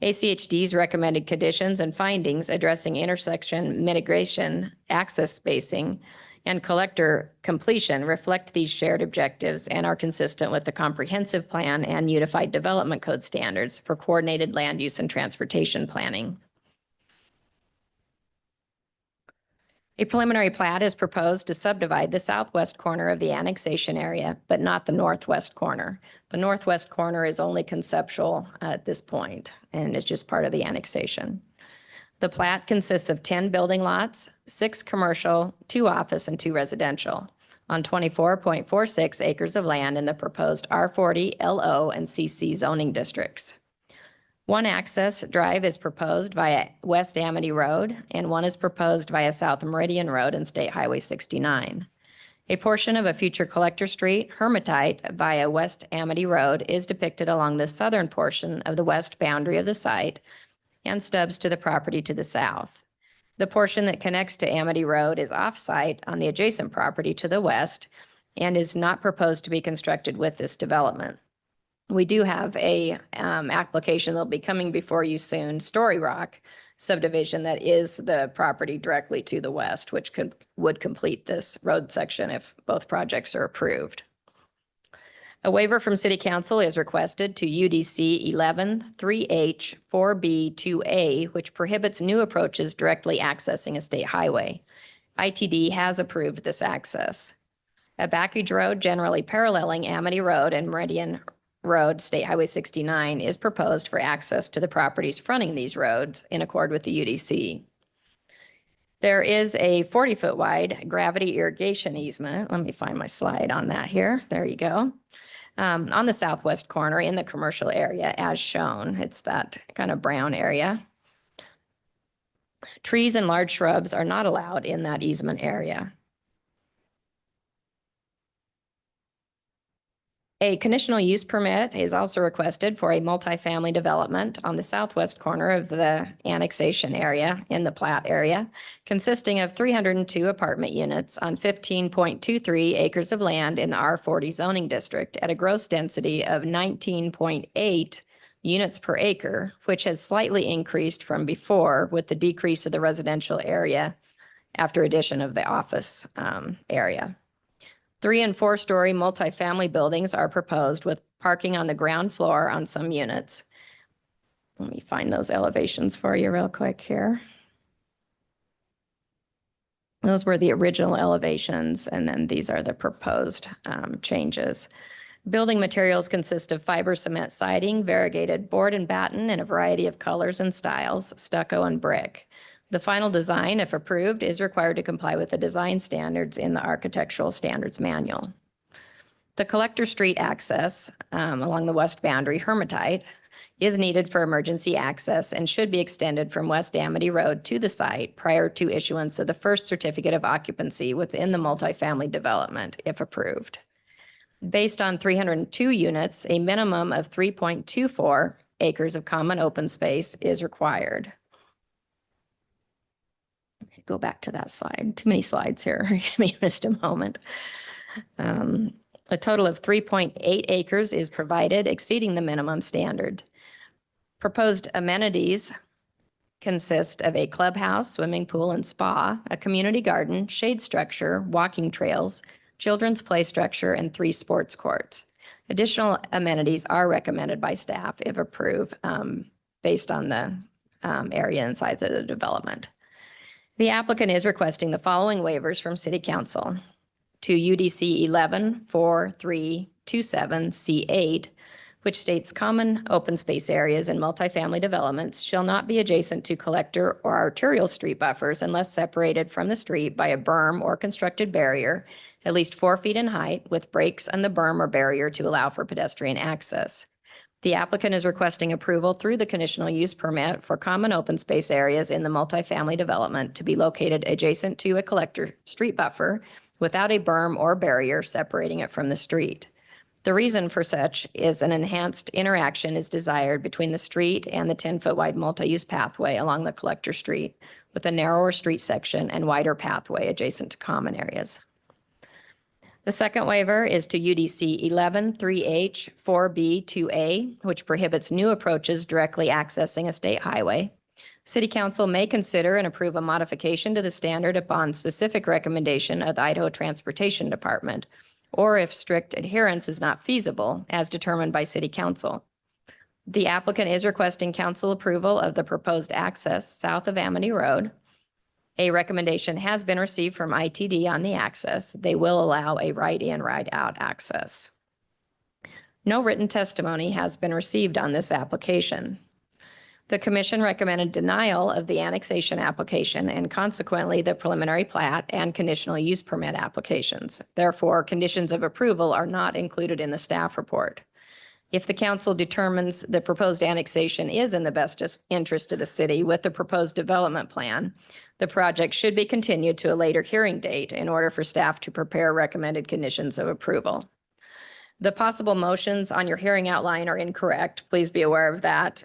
ACHD's recommended conditions and findings addressing intersection mitigation, access spacing, and collector completion reflect these shared objectives and are consistent with the comprehensive plan and unified development code standards for coordinated land use and transportation planning. A preliminary plat is proposed to subdivide the southwest corner of the annexation area, but not the northwest corner. The northwest corner is only conceptual at this point and is just part of the annexation. The plat consists of 10 building lots, 6 commercial, 2 office, and 2 residential on 24.46 acres of land in the proposed R40, LO, and CC zoning districts. One access drive is proposed via West Amity Road, and one is proposed via South Meridian Road and State Highway 69. A portion of a future collector street, Hermitite, via West Amity Road is depicted along the southern portion of the west boundary of the site and stubs to the property to the south. The portion that connects to Amity Road is off-site on the adjacent property to the west and is not proposed to be constructed with this development. We do have a application that'll be coming before you soon, Story Rock subdivision, that is the property directly to the west, which would complete this road section if both projects are approved. A waiver from City Council is requested to UDC 11-3H 4B2A, which prohibits new approaches directly accessing a state highway. ITD has approved this access. A backage road generally paralleling Amity Road and Meridian Road, State Highway 69, is proposed for access to the properties fronting these roads in accord with the UDC. There is a 40-foot wide gravity irrigation easement. Let me find my slide on that here. There you go. On the southwest corner in the commercial area as shown. It's that kind of brown area. Trees and large shrubs are not allowed in that easement area. A conditional use permit is also requested for a multifamily development on the southwest corner of the annexation area in the plat area, consisting of 302 apartment units on 15.23 acres of land in the R40 zoning district at a gross density of 19.8 units per acre, which has slightly increased from before with the decrease of the residential area after addition of the office area. 3- and 4-story multifamily buildings are proposed with parking on the ground floor on some units. Let me find those elevations for you real quick here. Those were the original elevations, and then these are the proposed changes. Building materials consist of fiber cement siding, variegated board and batten in a variety of colors and styles, stucco and brick. The final design, if approved, is required to comply with the design standards in the Architectural Standards Manual. The Collector Street access along the west boundary, Hermitite, is needed for emergency access and should be extended from West Amity Road to the site prior to issuance of the first certificate of occupancy within the multifamily development, if approved. Based on 302 units, a minimum of 3.24 acres of common open space is required. Go back to that slide. Too many slides here. Give me just a moment. A total of 3.8 acres is provided, exceeding the minimum standard. Proposed amenities consist of a clubhouse, swimming pool, and spa, a community garden, shade structure, walking trails, children's play structure, and 3 sports courts. Additional amenities are recommended by staff if approved based on the area and size of the development. The applicant is requesting the following waivers from City Council to UDC 114327C8, which states common open space areas in multifamily developments shall not be adjacent to collector or arterial street buffers unless separated from the street by a berm or constructed barrier at least 4 feet in height with breaks on the berm or barrier to allow for pedestrian access. The applicant is requesting approval through the conditional use permit for common open space areas in the multifamily development to be located adjacent to a collector street buffer without a berm or barrier separating it from the street. The reason for such is an enhanced interaction is desired between the street and the 10-foot wide multi-use pathway along the collector street with a narrower street section and wider pathway adjacent to common areas. The second waiver is to UDC 11-3H-4B-2A, which prohibits new approaches directly accessing a state highway. City Council may consider and approve a modification to the standard upon specific recommendation of the Idaho Transportation Department, or if strict adherence is not feasible, as determined by City Council. The applicant is requesting council approval of the proposed access south of Amity Road. A recommendation has been received from ITD on the access. They will allow a right-in, right-out access. No written testimony has been received on this application. The commission recommended denial of the annexation application and consequently the preliminary plat and conditional use permit applications. Therefore, conditions of approval are not included in the staff report. If the council determines the proposed annexation is in the best interest of the city with the proposed development plan, the project should be continued to a later hearing date in order for staff to prepare recommended conditions of approval. The possible motions on your hearing outline are incorrect. Please be aware of that.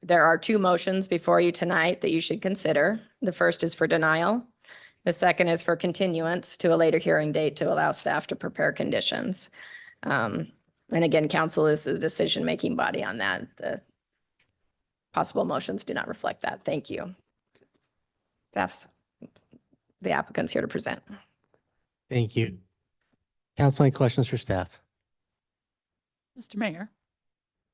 There are 2 motions before you tonight that you should consider. The first is for denial. The second is for continuance to a later hearing date to allow staff to prepare conditions. And again, council is the decision-making body on that. The possible motions do not reflect that. Thank you. The applicant's here to present. Thank you. Council, any questions for staff? Mr. Mayor,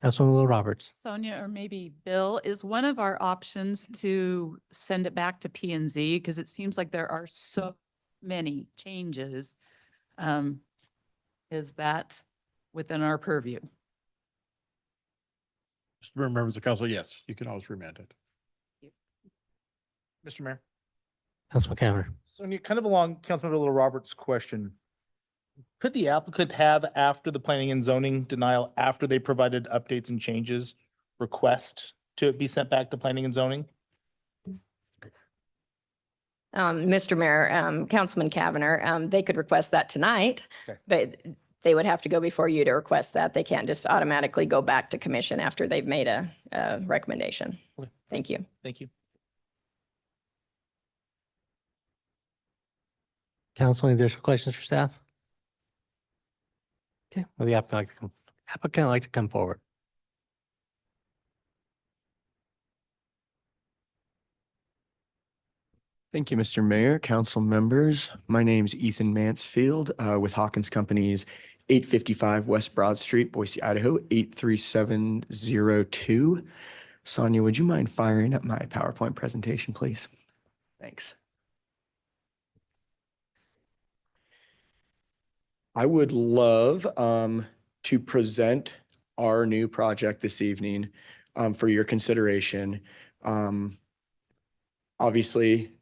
Councilwoman Little Roberts. Sonia, or maybe Bill, is one of our options to send it back to P and Z because it seems like there are so many changes. Is that within our purview? Mr. Mayor, members of council, yes, you can always remand it. Mr. Mayor. Councilman Cavanagh. So kind of along Councilmember Little Roberts' question, could the applicant have, after the planning and zoning denial, after they provided updates and changes, request to be sent back to planning and zoning? Mr. Mayor, Councilman Cavanagh, they could request that tonight, Okay. but they would have to go before you to request that. They can't just automatically go back to commission after they've made a recommendation. Okay. Thank you. Thank you. Council, any additional questions for staff? Okay, will the applicant like to come forward? Thank you, Mr. Mayor, council members. My name's Ethan Mansfield with Hawkins Companies, 855 West Broad Street, Boise, Idaho, 83702. Sonia, would you mind firing up my PowerPoint presentation, please? Thanks. I would love to present our new project this evening for your consideration. Obviously,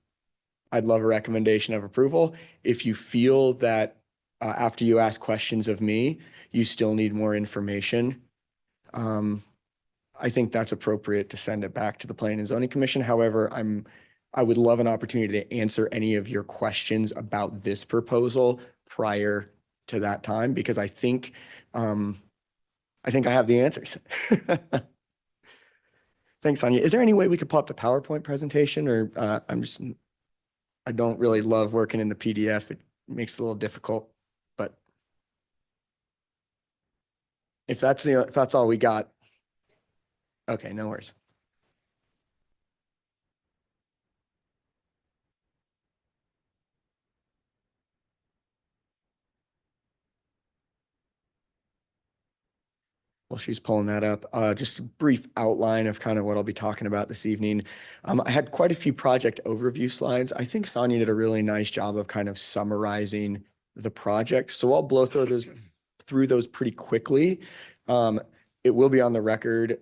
I'd love a recommendation of approval. If you feel that after you ask questions of me, you still need more information, I think that's appropriate to send it back to the Planning and Zoning Commission. However, I would love an opportunity to answer any of your questions about this proposal prior to that time, because I think I have the answers. Thanks, Sonia. Is there any way we could pull up the PowerPoint presentation, or I don't really love working in the PDF. It makes it a little difficult, but if that's all we got, okay, no worries. Well, she's pulling that up. Just a brief outline of kind of what I'll be talking about this evening. I had quite a few project overview slides. I think Sonia did a really nice job of kind of summarizing the project. So I'll blow through those pretty quickly. It will be on the record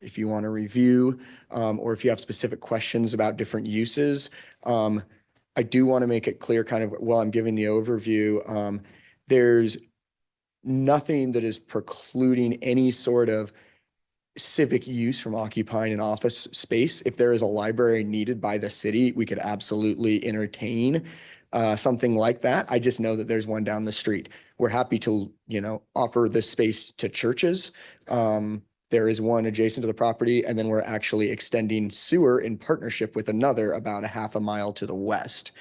if you want to review or if you have specific questions about different uses. I do want to make it clear kind of while I'm giving the overview, there's nothing that is precluding any sort of civic use from occupying an office space. If there is a library needed by the city, we could absolutely entertain something like that. I just know that there's one down the street. We're happy to, offer this space to churches. There is one adjacent to the property, and then we're actually extending sewer in partnership with another about a half a mile to the west.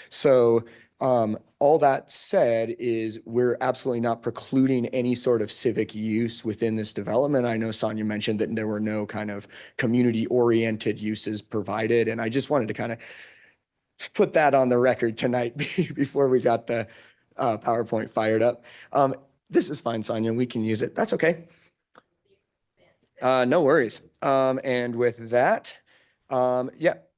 So all that said is we're absolutely not precluding any sort of civic use within this development. I know Sonia mentioned that there were no kind of community-oriented uses provided, and I just wanted to kind of put that on the record tonight before we got the PowerPoint fired up. This is fine, Sonia. We can use it. That's okay. No worries. And with that,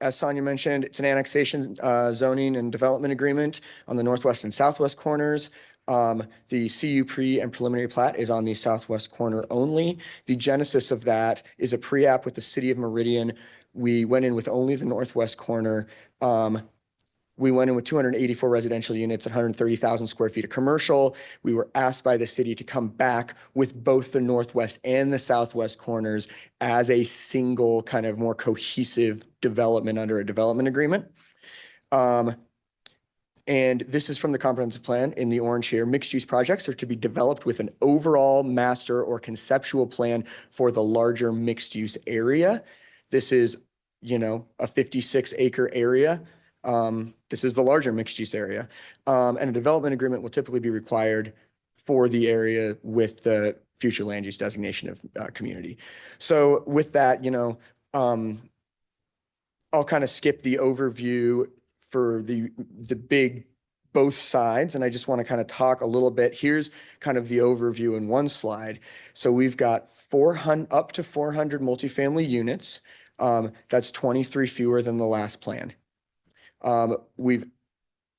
as Sonia mentioned, it's an annexation zoning and development agreement on the northwest and southwest corners. The CU pre and preliminary plat is on the southwest corner only. The genesis of that is a pre-app with the city of Meridian. We went in with only the northwest corner. We went in with 284 residential units, 130,000 square feet of commercial. We were asked by the city to come back with both the northwest and the southwest corners as a single kind of more cohesive development under a development agreement. And this is from the comprehensive plan in the orange here. Mixed use projects are to be developed with an overall master or conceptual plan for the larger mixed use area. This is, a 56 acre area. This is the larger mixed use area. And a development agreement will typically be required for the area with the future land use designation of community. So with that, I'll kind of skip the overview for the big both sides. And I just want to kind of talk a little bit. Here's kind of the overview in one slide. So we've got up to 400 multifamily units. That's 23 fewer than the last plan. We've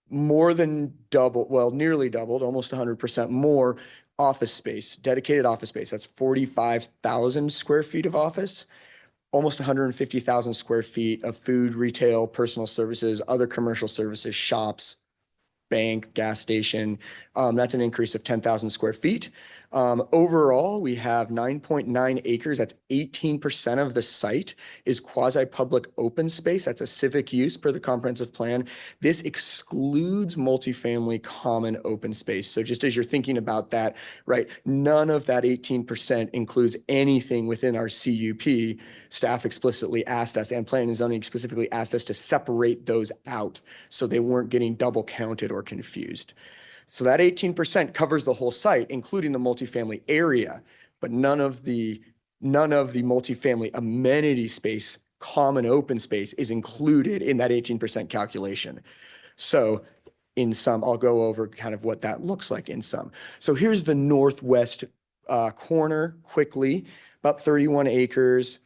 more than doubled, nearly doubled, almost 100% more office space, dedicated office space. That's 45,000 square feet of office, almost 150,000 square feet of food, retail, personal services, other commercial services, shops, bank, gas station. That's an increase of 10,000 square feet. Overall, we have 9.9 acres. That's 18% of the site is quasi-public open space. That's a civic use per the comprehensive plan. This excludes multifamily common open space. So just as you're thinking about that, right, none of that 18% includes anything within our CUP. Staff explicitly asked us, and planning and zoning specifically asked us to separate those out so they weren't getting double counted or confused. So that 18% covers the whole site, including the multifamily area, but none of the multifamily amenity space, common open space is included in that 18% calculation. So in sum, I'll go over kind of what that looks like in sum. So here's the northwest corner quickly, about 31 acres.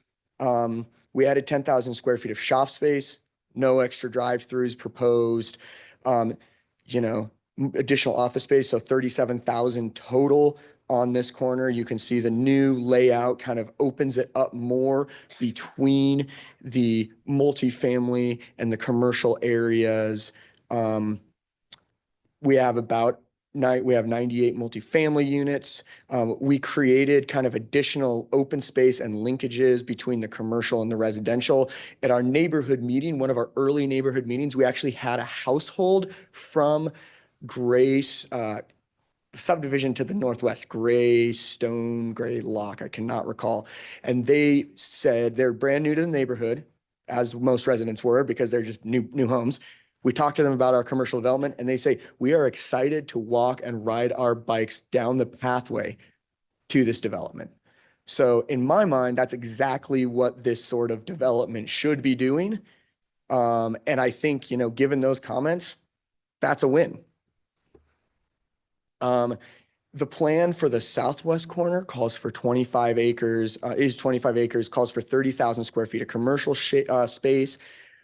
We added 10,000 square feet of shop space, no extra drive-throughs proposed. Additional office space, so 37,000 total on this corner. You can see the new layout kind of opens it up more between the multifamily and the commercial areas. We have 98 multifamily units. We created kind of additional open space and linkages between the commercial and the residential. At our neighborhood meeting, one of our early neighborhood meetings, we actually had a household from Grace, subdivision to the northwest, Gray Lock, I cannot recall. And they said they're brand new to the neighborhood, as most residents were, because they're just new homes. We talked to them about our commercial development, and they say, we are excited to walk and ride our bikes down the pathway to this development. So in my mind, that's exactly what this sort of development should be doing. And I think, given those comments, that's a win. The plan for the southwest corner calls for 25 acres, calls for 30,000 square feet of commercial space.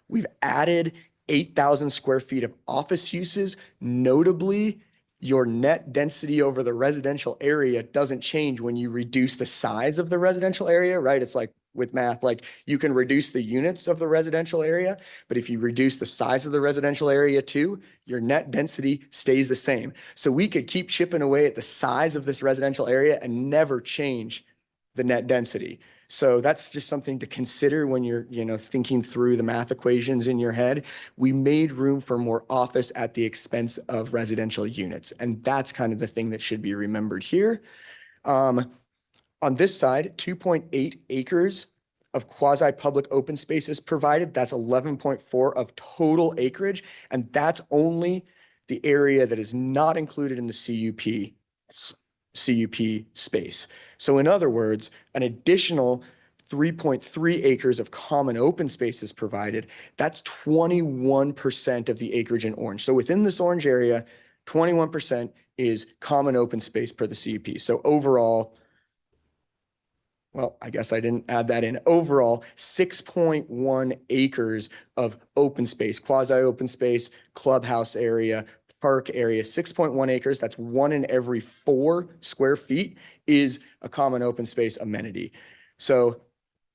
We've added 8,000 square feet of office uses. Notably, your net density over the residential area doesn't change when you reduce the size of the residential area, right? It's like with math, like you can reduce the units of the residential area, but if you reduce the size of the residential area too, your net density stays the same. So we could keep chipping away at the size of this residential area and never change the net density. So that's just something to consider when you're, thinking through the math equations in your head. We made room for more office at the expense of residential units. And that's kind of the thing that should be remembered here. On this side, 2.8 acres of quasi-public open spaces provided. That's 11.4 of total acreage. And that's only the area that is not included in the CUP space. So in other words, an additional 3.3 acres of common open spaces provided. That's 21% of the acreage in orange. So within this orange area, 21% is common open space per the CUP. So overall, well, I guess I didn't add that in. Overall, 6.1 acres of open space, quasi-open space, clubhouse area, park area, 6.1 acres. That's 1 in every 4 square feet is a common open space amenity. So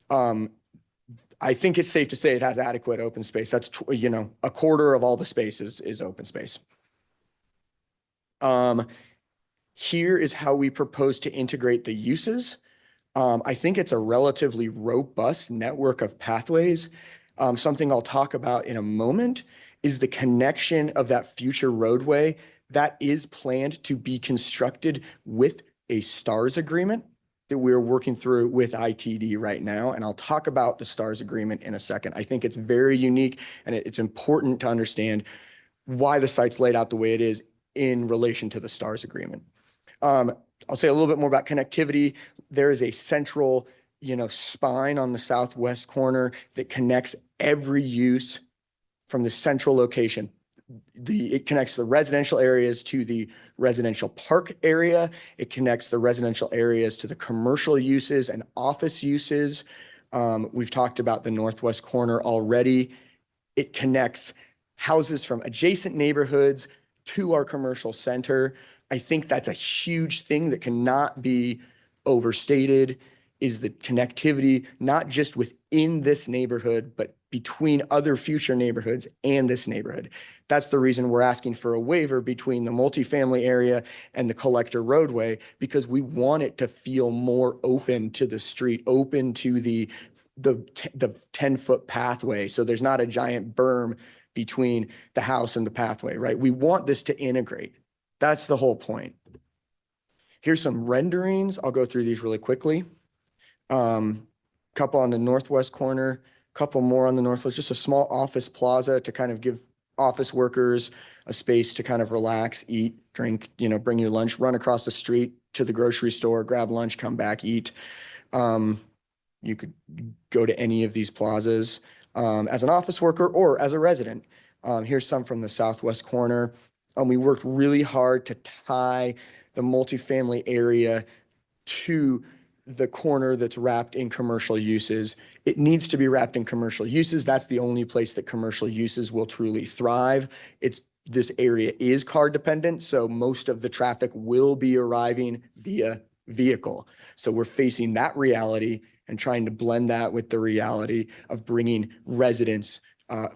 I think it's safe to say it has adequate open space. That's, a quarter of all the space is open space. Here is how we propose to integrate the uses. I think it's a relatively robust network of pathways. Something I'll talk about in a moment is the connection of that future roadway that is planned to be constructed with a STARS agreement that we're working through with ITD right now. And I'll talk about the STARS agreement in a second. I think it's very unique, and it's important to understand why the site's laid out the way it is in relation to the STARS agreement. I'll say a little bit more about connectivity. There is a central, spine on the southwest corner that connects every use from the central location. It connects the residential areas to the residential park area. It connects the residential areas to the commercial uses and office uses. We've talked about the northwest corner already. It connects houses from adjacent neighborhoods to our commercial center. I think that's a huge thing that cannot be overstated, is the connectivity, not just within this neighborhood, but between other future neighborhoods and this neighborhood. That's the reason we're asking for a waiver between the multifamily area and the collector roadway, because we want it to feel more open to the street, open to the 10-foot pathway. So there's not a giant berm between the house and the pathway, right? We want this to integrate. That's the whole point. Here's some renderings. I'll go through these really quickly. Couple on the northwest corner, couple more on the northwest, just a small office plaza to kind of give office workers a space to kind of relax, eat, drink, bring your lunch, run across the street to the grocery store, grab lunch, come back, eat. You could go to any of these plazas as an office worker or as a resident. Here's some from the southwest corner. We worked really hard to tie the multifamily area to the corner that's wrapped in commercial uses. It needs to be wrapped in commercial uses. That's the only place that commercial uses will truly thrive. This area is car dependent, so most of the traffic will be arriving via vehicle. So we're facing that reality and trying to blend that with the reality of bringing residents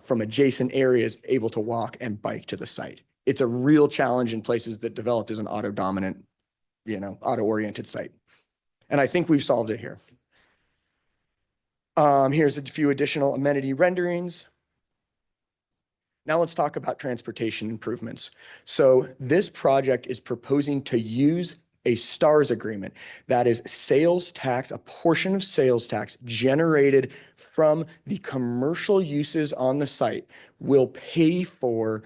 from adjacent areas able to walk and bike to the site. It's a real challenge in places that developed as an auto-dominant, auto-oriented site. And I think we've solved it here. Here's a few additional amenity renderings. Now let's talk about transportation improvements. So this project is proposing to use a STARS agreement. That is sales tax, a portion of sales tax generated from the commercial uses on the site will pay for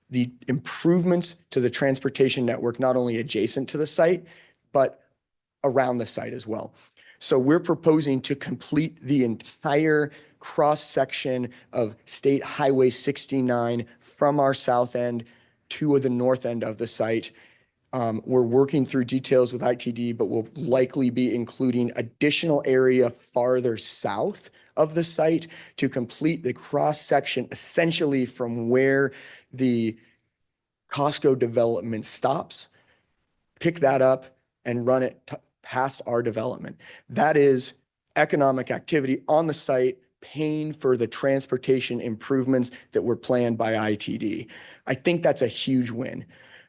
the improvements to the transportation network, not only adjacent to the site, but around the site as well. So we're proposing to complete the entire cross-section of State Highway 69 from our south end to the north end of the site. We're working through details with ITD, but we'll likely be including additional area farther south of the site to complete the cross-section essentially from where the Costco development stops, pick that up and run it past our development. That is economic activity on the site, paying for the transportation improvements that were planned by ITD. I think that's a huge win.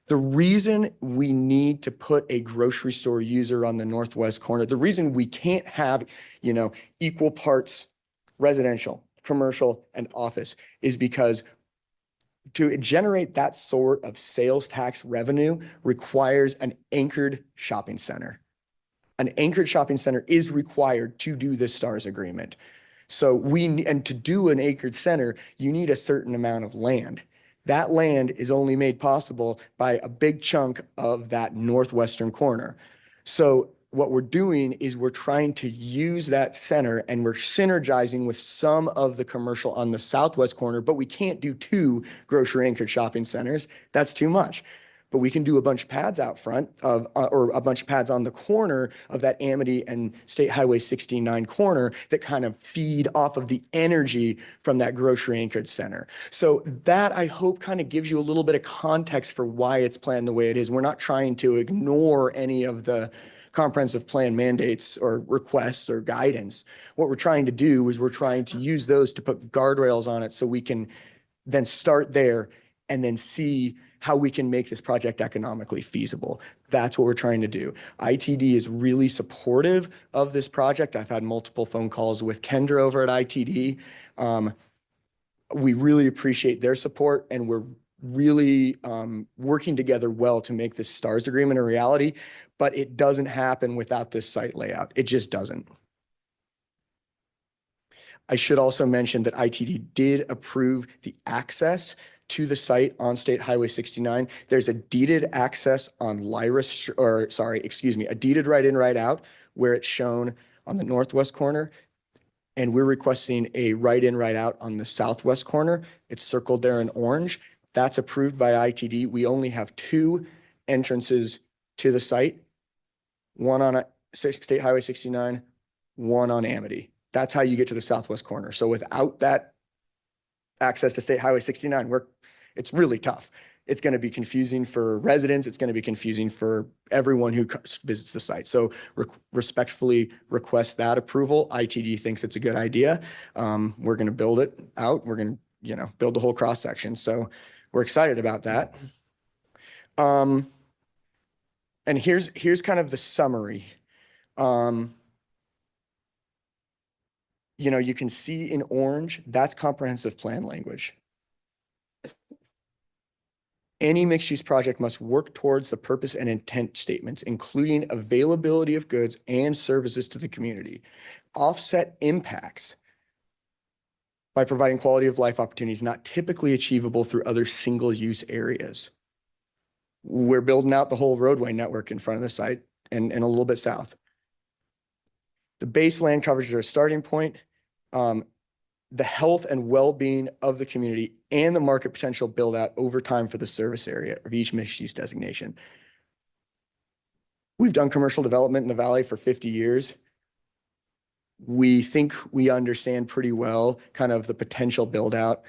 The reason we need to put a grocery store user on the northwest corner, the reason we can't have, equal parts residential, commercial, and office is because to generate that sort of sales tax revenue requires an anchored shopping center. An anchored shopping center is required to do the STARS agreement. So and to do an anchored center, you need a certain amount of land. That land is only made possible by a big chunk of that northwestern corner. So what we're doing is we're trying to use that center and we're synergizing with some of the commercial on the southwest corner, but we can't do 2 grocery anchored shopping centers. That's too much. But we can do a bunch of pads out front of, or a bunch of pads on the corner of that Amity and State Highway 69 corner that kind of feed off of the energy from that grocery anchored center. So that I hope kind of gives you a little bit of context for why it's planned the way it is. We're not trying to ignore any of the comprehensive plan mandates or requests or guidance. What we're trying to do is we're trying to use those to put guardrails on it so we can then start there and then see how we can make this project economically feasible. That's what we're trying to do. ITD is really supportive of this project. I've had multiple phone calls with Kendra over at ITD. We really appreciate their support and we're really working together well to make this STARS agreement a reality, but it doesn't happen without this site layout. It just doesn't. I should also mention that ITD did approve the access to the site on State Highway 69. There's a deeded access on a deeded right in, right out where it's shown on the northwest corner. And we're requesting a right in, right out on the southwest corner. It's circled there in orange. That's approved by ITD. We only have 2 entrances to the site, one on State Highway 69, one on Amity. That's how you get to the southwest corner. So without that access to State Highway 69, it's really tough. It's going to be confusing for residents. It's going to be confusing for everyone who visits the site. So respectfully request that approval. ITD thinks it's a good idea. We're going to build it out. We're going to, build the whole cross section. So we're excited about that. And here's kind of the summary. You can see in orange, that's comprehensive plan language. Any mixed-use project must work towards the purpose and intent statements, including availability of goods and services to the community, offset impacts by providing quality of life opportunities not typically achievable through other single-use areas. We're building out the whole roadway network in front of the site and a little bit south. The base land coverage are a starting point. The health and well-being of the community and the market potential build out over time for the service area of each mixed-use designation. We've done commercial development in the valley for 50 years. We think we understand pretty well kind of the potential build out,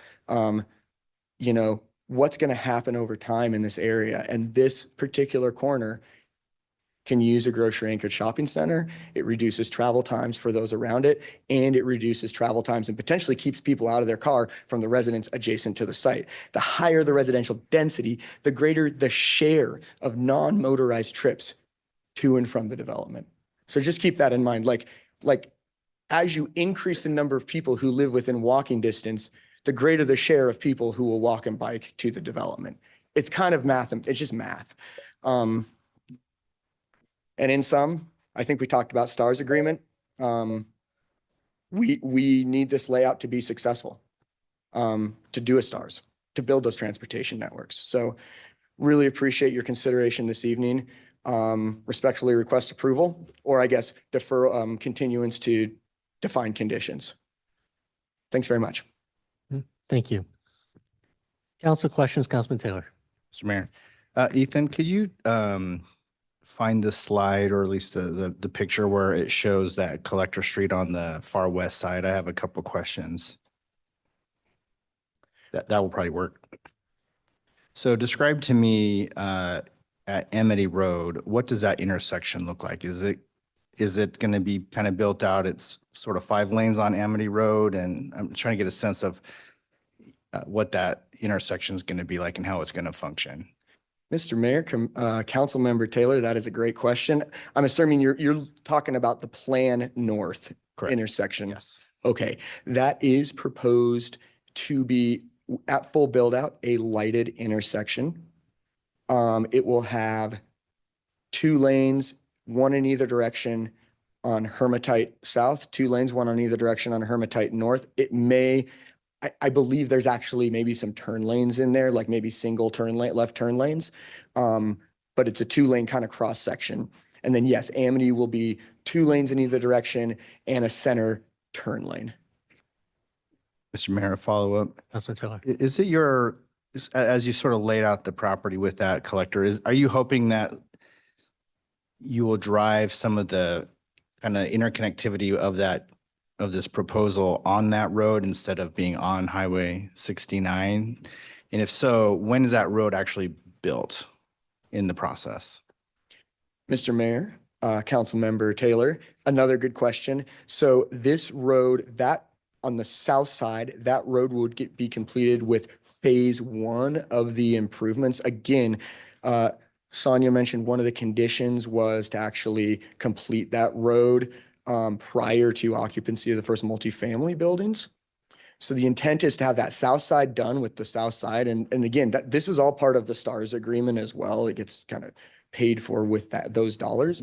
what's going to happen over time in this area. And this particular corner can use a grocery anchored shopping center. It reduces travel times for those around it, and it reduces travel times and potentially keeps people out of their car from the residents adjacent to the site. The higher the residential density, the greater the share of non-motorized trips to and from the development. So just keep that in mind. Like as you increase the number of people who live within walking distance, the greater the share of people who will walk and bike to the development. It's kind of math. It's just math. And in sum, I think we talked about STARS agreement. We need this layout to be successful, to do a STARS, to build those transportation networks. So really appreciate your consideration this evening. Respectfully request approval, or I guess defer continuance to define conditions. Thanks very much. Thank you. Council questions, Councilman Taylor. Mr. Mayor, Ethan, could you find the slide, or at least the picture where it shows that Collector Street on the far west side? I have a couple of questions. That will probably work. So describe to me at Amity Road, what does that intersection look like? Is it going to be kind of built out? It's sort of 5 lanes on Amity Road, and I'm trying to get a sense of what that intersection is going to be like and how it's going to function. Mr. Mayor, Council Member Taylor, that is a great question. I'm assuming you're talking about the Plan North intersection. Yes. Okay, that is proposed to be at full build out, a lighted intersection. It will have 2 lanes, one in either direction on Hermitite South, 2 lanes, one on either direction on Hermitite North. It may, I believe there's actually maybe some turn lanes in there, like maybe single turn lane, left turn lanes. But it's a 2-lane kind of cross section. And then yes, Amity will be 2 lanes in either direction and a center turn lane. Mr. Mayor, a follow-up. Councilman Taylor. Is it as you sort of laid out the property with that collector, are you hoping that you will drive some of the kind of interconnectivity of this proposal on that road instead of being on Highway 69? And if so, when is that road actually built in the process? Mr. Mayor, Council Member Taylor, another good question. So this road, that on the south side, that road would be completed with phase 1 of the improvements. Again, Sonia mentioned one of the conditions was to actually complete that road prior to occupancy of the first multifamily buildings. So the intent is to have that south side done with the south side. And again, this is all part of the STARS agreement as well. It gets kind of paid for with those dollars.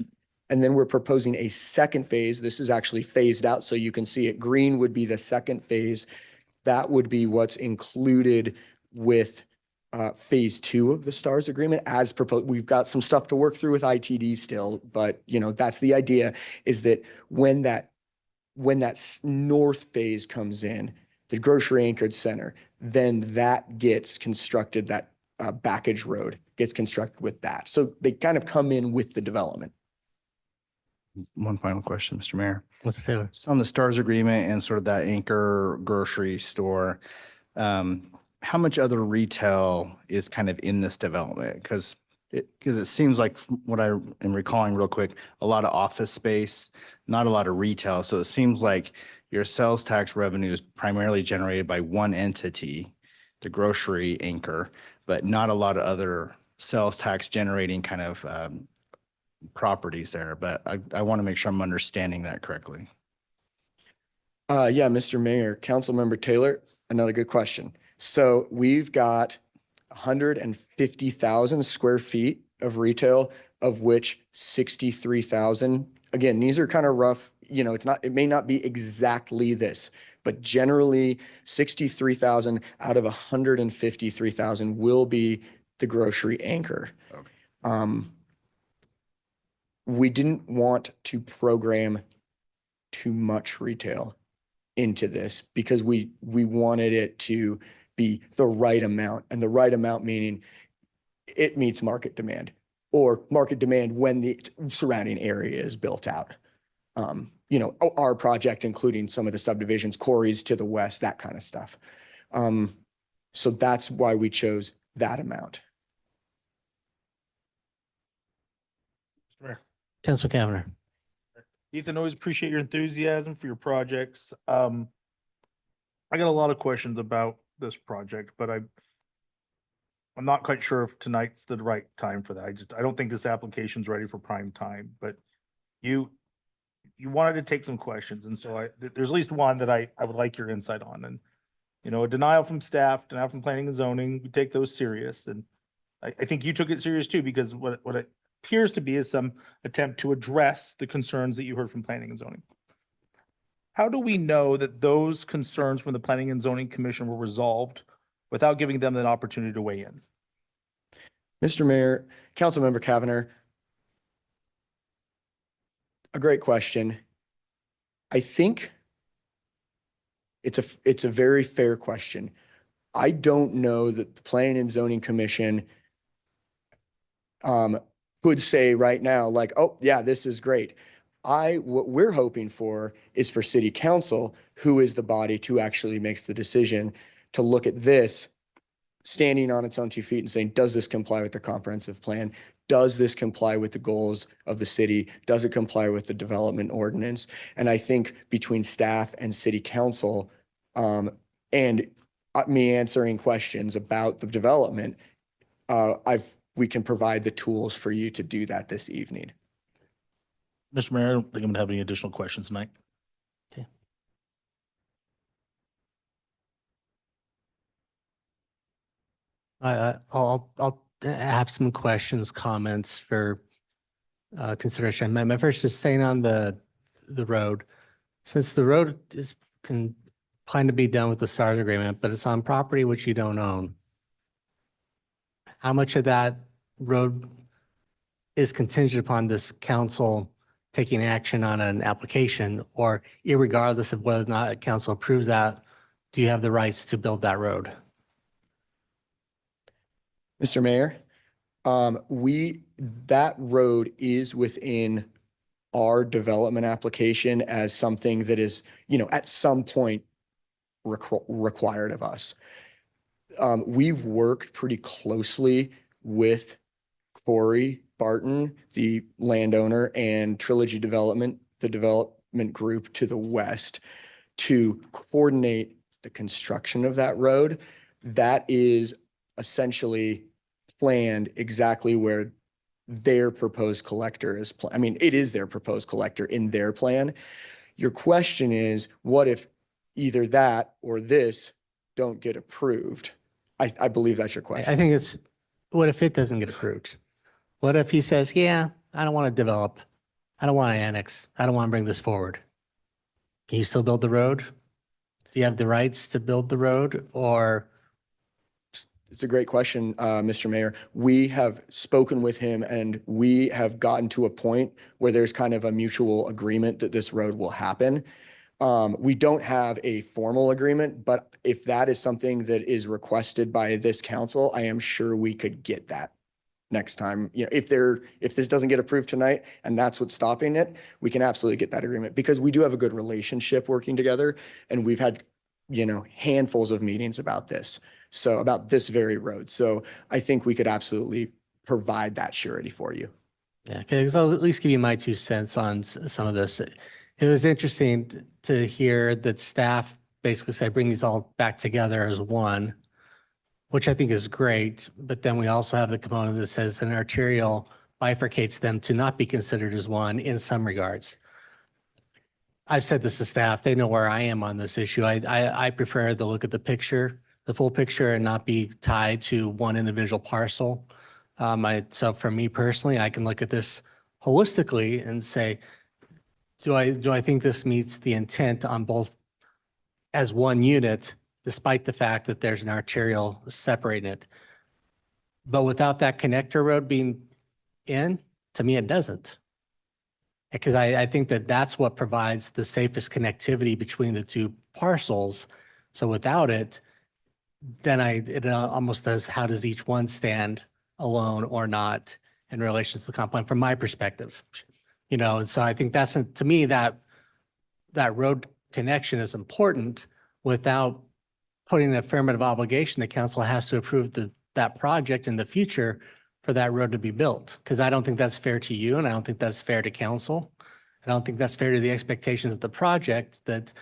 And then we're proposing a second phase. This is actually phased out, so you can see it. Green would be the second phase. That would be what's included with phase 2 of the STARS agreement as proposed. We've got some stuff to work through with ITD still, but that's the idea, is that when that north phase comes in, the grocery anchored center, then that gets constructed, that backage road gets constructed with that. So they kind of come in with the development. One final question, Mr. Mayor. Mr. Taylor. On the STARS agreement and sort of that anchor grocery store, how much other retail is kind of in this development? Because it seems like from what I am recalling real quick, a lot of office space, not a lot of retail. So it seems like your sales tax revenue is primarily generated by one entity, the grocery anchor, but not a lot of other sales tax generating kind of properties there. But I want to make sure I'm understanding that correctly. Yeah, Mr. Mayor, Councilmember Taylor, another good question. So we've got 150,000 square feet of retail, of which 63,000, again, these are kind of rough, you know, it may not be exactly this, but generally 63,000 out of 153,000 will be the grocery anchor. Okay. We didn't want to program too much retail into this because we wanted it to be the right amount, and the right amount meaning it meets market demand or market demand when the surrounding area is built out. You know, our project, including some of the subdivisions, Corey's to the west, that kind of stuff. So that's why we chose that amount. Mr. Mayor. Councilman Cavanagh. Ethan, always appreciate your enthusiasm for your projects. I got a lot of questions about this project, but I'm not quite sure if tonight's the right time for that. I don't think this application's ready for prime time, but you wanted to take some questions. And so there's at least one that I would like your insight on. And, you know, a denial from staff, denial from planning and zoning, we take those serious. And I think you took it serious too, because what it appears to be is some attempt to address the concerns that you heard from planning and zoning. How do we know that those concerns from the Planning and Zoning Commission were resolved without giving them an opportunity to weigh in? Mr. Mayor, Councilmember Cavanagh, a great question. I think it's a very fair question. I don't know that the Planning and Zoning Commission could say right now, like, oh yeah, this is great. What we're hoping for is for City Council, who is the body to actually makes the decision, to look at this standing on its own 2 feet and saying, does this comply with the comprehensive plan? Does this comply with the goals of the city? Does it comply with the development ordinance? And I think between staff and City Council, and me answering questions about the development, we can provide the tools for you to do that this evening. Mr. Mayor, I don't think I'm gonna have any additional questions tonight. Okay. I'll have some questions, comments for consideration. My first is staying on the road. Since the road is planned to be done with the STARS agreement, but it's on property which you don't own, how much of that road is contingent upon this council taking action on an application, or irregardless of whether or not council approves that, do you have the rights to build that road? Mr. Mayor, that road is within our development application as something that is, you know, at some point required of us. We've worked pretty closely with Corey Barton, the landowner, and Trilogy Development, the development group to the west, to coordinate the construction of that road. That is essentially planned exactly where their proposed collector is. I mean, it is their proposed collector in their plan. Your question is, what if either that or this don't get approved? I believe that's your question. I think it's, what if it doesn't get approved? What if he says, yeah, I don't want to develop, I don't want to annex, I don't want to bring this forward? Can you still build the road? Do you have the rights to build the road, or? It's a great question, Mr. Mayor. We have spoken with him and we have gotten to a point where there's kind of a mutual agreement that this road will happen. We don't have a formal agreement, but if that is something that is requested by this council, I am sure we could get that next time. You know, if this doesn't get approved tonight and that's what's stopping it, we can absolutely get that agreement, because we do have a good relationship working together, and we've had, you know, handfuls of meetings about this. So about this very road. So I think we could absolutely provide that surety for you. Yeah, because I'll at least give you my 2 cents on some of this. It was interesting to hear that staff basically said, bring these all back together as one, which I think is great. But then we also have the component that says an arterial bifurcates them to not be considered as one in some regards. I've said this to staff, they know where I am on this issue. I prefer to look at the picture, the full picture, and not be tied to one individual parcel. So for me personally, I can look at this holistically and say, do I think this meets the intent on both as one unit, despite the fact that there's an arterial separating it? But without that connector road being in, to me, it doesn't. Because I think that that's what provides the safest connectivity between the 2 parcels. So without it, then it almost does, how does each one stand alone or not in relation to the comp plan from my perspective? And so I think that's, to me, that road connection is important without putting an affirmative obligation. The council has to approve that project in the future for that road to be built. Because I don't think that's fair to you, and I don't think that's fair to council. I don't think that's fair to the expectations of the project that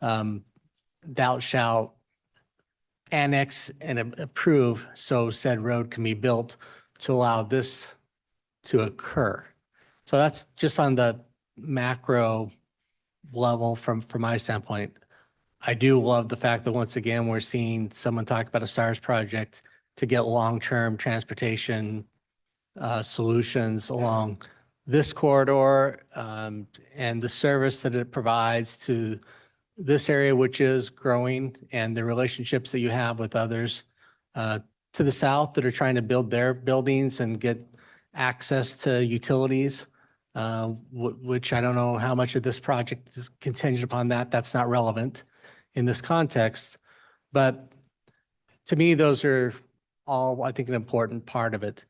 thou shalt annex and approve so said road can be built to allow this to occur. So that's just on the macro level from my standpoint. I do love the fact that once again, we're seeing someone talk about a STARS project to get long-term transportation solutions along this corridor and the service that it provides to this area, which is growing, and the relationships that you have with others to the south that are trying to build their buildings and get access to utilities, which I don't know how much of this project is contingent upon that. That's not relevant in this context. But to me, those are all, I think, an important part of it.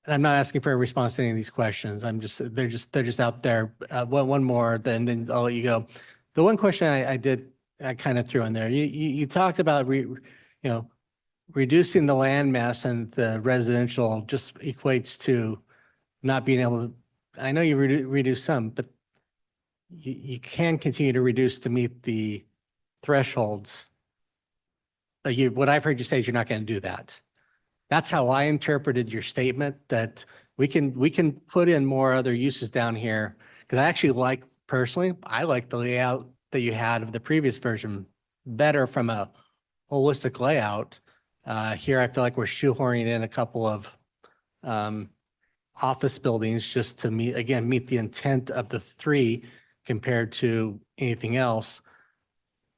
And I'm not asking for a response to any of these questions. They're just out there. One more, then I'll let you go. The one question I kind of threw in there, you talked about, reducing the land mass, and the residential just equates to not being able to, I know you reduce some, but you can continue to reduce to meet the thresholds. What I've heard you say is you're not going to do that. That's how I interpreted your statement, that we can put in more other uses down here. Because I like the layout that you had of the previous version better from a holistic layout. Here, I feel like we're shoehorning in a couple of office buildings just to meet the intent of the 3 compared to anything else.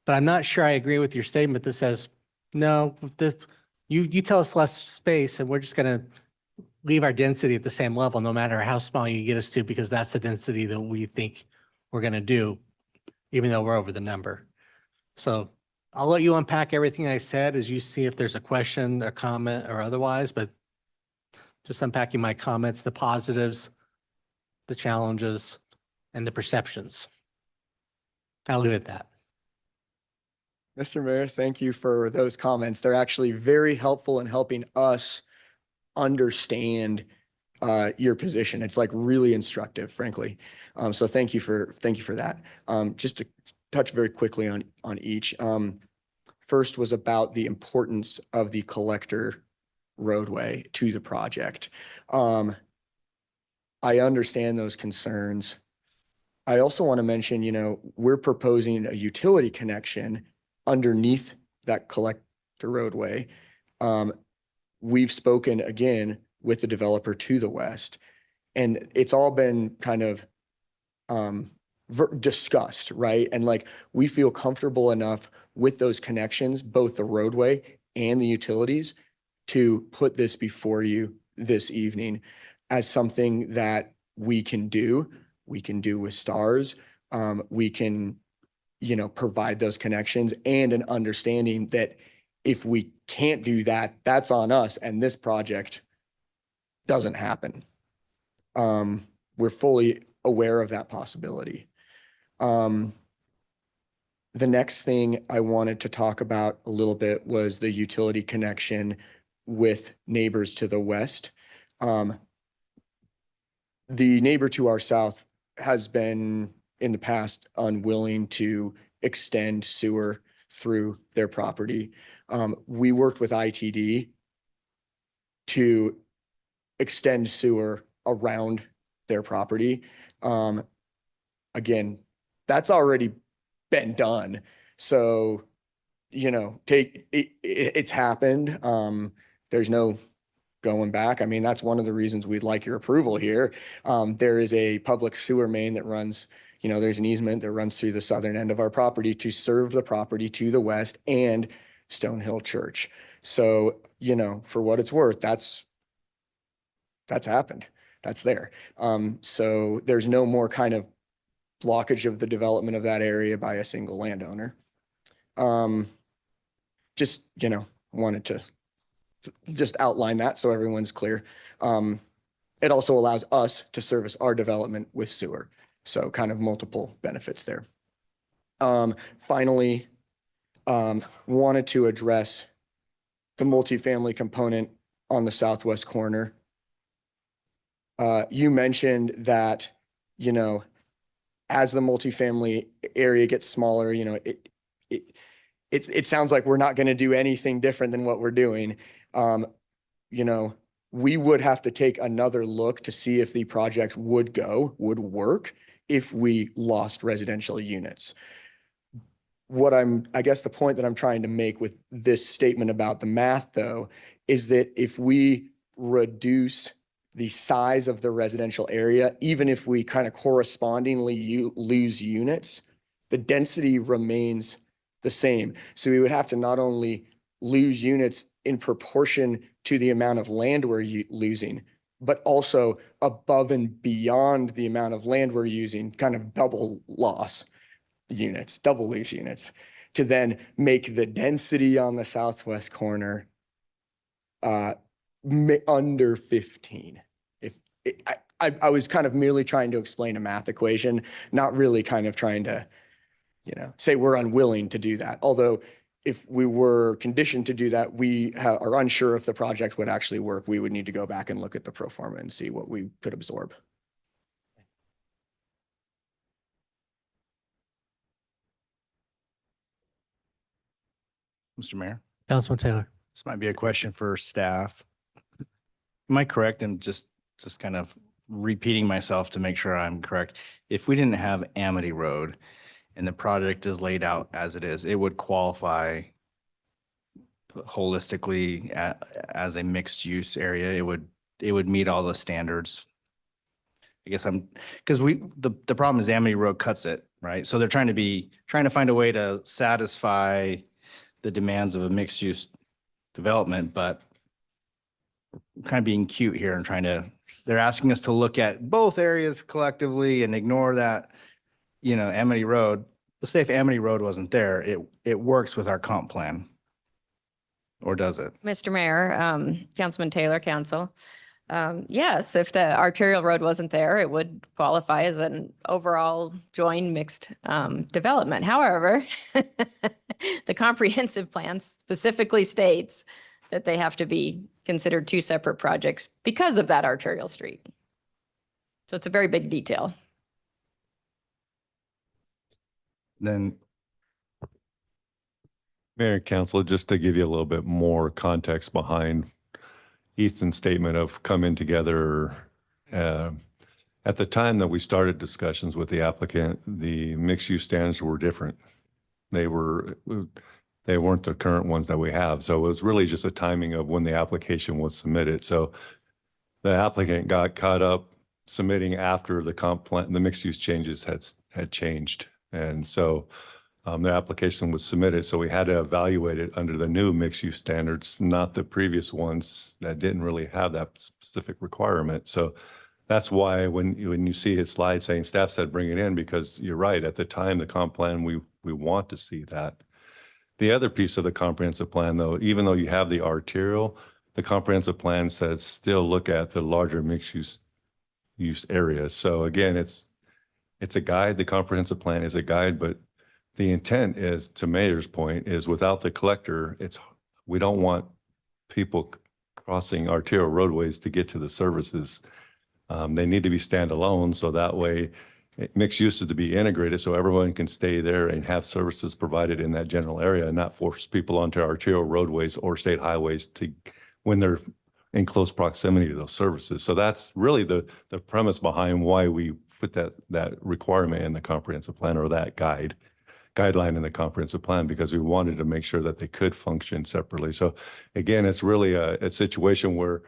But I'm not sure I agree with your statement that says, no, you tell us less space and we're just going to leave our density at the same level, no matter how small you get us to, because that's the density that we think we're going to do, even though we're over the number. So I'll let you unpack everything I said as you see if there's a question or comment or otherwise, but just unpacking my comments, the positives, the challenges, and the perceptions. I'll leave it at that. Mr. Mayor, thank you for those comments. They're actually very helpful in helping us understand your position. It's like really instructive, frankly. So thank you for that. Just to touch very quickly on each. First was about the importance of the collector roadway to the project. I understand those concerns. I also want to mention, we're proposing a utility connection underneath that collector roadway. We've spoken again with the developer to the west, and it's all been kind of discussed, right? And we feel comfortable enough with those connections, both the roadway and the utilities, to put this before you this evening as something that we can do with STARS. We can provide those connections, and an understanding that if we can't do that, that's on us, and this project doesn't happen. We're fully aware of that possibility. The next thing I wanted to talk about a little bit was the utility connection with neighbors to the west. The neighbor to our south has been in the past unwilling to extend sewer through their property. We worked with ITD to extend sewer around their property. Again, that's already been done. So, it's happened. There's no going back. I mean, that's one of the reasons we'd like your approval here. There is a public sewer main that runs, there's an easement that runs through the southern end of our property to serve the property to the west and Stonehill Church. So, for what it's worth, that's happened. That's there. So there's no more kind of blockage of the development of that area by a single landowner. Just, wanted to just outline that so everyone's clear. It also allows us to service our development with sewer. So kind of multiple benefits there. Finally, wanted to address the multifamily component on the southwest corner. You mentioned that, as the multifamily area gets smaller, it sounds like we're not going to do anything different than what we're doing. We would have to take another look to see if the project would work if we lost residential units. I guess the point that I'm trying to make with this statement about the math, though, is that if we reduce the size of the residential area, even if we kind of correspondingly lose units, the density remains the same. So we would have to not only lose units in proportion to the amount of land we're losing, but also above and beyond the amount of land we're using, kind of double lose units to then make the density on the southwest corner under 15. I was kind of merely trying to explain a math equation, not really kind of trying to, say we're unwilling to do that. Although if we were conditioned to do that, we are unsure if the project would actually work. We would need to go back and look at the pro forma and see what we could absorb. Mr. Mayor, Councilman Taylor. this might be a question for staff. Am I correct in just kind of repeating myself to make sure I'm correct? If we didn't have Amity Road and the project is laid out as it is, it would qualify holistically as a mixed use area. It would meet all the standards. I guess because the problem is Amity Road cuts it, right? So they're trying to find a way to satisfy the demands of a mixed use development, but kind of being cute here and they're asking us to look at both areas collectively and ignore that, Amity Road. Let's say if Amity Road wasn't there, it works with our comp plan. Or does it? Mr. Mayor, Councilman Taylor, Council. Yes, if the arterial road wasn't there, it would qualify as an overall joint mixed development. However, the comprehensive plan specifically states that they have to be considered two separate projects because of that arterial street. So it's a very big detail. Then Mayor and Council, just to give you a little bit more context behind Ethan's statement of coming together. At the time that we started discussions with the applicant, the mixed use standards were different. They weren't the current ones that we have. So it was really just a timing of when the application was submitted. So the applicant got caught up submitting after the comp plan, the mixed use changes had changed. And so the application was submitted, so we had to evaluate it under the new mixed use standards, not the previous ones that didn't really have that specific requirement. So that's why when you see his slide saying staff said bring it in, because you're right, at the time, the comp plan, we want to see that. The other piece of the comprehensive plan, though, even though you have the arterial, the comprehensive plan says still look at the larger mixed use areas. So again, it's a guide. The comprehensive plan is a guide, but the intent is, to Mayor's point, is without the collector, we don't want people crossing arterial roadways to get to the services. They need to be standalone, so that way mixed use is to be integrated, so everyone can stay there and have services provided in that general area and not force people onto arterial roadways or state highways when they're in close proximity to those services. So that's really the premise behind why we put that requirement in the comprehensive plan, or that guideline in the comprehensive plan, because we wanted to make sure that they could function separately. So again, it's really a situation where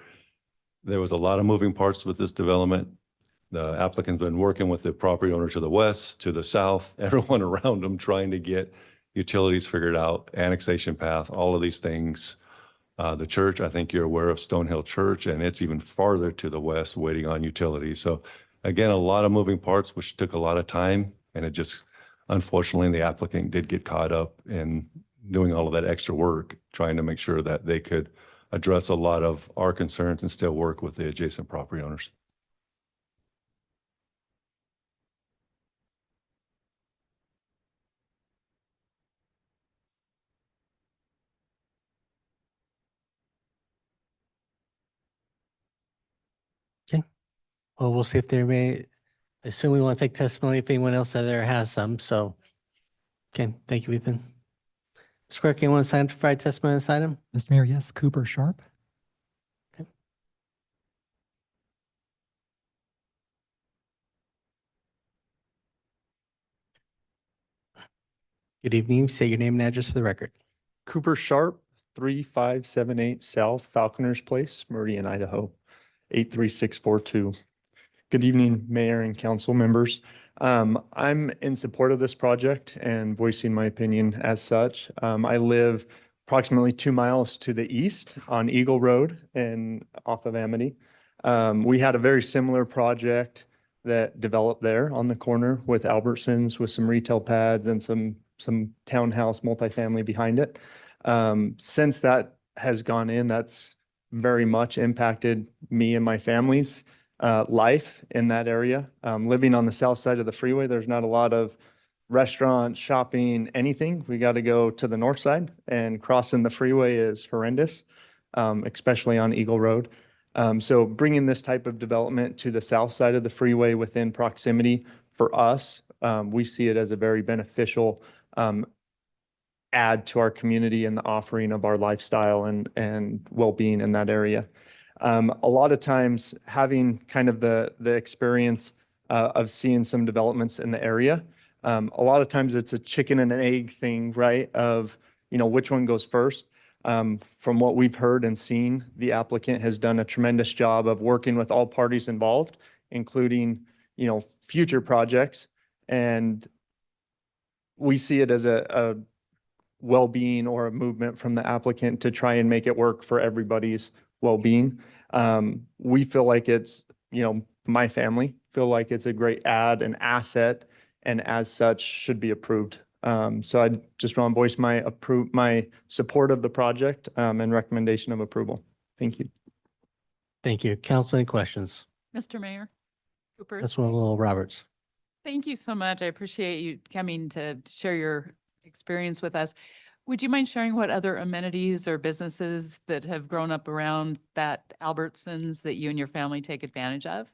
there was a lot of moving parts with this development. The applicant's been working with the property owner to the west, to the south, everyone around them, trying to get utilities figured out, annexation path, all of these things. The church, I think you're aware of Stonehill Church, and it's even farther to the west waiting on utilities. So again, a lot of moving parts, which took a lot of time, and it just, unfortunately, the applicant did get caught up in doing all of that extra work, trying to make sure that they could address a lot of our concerns and still work with the adjacent property owners. Okay. Well, we'll see if there may, I assume we want to take testimony if anyone else out there has some. So, okay, thank you, Ethan. Ms. Clerk, you want to sign to provide testimony on this item? Mr. Mayor, yes. Cooper Sharp. Good evening. Say your name and address for the record. Cooper Sharp, 3578 South Falconer's Place, Meridian, Idaho, 83642. Good evening, Mayor and council members. I'm in support of this project and voicing my opinion as such. I live approximately 2 miles to the east on Eagle Road and off of Amity. We had a very similar project that developed there on the corner with Albertsons, with some retail pads and some townhouse multifamily behind it. Since that has gone in, that's very much impacted me and my family's life in that area. Living on the south side of the freeway, there's not a lot of restaurants, shopping, anything. We got to go to the north side, and crossing the freeway is horrendous, especially on Eagle Road. So bringing this type of development to the south side of the freeway within proximity for us, we see it as a very beneficial add to our community and the offering of our lifestyle and well-being in that area. A lot of times having kind of the experience of seeing some developments in the area, a lot of times it's a chicken and an egg thing, right? Of, which one goes first. From what we've heard and seen, the applicant has done a tremendous job of working with all parties involved, including, future projects. And we see it as a well-being or a movement from the applicant to try and make it work for everybody's well-being. We feel like it's, my family feel like it's a great add, an asset, and as such should be approved. So I just want to voice my support of the project and recommendation of approval. Thank you. Thank you. Council, any questions? Mr. Mayor. Cooper. That's one, Little Roberts. Thank you so much. I appreciate you coming to share your experience with us. Would you mind sharing what other amenities or businesses that have grown up around that Albertsons that you and your family take advantage of?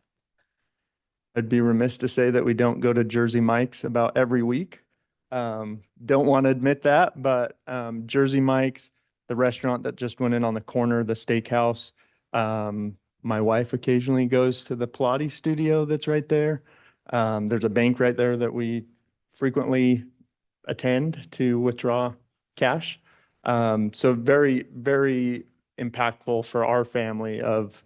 I'd be remiss to say that we don't go to Jersey Mike's about every week. Don't want to admit that, but Jersey Mike's, the restaurant that just went in on the corner, the steakhouse. My wife occasionally goes to the Pilates studio that's right there. There's a bank right there that we frequently attend to withdraw cash. So very, very impactful for our family of,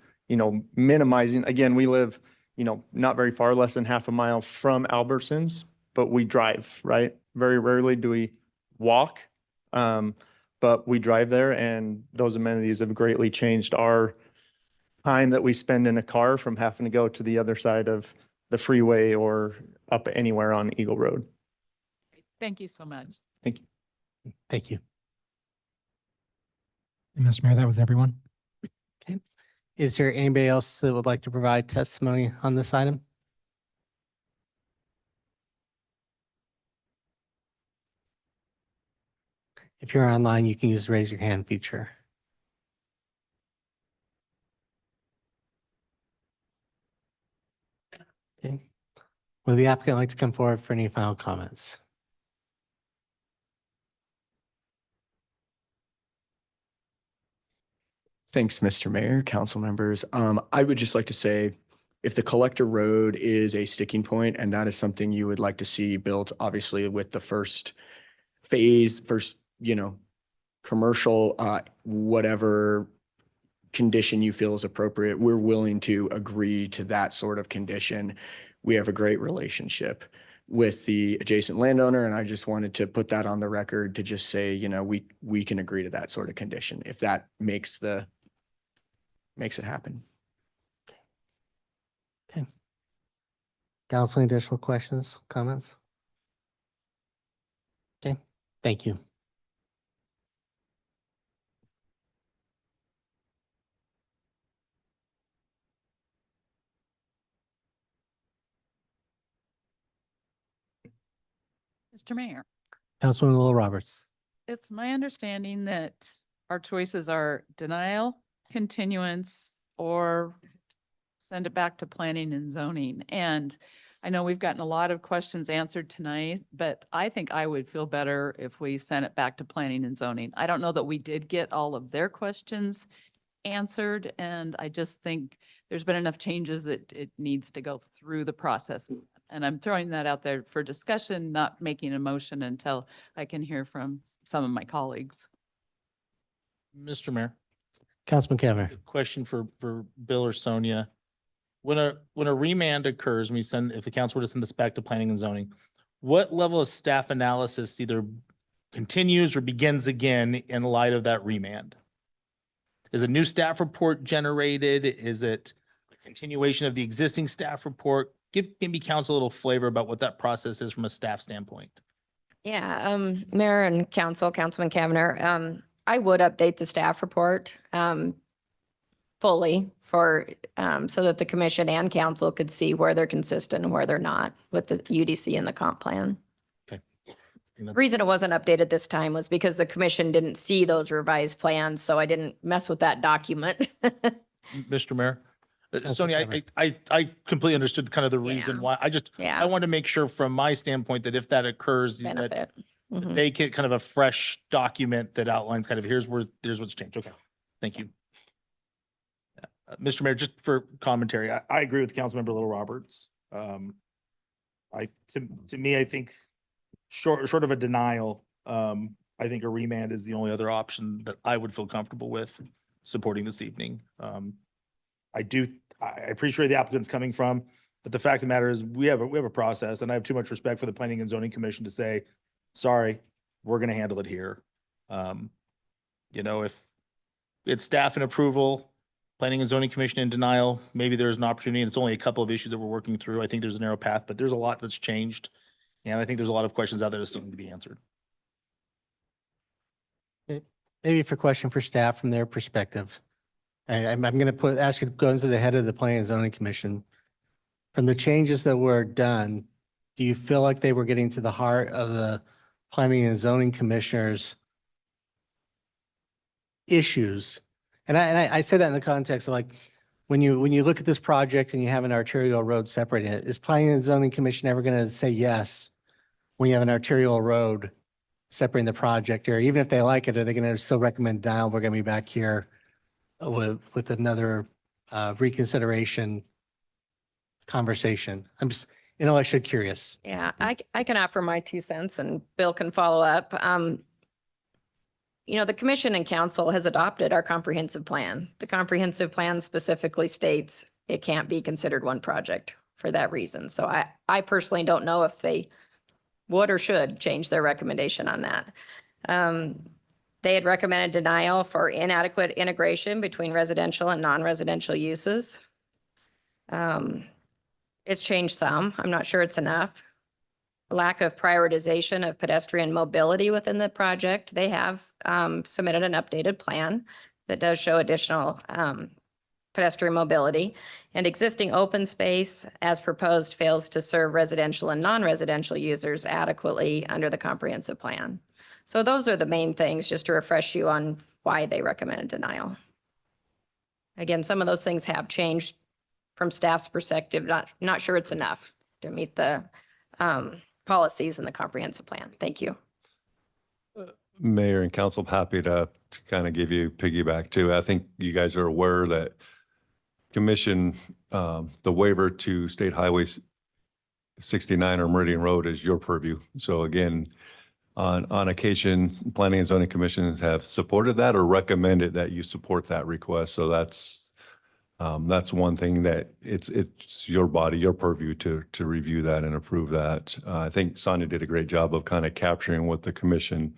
minimizing. Again, we live, not very far, less than half a mile from Albertsons, but we drive, right? Very rarely do we walk, but we drive there, and those amenities have greatly changed our time that we spend in a car from having to go to the other side of the freeway or up anywhere on Eagle Road. Thank you so much. Thank you. Thank you. Mr. Mayor, that was everyone. Okay. Is there anybody else that would like to provide testimony on this item? If you're online, you can use the raise your hand feature. Okay. Would the applicant like to come forward for any final comments? Thanks, Mr. Mayor, council members. I would just like to say, if the collector road is a sticking point and that is something you would like to see built, obviously with the first phase, commercial, whatever condition you feel is appropriate, we're willing to agree to that sort of condition. We have a great relationship with the adjacent landowner, and I just wanted to put that on the record to just say, we can agree to that sort of condition if that makes it happen. Okay. Council, any additional questions, comments? Okay, thank you. Mr. Mayor, Councilwoman Little Roberts. it's my understanding that our choices are denial, continuance, or send it back to planning and zoning. And I know we've gotten a lot of questions answered tonight, but I think I would feel better if we sent it back to planning and zoning. I don't know that we did get all of their questions answered, and I just think there's been enough changes that it needs to go through the process. And I'm throwing that out there for discussion, not making a motion until I can hear from some of my colleagues. Mr. Mayor, Councilman Cavanagh. question for Bill or Sonia. When a remand occurs, if the council were to send this back to planning and zoning, what level of staff analysis either continues or begins again in light of that remand? Is a new staff report generated? Is it a continuation of the existing staff report? Give maybe council a little flavor about what that process is from a staff standpoint. Yeah, Mayor and Councilman Cavanagh, I would update the staff report fully for so that the commission and council could see where they're consistent and where they're not with the UDC and the comp plan. Okay. The reason it wasn't updated this time was because the commission didn't see those revised plans, so I didn't mess with that document. Mr. Mayor, Sonia, I completely understood kind of the reason why. I want to make sure from my standpoint that if that occurs, that Benefit. Mhm. they get kind of a fresh document that outlines kind of here's what's changed. Okay, thank you. Mr. Mayor, just for commentary, I agree with Councilmember Little Roberts. To me, I think short of a denial, I think a remand is the only other option that I would feel comfortable with supporting this evening. I appreciate where the applicant's coming from, but the fact of the matter is we have a process, and I have too much respect for the Planning and Zoning Commission to say, sorry, we're going to handle it here. If it's staff and approval, Planning and Zoning Commission in denial, maybe there's an opportunity, and it's only a couple of issues that we're working through. I think there's a narrow path, but there's a lot that's changed. And I think there's a lot of questions out there that still need to be answered. Maybe for question for staff from their perspective. I'm going to ask you to go into the head of the Planning and Zoning Commission. From the changes that were done, do you feel like they were getting to the heart of the Planning and Zoning Commissioners' issues? And I say that in the context of like, when you look at this project and you have an arterial road separating it, is Planning and Zoning Commission ever going to say yes when you have an arterial road separating the project? Or even if they like it, are they going to still recommend down, we're going to be back here with another reconsideration conversation? I'm just intellectually curious. Yeah, I can offer my 2 cents and Bill can follow up. The commission and council has adopted our comprehensive plan. The comprehensive plan specifically states it can't be considered one project for that reason. So I personally don't know if they would or should change their recommendation on that. They had recommended denial for inadequate integration between residential and non-residential uses. It's changed some. I'm not sure it's enough. Lack of prioritization of pedestrian mobility within the project. They have submitted an updated plan that does show additional pedestrian mobility, and existing open space as proposed fails to serve residential and non-residential users adequately under the comprehensive plan. So those are the main things, just to refresh you on why they recommended denial. Again, some of those things have changed from staff's perspective. Not sure it's enough to meet the policies in the comprehensive plan. Thank you. Mayor and council, I'm happy to kind of give you piggyback too. I think you guys are aware that commission, the waiver to State Highway 69 or Meridian Road is your purview. So again, on occasion, planning and zoning commissions have supported that or recommended that you support that request. So that's one thing that it's your body, your purview to review that and approve that. I think Sonia did a great job of kind of capturing what the commission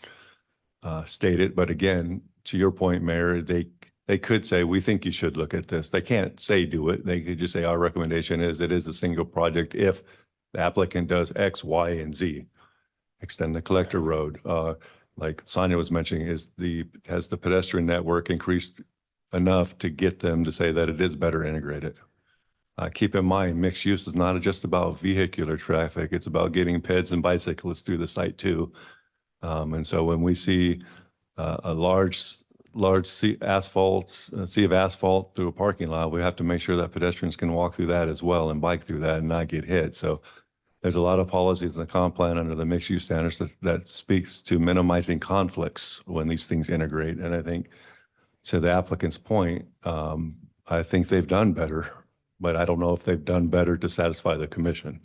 stated. But again, to your point, Mayor, they could say, we think you should look at this. They can't say do it. They could just say, our recommendation is it is a single project if the applicant does X, Y, and Z. Extend the collector road. Like Sonia was mentioning, has the pedestrian network increased enough to get them to say that it is better integrated? Keep in mind, mixed use is not just about vehicular traffic. It's about getting peds and bicyclists through the site too. And so when we see a large sea of asphalt through a parking lot, we have to make sure that pedestrians can walk through that as well and bike through that and not get hit. So there's a lot of policies in the comp plan under the mixed use standards that speaks to minimizing conflicts when these things integrate. And I think to the applicant's point, I think they've done better, but I don't know if they've done better to satisfy the commission.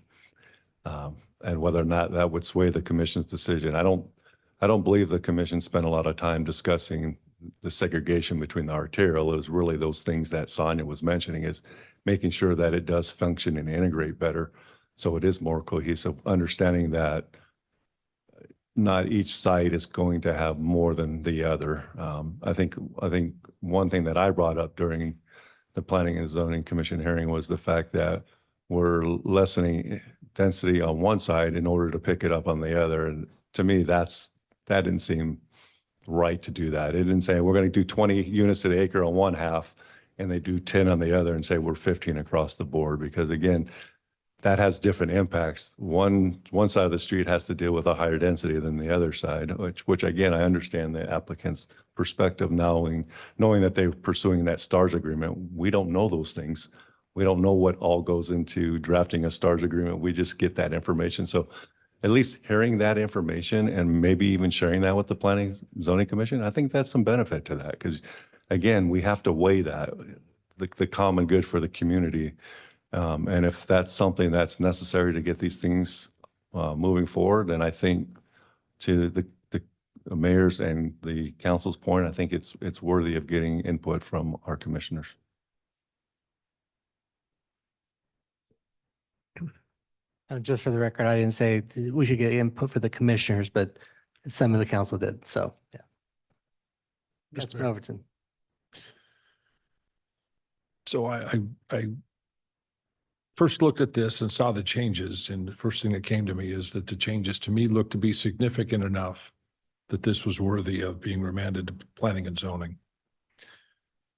And whether or not that would sway the commission's decision. I don't believe the commission spent a lot of time discussing the segregation between the arterial. It was really those things that Sonia was mentioning, is making sure that it does function and integrate better. So it is more cohesive, understanding that not each site is going to have more than the other. I think one thing that I brought up during the Planning and Zoning Commission hearing was the fact that we're lessening density on one side in order to pick it up on the other. And to me, that didn't seem right to do that. It didn't say we're going to do 20 units to the acre on one half and they do 10 on the other and say we're 15 across the board, because again, that has different impacts. One side of the street has to deal with a higher density than the other side, which again, I understand the applicant's perspective, knowing that they're pursuing that STARS agreement. We don't know those things. We don't know what all goes into drafting a STARS agreement. We just get that information. So at least hearing that information and maybe even sharing that with the Planning Zoning Commission, I think that's some benefit to that, because again, we have to weigh that, the common good for the community. And if that's something that's necessary to get these things moving forward, then I think to the mayor's and the council's point, I think it's worthy of getting input from our commissioners. Just for the record, I didn't say we should get input for the commissioners, but some of the council did. So, yeah. Councilman Overton. So I first looked at this and saw the changes, and the first thing that came to me is that the changes to me looked to be significant enough that this was worthy of being remanded to planning and zoning.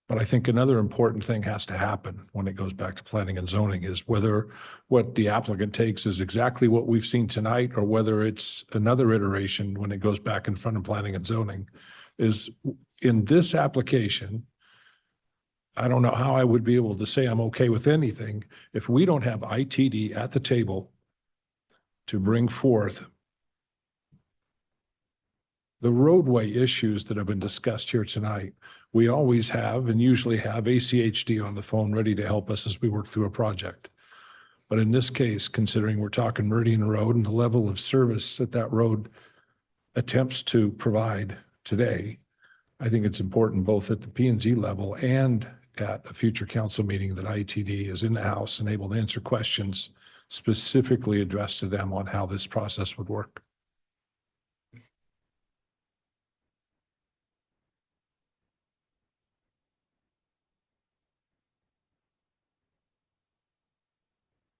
But I think another important thing has to happen when it goes back to planning and zoning is whether what the applicant takes is exactly what we've seen tonight, or whether it's another iteration when it goes back in front of planning and zoning. Is in this application, I don't know how I would be able to say I'm okay with anything if we don't have ITD at the table to bring forth the roadway issues that have been discussed here tonight. We always have and usually have ACHD on the phone ready to help us as we work through a project. But in this case, considering we're talking Meridian Road and the level of service that that road attempts to provide today, I think it's important both at the P&Z level and at a future council meeting that ITD is in the house and able to answer questions specifically addressed to them on how this process would work.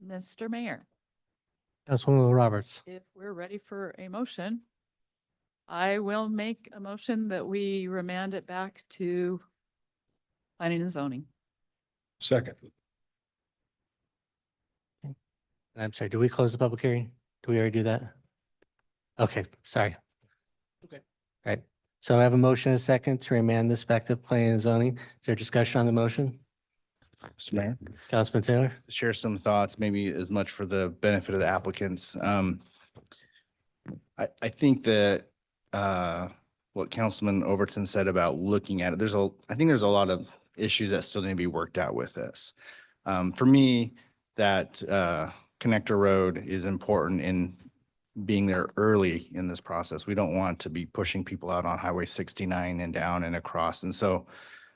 Mr. Mayor, Councilwoman Roberts. if we're ready for a motion, I will make a motion that we remand it back to planning and zoning. Second. I'm sorry, do we close the public hearing? Do we already do that? Okay, sorry. Okay. Right. So I have a motion and a second to remand this back to planning and zoning. Is there discussion on the motion? Mr. Mayor, Councilman Taylor? share some thoughts, maybe as much for the benefit of the applicants. I think that what Councilman Overton said about looking at it, I think there's a lot of issues that still need to be worked out with this. For me, that connector road is important in being there early in this process. We don't want to be pushing people out on Highway 69 and down and across. And so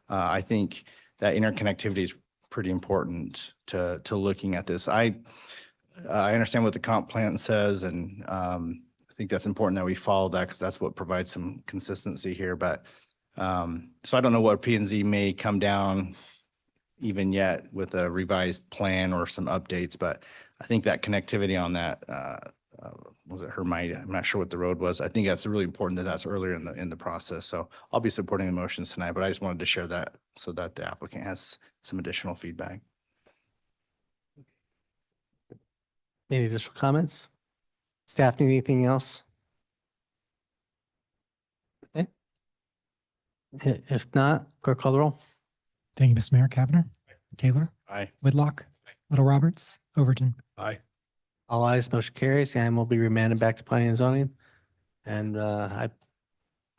I think that interconnectivity is pretty important to looking at this. I understand what the comp plan says, and I think that's important that we follow that because that's what provides some consistency here. But so I don't know what P and Z may come down even yet with a revised plan or some updates, but I think that connectivity on that, was it Hermite? I'm not sure what the road was. I think that's really important that that's earlier in the process. So I'll be supporting the motions tonight, but I just wanted to share that so that the applicant has some additional feedback. Any additional comments? Staff need anything else? Okay. If not, clerk call the roll. Thank you, Mr. Mayor. Cavanagh, Taylor, Aye. Whitlock, Little Roberts, Overton. Aye. All ayes, motion carries, and will be remanded back to planning and zoning. And I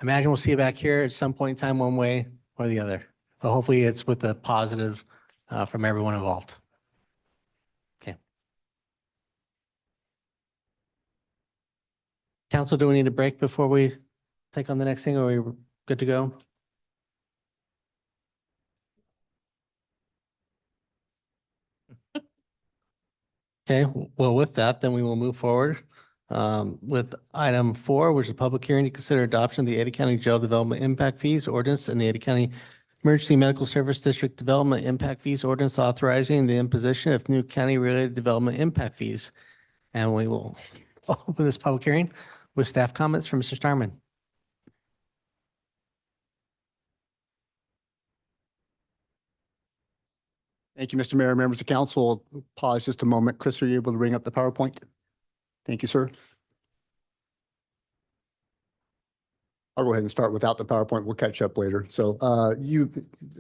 imagine we'll see you back here at some point in time, one way or the other. But hopefully it's with a positive from everyone involved. Okay. Council, do we need a break before we take on the next thing, or are we good to go? Okay, well, with that, then we will move forward with item 4, which is a public hearing to consider adoption of the Ada County Jail Development Impact Fees Ordinance and the Ada County Emergency Medical Service District Development Impact Fees Ordinance authorizing the imposition of new county-related development impact fees. And we will open this public hearing with staff comments from Mr. Starman. Thank you, Mr. Mayor, members of council. Pause just a moment. Chris, are you able to bring up the PowerPoint? Thank you, sir. I'll go ahead and start without the PowerPoint. We'll catch up later. So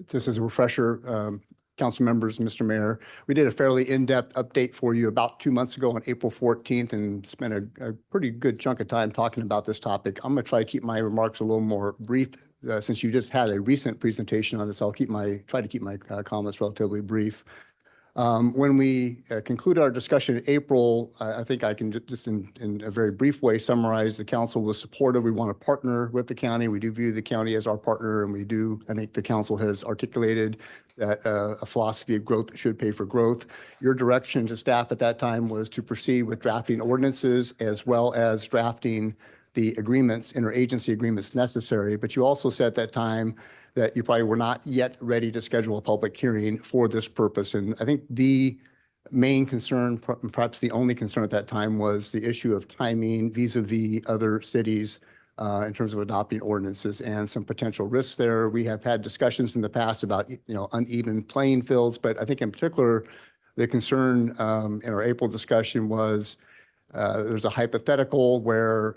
just as a refresher, council members, Mr. Mayor, we did a fairly in-depth update for you about 2 months ago on April 14th and spent a pretty good chunk of time talking about this topic. I'm going to try to keep my remarks a little more brief since you just had a recent presentation on this. I'll try to keep my comments relatively brief. When we conclude our discussion in April, I think I can just in a very brief way summarize the council was supportive. We want to partner with the county. We do view the county as our partner, and I think the council has articulated that a philosophy of growth should pay for growth. Your direction to staff at that time was to proceed with drafting ordinances as well as drafting the agreements, interagency agreements necessary. But you also said at that time that you probably were not yet ready to schedule a public hearing for this purpose. And I think the main concern, perhaps the only concern at that time, was the issue of timing vis-a-vis other cities in terms of adopting ordinances and some potential risks there. We have had discussions in the past about uneven playing fields, but I think in particular, the concern in our April discussion was there's a hypothetical where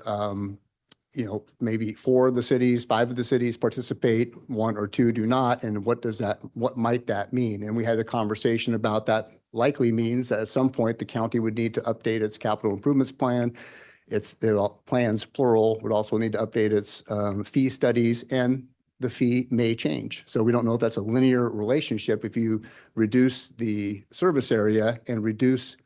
maybe 4 of the cities, 5 of the cities participate, 1 or 2 do not, and what might that mean? And we had a conversation about that likely means that at some point the county would need to update its capital improvements plan. Its plans, plural, would also need to update its fee studies, and the fee may change. So we don't know if that's a linear relationship. If you reduce the service area and reduce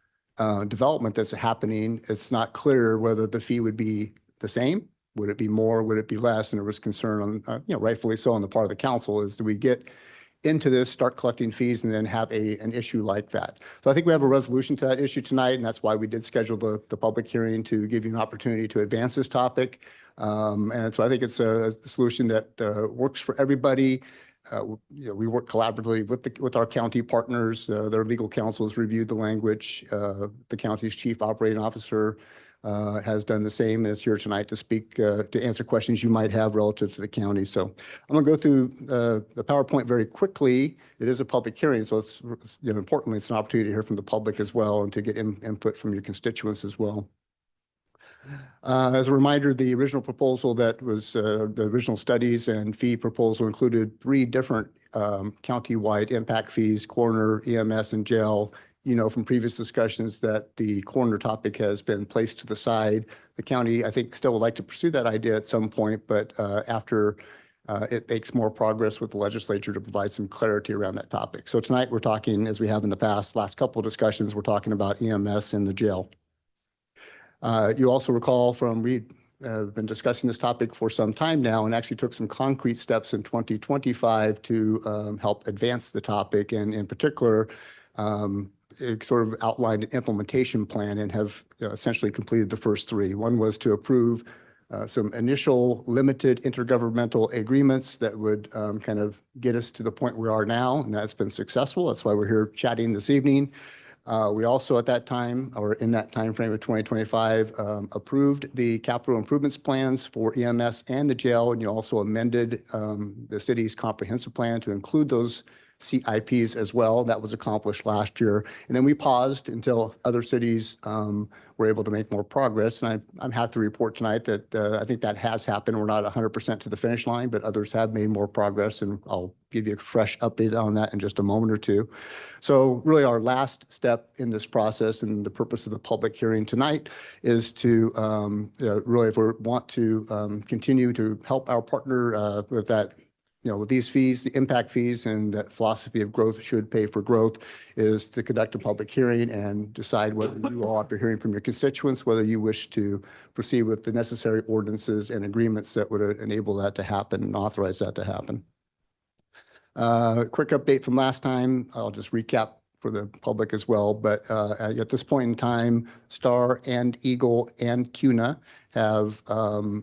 development that's happening, it's not clear whether the fee would be the same. Would it be more? Would it be less? And there was concern on, rightfully so on the part of the council, is do we get into this, start collecting fees, and then have an issue like that? So I think we have a resolution to that issue tonight, and that's why we did schedule the public hearing to give you an opportunity to advance this topic. And so I think it's a solution that works for everybody. We work collaboratively with our county partners. Their legal counsel has reviewed the language. The county's chief operating officer has done the same, and is here tonight to speak, to answer questions you might have relative to the county. So I'm going to go through the PowerPoint very quickly. It is a public hearing, so it's importantly, it's an opportunity to hear from the public as well and to get input from your constituents as well. As a reminder, the original proposal that was the original studies and fee proposal included 3 different county-wide impact fees, coroner, EMS, and jail. You know from previous discussions that the coroner topic has been placed to the side. The county, I think, still would like to pursue that idea at some point, but after it makes more progress with the legislature to provide some clarity around that topic. So tonight we're talking, as we have in the past, last couple of discussions, we're talking about EMS and the jail. You also recall we have been discussing this topic for some time now and actually took some concrete steps in 2025 to help advance the topic. And in particular, it sort of outlined an implementation plan and have essentially completed the first 3. One was to approve some initial limited intergovernmental agreements that would kind of get us to the point we are now, and that's been successful. That's why we're here chatting this evening. We also at that time, or in that time frame of 2025, approved the capital improvements plans for EMS and the jail, and you also amended the city's comprehensive plan to include those CIPs as well. That was accomplished last year. And then we paused until other cities were able to make more progress. And I'm happy to report tonight that I think that has happened. We're not 100% to the finish line, but others have made more progress. And I'll give you a fresh update on that in just a moment or two. So really our last step in this process and the purpose of the public hearing tonight is to really, if we want to continue to help our partner with that, with these fees, the impact fees, and that philosophy of growth should pay for growth, is to conduct a public hearing and decide whether you all, after hearing from your constituents, whether you wish to proceed with the necessary ordinances and agreements that would enable that to happen and authorize that to happen. Quick update from last time. I'll just recap for the public as well. But at this point in time, Star and Eagle and CUNA have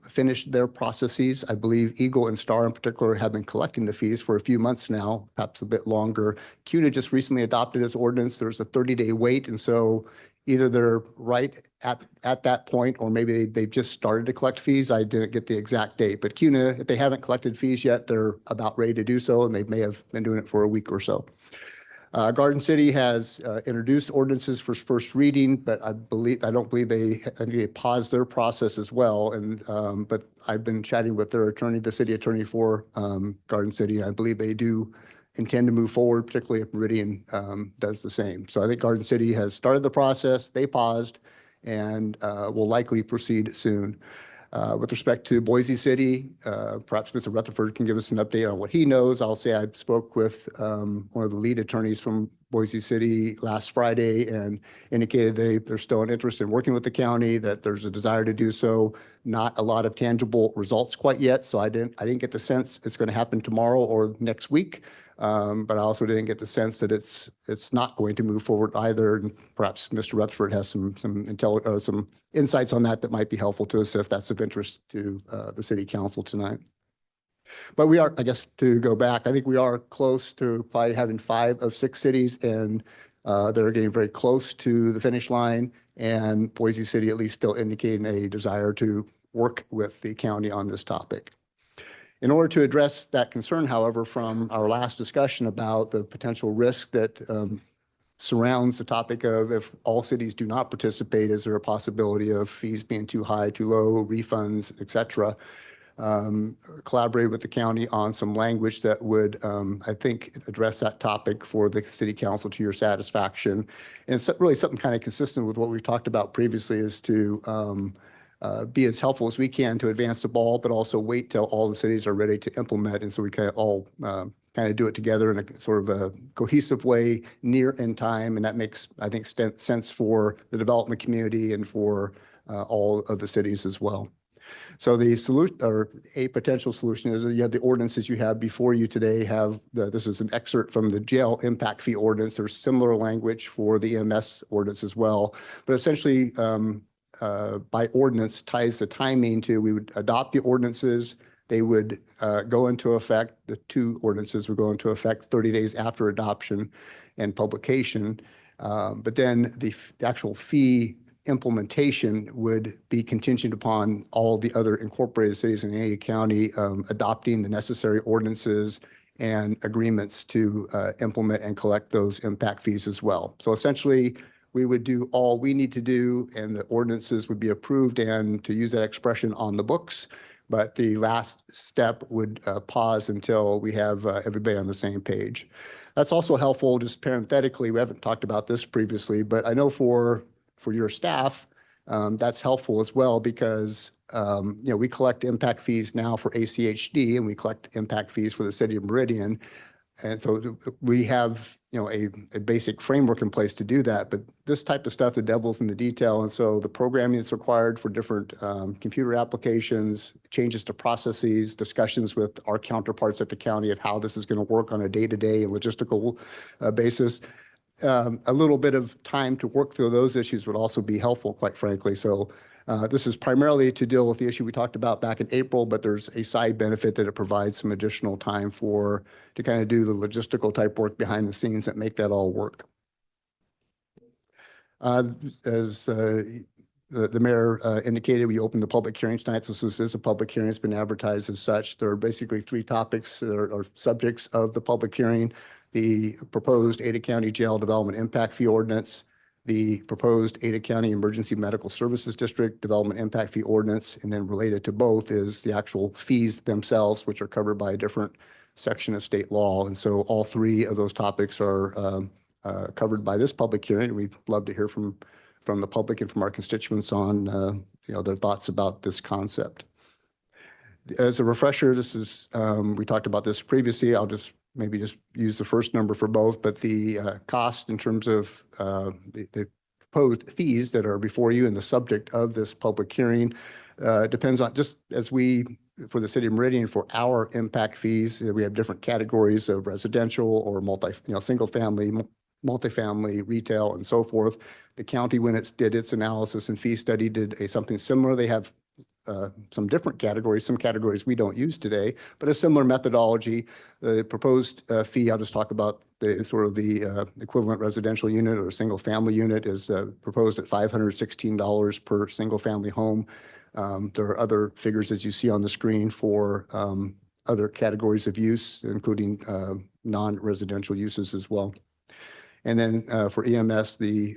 finished their processes. I believe Eagle and Star in particular have been collecting the fees for a few months now, perhaps a bit longer. CUNA just recently adopted its ordinance. There's a 30-day wait. And so either they're right at that point, or maybe they've just started to collect fees. I didn't get the exact date. But CUNA, if they haven't collected fees yet, they're about ready to do so, and they may have been doing it for a week or so. Garden City has introduced ordinances for first reading, but I don't believe they paused their process as well. And but I've been chatting with their attorney, the city attorney for Garden City, and I believe they do intend to move forward, particularly if Meridian does the same. So I think Garden City has started the process. They paused and will likely proceed soon. With respect to Boise City, perhaps Mr. Rutherford can give us an update on what he knows. I'll say I spoke with one of the lead attorneys from Boise City last Friday and indicated they're still interested in working with the county, that there's a desire to do so. Not a lot of tangible results quite yet, so I didn't get the sense it's going to happen tomorrow or next week. But I also didn't get the sense that it's not going to move forward either. And perhaps Mr. Rutherford has some insights on that might be helpful to us if that's of interest to the city council tonight. But we are, I guess, to go back, I think we are close to probably having 5 of 6 cities, and they're getting very close to the finish line. And Boise City at least still indicating a desire to work with the county on this topic. In order to address that concern, however, from our last discussion about the potential risk that surrounds the topic of if all cities do not participate, is there a possibility of fees being too high, too low, refunds, et cetera, collaborated with the county on some language that would, I think, address that topic for the city council to your satisfaction. And it's really something kind of consistent with what we've talked about previously, is to be as helpful as we can to advance the ball, but also wait till all the cities are ready to implement. And so we kind of all kind of do it together in a sort of a cohesive way near in time. And that makes, I think, sense for the development community and for all of the cities as well. So the solution, or a potential solution, is that you have the ordinances you have before you today. This is an excerpt from the jail impact fee ordinance. There's similar language for the EMS ordinance as well. But essentially, by ordinance ties the timing to, we would adopt the ordinances. They would go into effect, the 2 ordinances would go into effect 30 days after adoption and publication. But then the actual fee implementation would be contingent upon all the other incorporated cities in any county adopting the necessary ordinances and agreements to implement and collect those impact fees as well. So essentially, we would do all we need to do and the ordinances would be approved and, to use that expression, on the books. But the last step would pause until we have everybody on the same page. That's also helpful, just parenthetically, we haven't talked about this previously, but I know for your staff, that's helpful as well because we collect impact fees now for ACHD and we collect impact fees for the city of Meridian. And so we have, a basic framework in place to do that. But this type of stuff, the devil's in the detail. And so the programming that's required for different computer applications, changes to processes, discussions with our counterparts at the county of how this is going to work on a day-to-day and logistical basis. A little bit of time to work through those issues would also be helpful, quite frankly. So this is primarily to deal with the issue we talked about back in April, but there's a side benefit that it provides some additional time to kind of do the logistical type work behind the scenes that make that all work. As the mayor indicated, we opened the public hearing tonight. So this is a public hearing. It's been advertised as such. There are basically three topics that are subjects of the public hearing: the proposed Ada County Jail Development Impact Fee Ordinance, the proposed Ada County Emergency Medical Services District Development Impact Fee Ordinance, and then related to both is the actual fees themselves, which are covered by a different section of state law. And so all three of those topics are covered by this public hearing. We'd love to hear from the public and from our constituents on their thoughts about this concept. As a refresher, this is we talked about this previously. I'll just use the first number for both, but the cost in terms of the proposed fees that are before you and the subject of this public hearing depends on, just as for the city of Meridian, for our impact fees, we have different categories of residential or single family, multifamily, retail, and so forth. The county, when it did its analysis and fee study, did something similar. They have some different categories, some categories we don't use today, but a similar methodology. The proposed fee, I'll just talk about the equivalent residential unit or single family unit, is proposed at $516 per single family home. There are other figures, as you see on the screen, for other categories of use, including non-residential uses as well. And then for EMS, the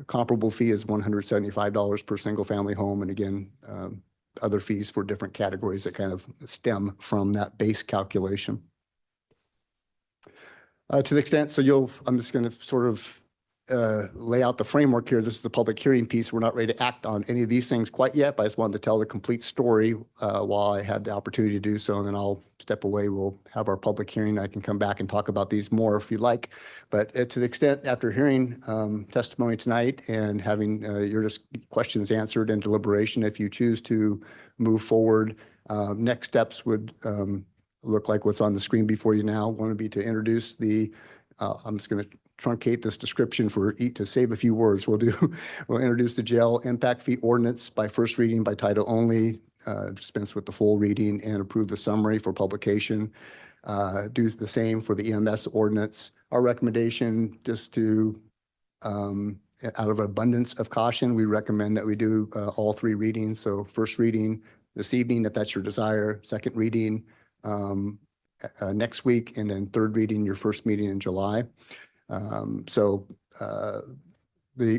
comparable fee is $175 per single family home. And again, other fees for different categories that kind of stem from that base calculation. To the extent, I'm just going to sort of lay out the framework here. This is the public hearing piece. We're not ready to act on any of these things quite yet, but I just wanted to tell the complete story while I had the opportunity to do so. And then I'll step away. We'll have our public hearing. I can come back and talk about these more if you'd like. But to the extent, after hearing testimony tonight and having your questions answered and deliberation, if you choose to move forward, next steps would look like what's on the screen before you now. One would be to introduce I'm just going to truncate this description to save a few words. We'll introduce the jail impact fee ordinance by first reading by title only, dispense with the full reading, and approve the summary for publication. Do the same for the EMS ordinance. Our recommendation, just to out of abundance of caution, we recommend that we do all three readings. So first reading this evening, if that's your desire, second reading next week, and then third reading, your first meeting in July.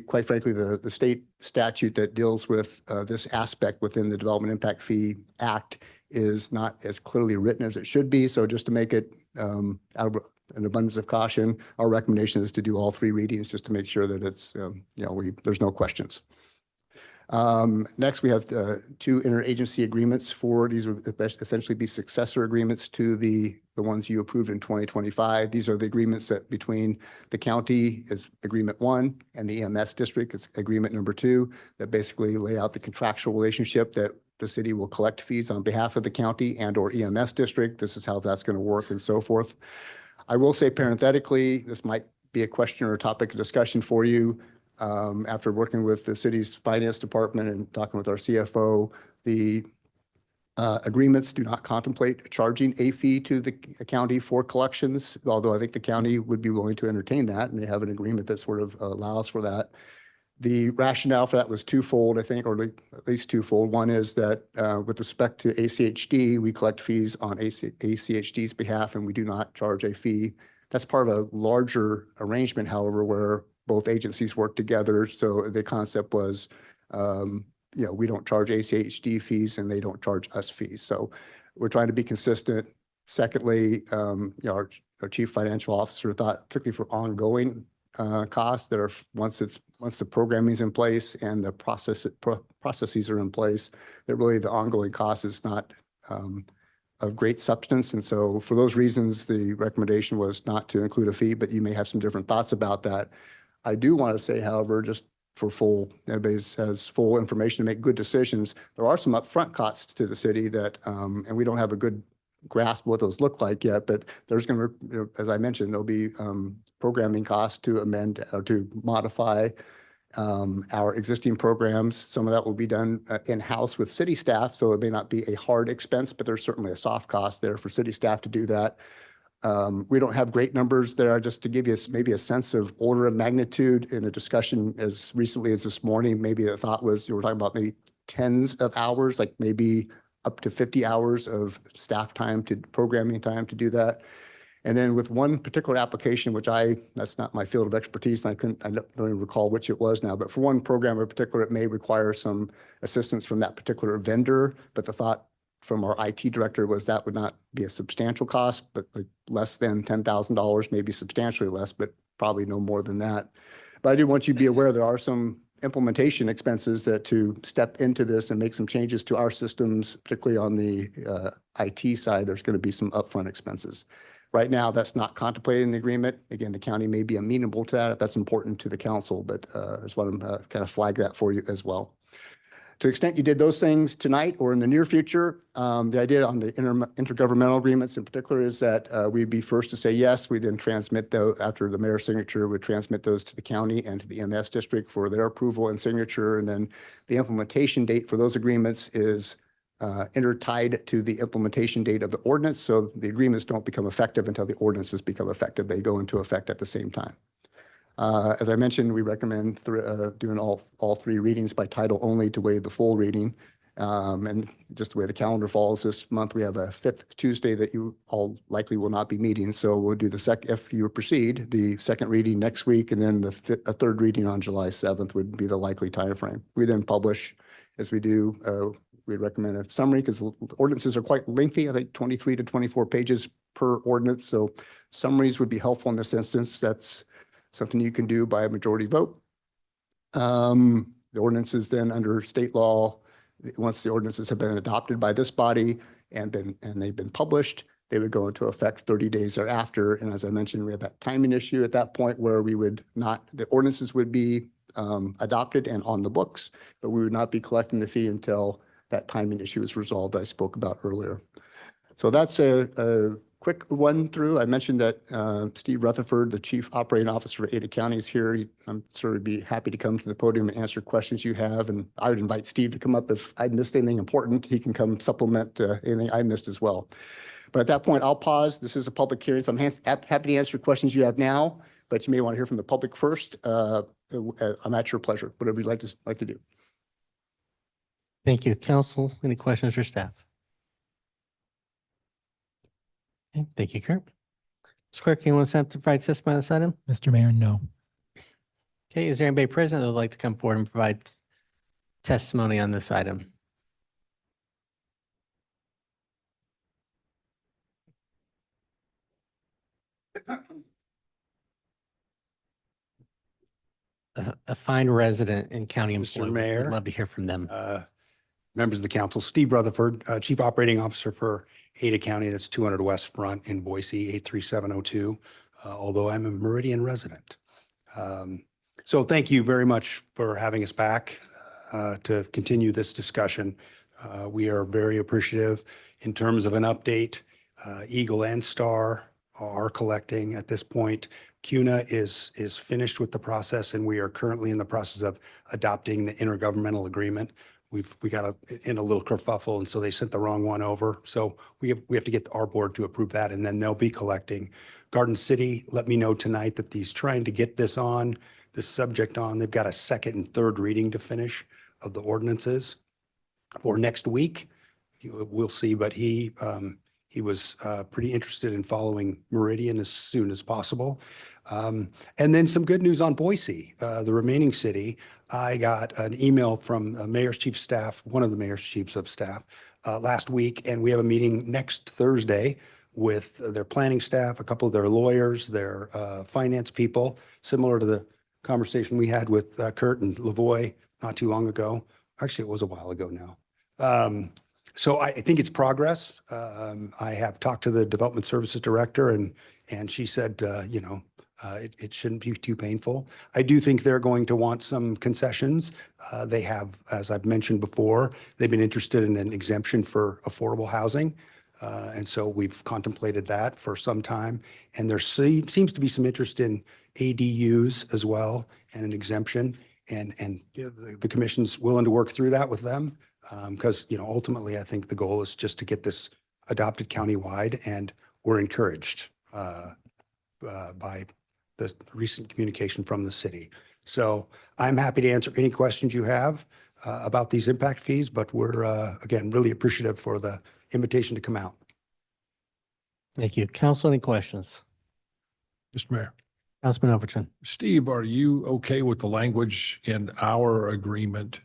Quite frankly, the state statute that deals with this aspect within the Development Impact Fee Act is not as clearly written as it should be. So just to make it out of an abundance of caution, our recommendation is to do all three readings just to make sure that it's, there's no questions. Next, we have two interagency agreements these would essentially be successor agreements to the ones you approved in 2025. These are the agreements that between the county is agreement 1 and the EMS district is agreement number 2, that basically lay out the contractual relationship that the city will collect fees on behalf of the county and or EMS district. This is how that's going to work and so forth. I will say parenthetically, this might be a question or a topic of discussion for you. After working with the city's finance department and talking with our CFO, the agreements do not contemplate charging a fee to the county for collections, although I think the county would be willing to entertain that, and they have an agreement that sort of allows for that. The rationale for that was twofold, I think, or at least twofold. One is that with respect to ACHD, we collect fees on ACHD's behalf, and we do not charge a fee. That's part of a larger arrangement, however, where both agencies work together. So the concept was, we don't charge ACHD fees and they don't charge us fees. So we're trying to be consistent. Secondly, our chief financial officer thought, particularly for ongoing costs that are once the programming is in place and the processes are in place, that really the ongoing cost is not of great substance. And so for those reasons, the recommendation was not to include a fee, but you may have some different thoughts about that. I do want to say, however, just for everybody has full information to make good decisions, there are some upfront costs to the city that, and we don't have a good grasp what those look like yet, but there's going to, as I mentioned, there'll be programming costs to amend or to modify our existing programs. Some of that will be done in-house with city staff, so it may not be a hard expense, but there's certainly a soft cost there for city staff to do that. We don't have great numbers there. Just to give you maybe a sense of order of magnitude, in a discussion as recently as this morning, maybe the thought was you were talking about maybe tens of hours, like maybe up to 50 hours of staff time to programming time to do that. And then with one particular application, which that's not my field of expertise, and I don't even recall which it was now, but for one program in particular, it may require some assistance from that particular vendor. But the thought from our IT director was that would not be a substantial cost, but like less than $10,000, maybe substantially less, but probably no more than that. But I do want you to be aware there are some implementation expenses that to step into this and make some changes to our systems, particularly on the IT side, there's going to be some upfront expenses. Right now, that's not contemplated in the agreement. Again, the county may be amenable to that if that's important to the council, but I just want to kind of flag that for you as well. To the extent you did those things tonight or in the near future, the idea on the intergovernmental agreements in particular is that we'd be first to say yes. We then transmit those after the mayor's signature, would transmit those to the county and to the MS district for their approval and signature. And then the implementation date for those agreements is intertied to the implementation date of the ordinance. So the agreements don't become effective until the ordinances become effective. They go into effect at the same time. As I mentioned, we recommend doing all three readings by title only to waive the full reading. And just the way the calendar falls this month, we have a 5th Tuesday that you all likely will not be meeting. So we'll do if you proceed, the second reading next week, and then a third reading on July 7th would be the likely timeframe. We then publish, as we do, we recommend a summary because ordinances are quite lengthy, I think 23 to 24 pages per ordinance. So summaries would be helpful in this instance. That's something you can do by a majority vote. The ordinances then under state law, once the ordinances have been adopted by this body and they've been published, they would go into effect 30 days thereafter. And as I mentioned, we have that timing issue at that point where the ordinances would be adopted and on the books, but we would not be collecting the fee until that timing issue is resolved that I spoke about earlier. So that's a quick run through. I mentioned that Steve Rutherford, the Chief Operating Officer for Ada County, is here. I'm sure he'd be happy to come to the podium and answer questions you have. And I would invite Steve to come up if I missed anything important. He can come supplement anything I missed as well. But at that point, I'll pause. This is a public hearing, so I'm happy to answer questions you have now, but you may want to hear from the public first. I'm at your pleasure, whatever you'd like to do. Thank you. Council, any questions for staff? Okay, thank you, Kurt. Mr. Clerk, anyone want to provide testimony on this item? Mr. Mayor, no. Okay, is there anybody present that would like to come forward and provide testimony on this item? A fine resident and county employee. Mayor. We'd love to hear from them. Members of the council, Steve Rutherford, Chief Operating Officer for Ada County, that's 200 West Front in Boise, 83702, although I'm a Meridian resident. So thank you very much for having us back to continue this discussion. We are very appreciative in terms of an update. Eagle and Star are collecting at this point. CUNA is finished with the process, and we are currently in the process of adopting the intergovernmental agreement. We got in a little kerfuffle, and so they sent the wrong one over. So we have to get our board to approve that, and then they'll be collecting. Garden City let me know tonight that he's trying to get this subject on. They've got a second and third reading to finish of the ordinances for next week. We'll see, but he was pretty interested in following Meridian as soon as possible. And then some good news on Boise, the remaining city. I got an email from Mayor's Chief of Staff, one of the Mayor's Chiefs of Staff, last week, and we have a meeting next Thursday with their planning staff, a couple of their lawyers, their finance people, similar to the conversation we had with Kurt and Lavoy not too long ago. Actually, it was a while ago now. So I think it's progress. I have talked to the Development Services Director, and she said, it shouldn't be too painful. I do think they're going to want some concessions. They have, as I've mentioned before, they've been interested in an exemption for affordable housing. And so we've contemplated that for some time. And there seems to be some interest in ADUs as well and an exemption. And the commission's willing to work through that with them. Because, ultimately, I think the goal is just to get this adopted countywide, and we're encouraged by the recent communication from the city. So I'm happy to answer any questions you have about these impact fees, but we're, again, really appreciative for the invitation to come out. Thank you. Council, any questions? Mr. Mayor. Councilman Overton. Steve, are you okay with the language in our agreement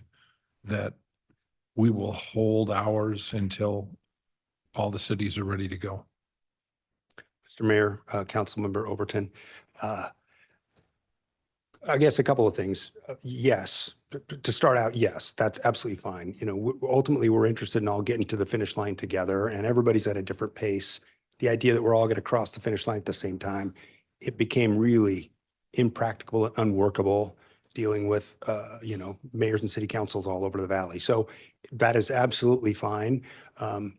that we will hold ours until all the cities are ready to go? Mr. Mayor, Councilmember Overton, I guess a couple of things. Yes, to start out, yes, that's absolutely fine. Ultimately, we're interested in all getting to the finish line together, and everybody's at a different pace. The idea that we're all going to cross the finish line at the same time, it became really impractical and unworkable dealing with, mayors and city councils all over the valley. So that is absolutely fine.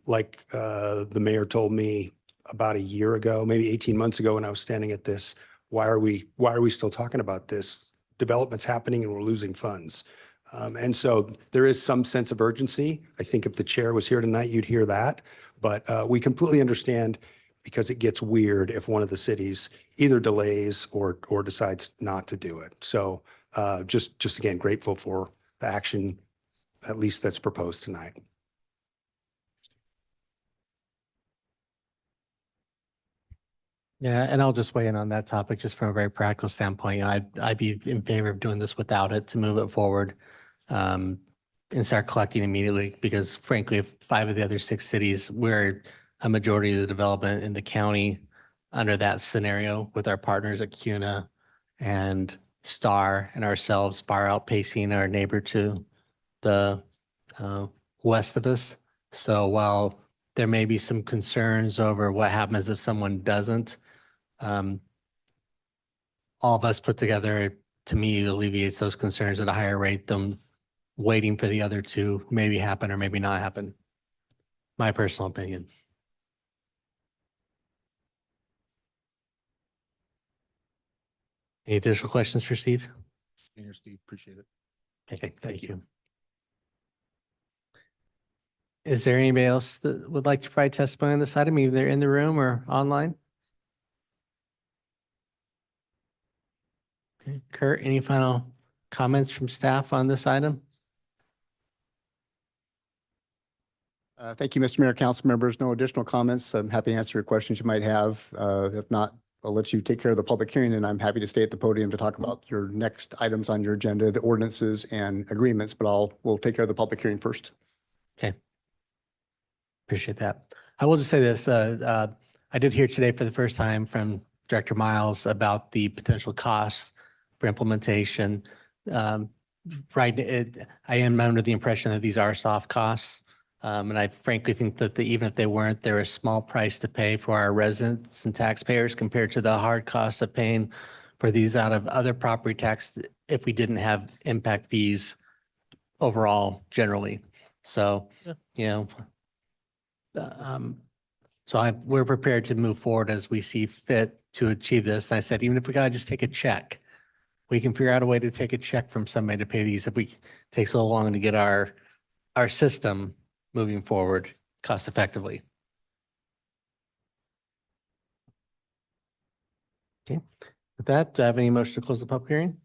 Like the mayor told me about a year ago, maybe 18 months ago, when I was standing at this, why are we still talking about this? Development's happening and we're losing funds. And so there is some sense of urgency. I think if the chair was here tonight, you'd hear that. But we completely understand, because it gets weird if one of the cities either delays or decides not to do it. So just again, grateful for the action, at least that's proposed tonight. Yeah, and I'll just weigh in on that topic just from a very practical standpoint. I'd be in favor of doing this without it to move it forward and start collecting immediately, because frankly, if 5 of the other 6 cities, we're a majority of the development in the county under that scenario with our partners at CUNA and STAR and ourselves, far outpacing our neighbor to the west of us. So while there may be some concerns over what happens if someone doesn't, all of us put together, to me, alleviates those concerns at a higher rate than waiting for the other two maybe happen or maybe not happen. My personal opinion. Any additional questions for Steve? Senior Steve, appreciate it. Okay, thank you. Is there anybody else that would like to provide testimony on this item, either in the room or online? Okay, Kurt, any final comments from staff on this item? Thank you, Mr. Mayor, council members. No additional comments. I'm happy to answer your questions you might have. If not, I'll let you take care of the public hearing, and I'm happy to stay at the podium to talk about your next items on your agenda, the ordinances and agreements, but we'll take care of the public hearing first. Okay. Appreciate that. I will just say this, I did hear today for the first time from Director Miles about the potential costs for implementation. I am under the impression that these are soft costs. And I frankly think that even if they weren't, they're a small price to pay for our residents and taxpayers compared to the hard costs of paying for these out of other property tax if we didn't have impact fees overall generally. So, we're prepared to move forward as we see fit to achieve this. And I said, even if we gotta just take a check, we can figure out a way to take a check from somebody to pay these if we take so long to get our system moving forward cost effectively. Okay, with that, do I have any motion to close the public hearing?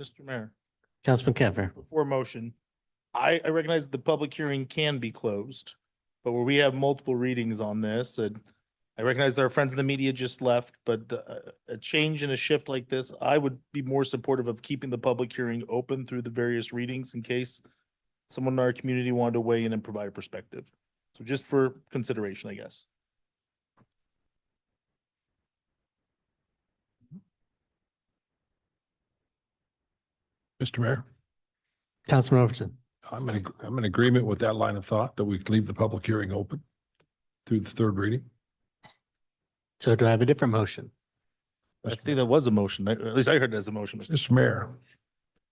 Mr. Mayor, Councilman Kevner. before motion, I recognize the public hearing can be closed, but where we have multiple readings on this, and I recognize that our friends in the media just left, but a change and a shift like this, I would be more supportive of keeping the public hearing open through the various readings in case someone in our community wanted to weigh in and provide a perspective. So just for consideration, I guess. Mr. Mayor, Councilman Overton. I'm in agreement with that line of thought that we leave the public hearing open through the third reading. So do I have a different motion? I think that was a motion. At least I heard it as a motion. Mr. Mayor,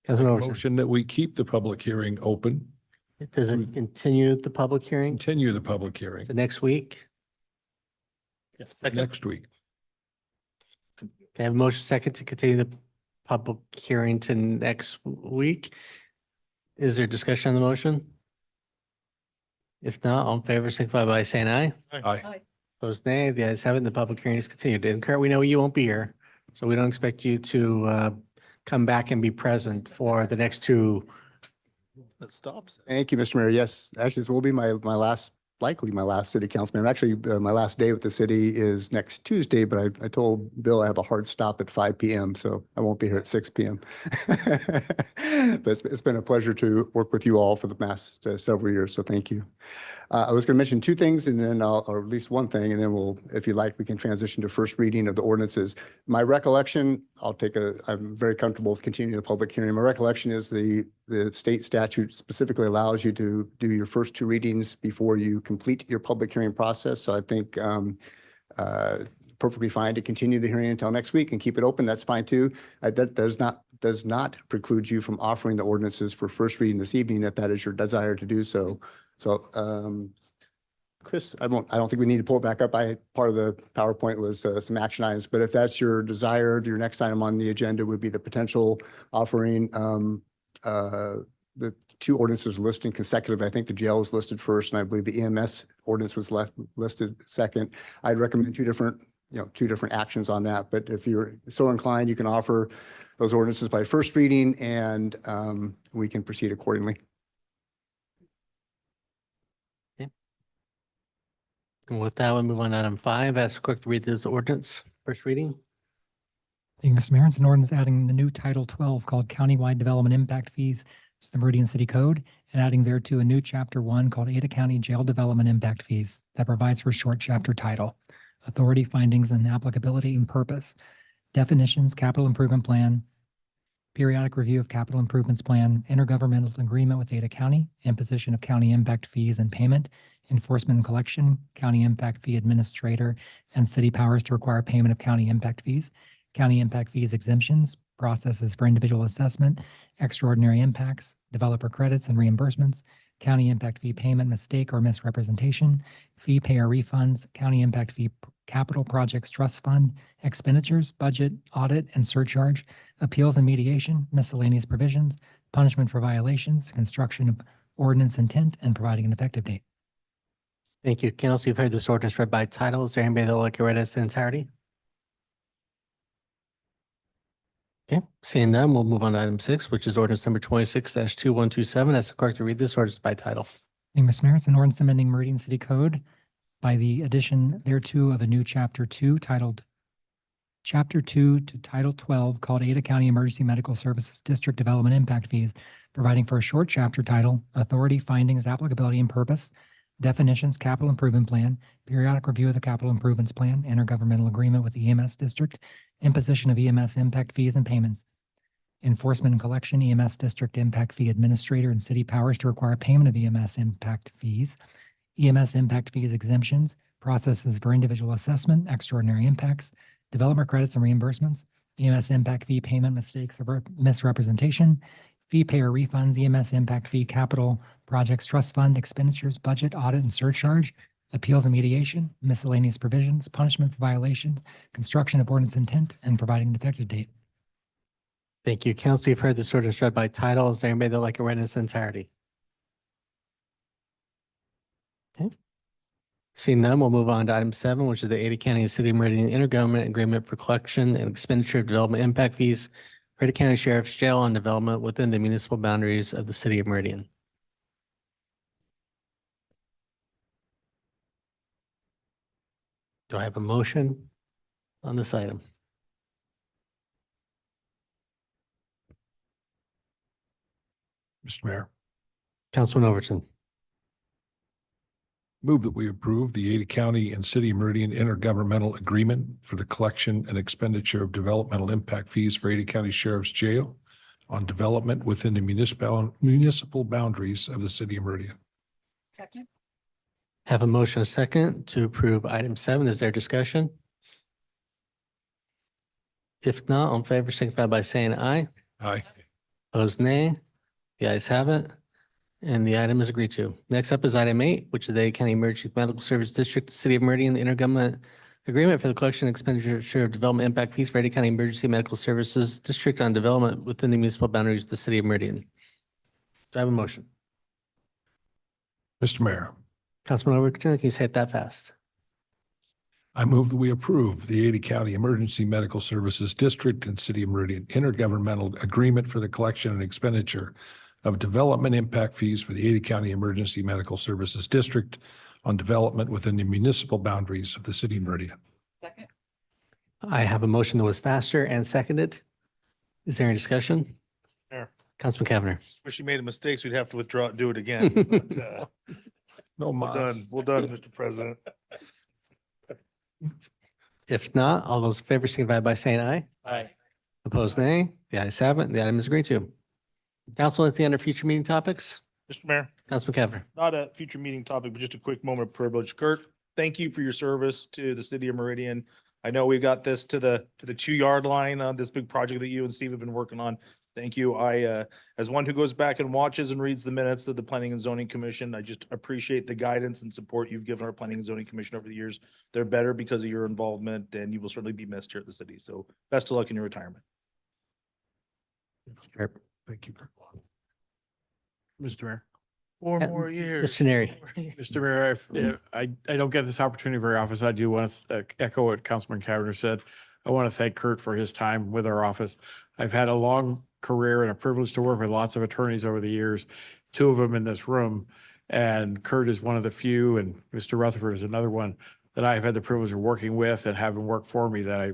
Councilman Overton. motion that we keep the public hearing open, Does it continue the public hearing continue the public hearing to next week? next week. Can I have a motion second to continue the public hearing to next week? Is there discussion on the motion? If not, all in favor, signify by saying aye. Aye. Opposed, nay. The ayes have it. The public hearing is continued. And Kurt, we know you won't be here, so we don't expect you to come back and be present for the next two. That stops. Thank you, Mr. Mayor. Yes, actually, this will be likely my last city council meeting. Actually, my last day with the city is next Tuesday, but I told Bill I have a hard stop at 5 p.m., so I won't be here at 6 p.m. But it's been a pleasure to work with you all for the past several years, so thank you. I was going to mention two things and then or at least one thing, and then we'll, if you like, we can transition to first reading of the ordinances. My recollection, I'm very comfortable with continuing the public hearing. My recollection is the state statute specifically allows you to do your first two readings before you complete your public hearing process. So I think perfectly fine to continue the hearing until next week and keep it open. That's fine too. That does not preclude you from offering the ordinances for first reading this evening if that is your desire to do so. So Chris, I don't think we need to pull it back up. Part of the PowerPoint was some action items, but if that's your desire, your next item on the agenda would be the potential offering the two ordinances listed consecutive. I think the jail was listed first, and I believe the EMS ordinance was listed second. I'd recommend two different actions on that. But if you're so inclined, you can offer those ordinances by first reading, and we can proceed accordingly. And with that, we'll move on to item 5. Ask the clerk to read this ordinance. First reading. Thank you, Mr. Mayor. It's an ordinance adding the new Title 12 called Countywide Development Impact Fees to the Meridian City Code and adding thereto a new Chapter 1 called Ada County Jail Development Impact Fees that provides for a short chapter title, authority, findings, and applicability and purpose, definitions, capital improvement plan, periodic review of capital improvements plan, intergovernmental agreement with Ada County, imposition of county impact fees and payment, enforcement and collection, county impact fee administrator, and city powers to require payment of county impact fees, county impact fees exemptions, processes for individual assessment, extraordinary impacts, developer credits and reimbursements, county impact fee payment mistake or misrepresentation, fee payer refunds, county impact fee capital projects trust fund, expenditures, budget, audit, and surcharge, appeals and mediation, miscellaneous provisions, punishment for violations, construction of ordinance intent, and providing an effective date. Thank you. Council, you've heard this ordinance read by title. Is there anybody that would like to read it in its entirety? Okay, seeing none, we'll move on to item 6, which is ordinance number 26-2127. Ask the clerk to read this ordinance by title. Thank you, Mr. Mayor. It's an ordinance amending Meridian City Code by the addition thereto of a new Chapter 2 titled Chapter 2 to Title 12 called Ada County Emergency Medical Services District Development Impact Fees, providing for a short chapter title, authority, findings, applicability, and purpose, definitions, capital improvement plan, periodic review of the capital improvements plan, intergovernmental agreement with the EMS district, imposition of EMS impact fees and payments, enforcement and collection, EMS district impact fee administrator and city powers to require payment of EMS impact fees, EMS impact fees exemptions, processes for individual assessment, extraordinary impacts, developer credits and reimbursements, EMS impact fee payment mistakes or misrepresentation, fee payer refunds, EMS impact fee capital projects trust fund, expenditures, budget, audit, and surcharge, appeals and mediation, miscellaneous provisions, punishment for violation, construction of ordinance intent, and providing an effective date. Thank you. Council, you've heard this ordinance read by title. Is there anybody that would like to read in its entirety? Okay. Seeing none, we'll move on to item 7, which is the Ada County and City of Meridian Intergovernment Agreement for Collection and Expenditure of Development Impact Fees for Ada County Sheriff's Jail on development within the municipal boundaries of the City of Meridian. Do I have a motion on this item? Mr. Mayor, Councilman Overton. move that we approve the Ada County and City of Meridian intergovernmental agreement for the collection and expenditure of developmental impact fees for Ada County Sheriff's Jail on development within the municipal boundaries of the City of Meridian. Second. Have a motion, a second, to approve item 7. Is there discussion? If not, all in favor, signify by saying aye. Aye. Opposed, nay. The ayes have it, and the item is agreed to. Next up is item 8, which is the Ada County Emergency Medical Service District, City of Meridian intergovernment agreement for the collection and expenditure of development impact fees for Ada County Emergency Medical Services District on development within the municipal boundaries of the City of Meridian. Do I have a motion? Mr. Mayor, Councilman Overton, can you say it that fast? I move that we approve the Ada County Emergency Medical Services District and City of Meridian intergovernmental agreement for the collection and expenditure of development impact fees for the Ada County Emergency Medical Services District on development within the municipal boundaries of the City of Meridian. Second. I have a motion that was faster and seconded. Is there any discussion? Mayor. Councilman Cavanagh. Wish you made a mistake, so we'd have to withdraw, do it again. But, No well done, well done, Mr. President. If not, all those in favor signify by saying aye. Aye. Opposed, nay. The ayes have it, and the item is agreed to. Council, at the end of future meeting topics, Mr. Mayor, Councilman Cavanagh. not a future meeting topic, but just a quick moment of privilege. Kurt, thank you for your service to the City of Meridian. I know we've got this to the 2-yard line on this big project that you and Steve have been working on. Thank you. I, as one who goes back and watches and reads the minutes of the Planning and Zoning Commission, I just appreciate the guidance and support you've given our Planning and Zoning Commission over the years. They're better because of your involvement, and you will certainly be missed here at the city. So best of luck in your retirement. Thank you. Mr. Mayor. 4 more years. Mr. Neri. Mr. Mayor, if I don't get this opportunity very often, so I do want to echo what Councilman Cavanagh said. I want to thank Kurt for his time with our office. I've had a long career and a privilege to work with lots of attorneys over the years, 2 of them in this room. And Kurt is one of the few, and Mr. Rutherford is another one that I've had the privilege of working with and having work for me, that I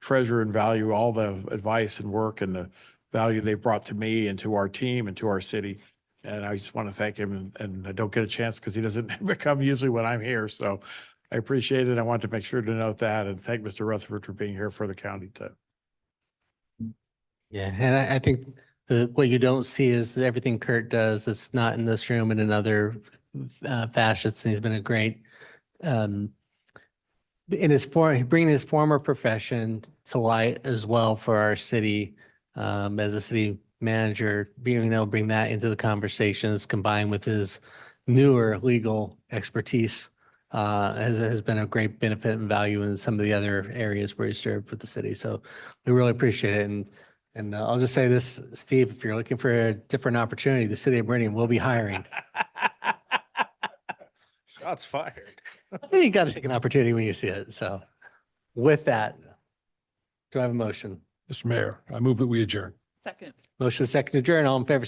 treasure and value all the advice and work and the value they brought to me and to our team and to our city. And I just want to thank him, and I don't get a chance because he doesn't come usually when I'm here. So I appreciate it. I want to make sure to note that and thank Mr. Rutherford for being here for the county too. Yeah, and I think what you don't see is that everything Kurt does, it's not in this room and in other facets. And he's been a great, in bringing his former profession to light as well for our city, as a city manager, being able to bring that into the conversations combined with his newer legal expertise has been a great benefit and value in some of the other areas where he served with the city. So we really appreciate it. And I'll just say this, Steve, if you're looking for a different opportunity, the City of Meridian will be hiring. Shots fired. You got to take an opportunity when you see it. So with that, do I have a motion? Mr. Mayor, I move that we adjourn. Second. Motion second to adjourn. All in favor,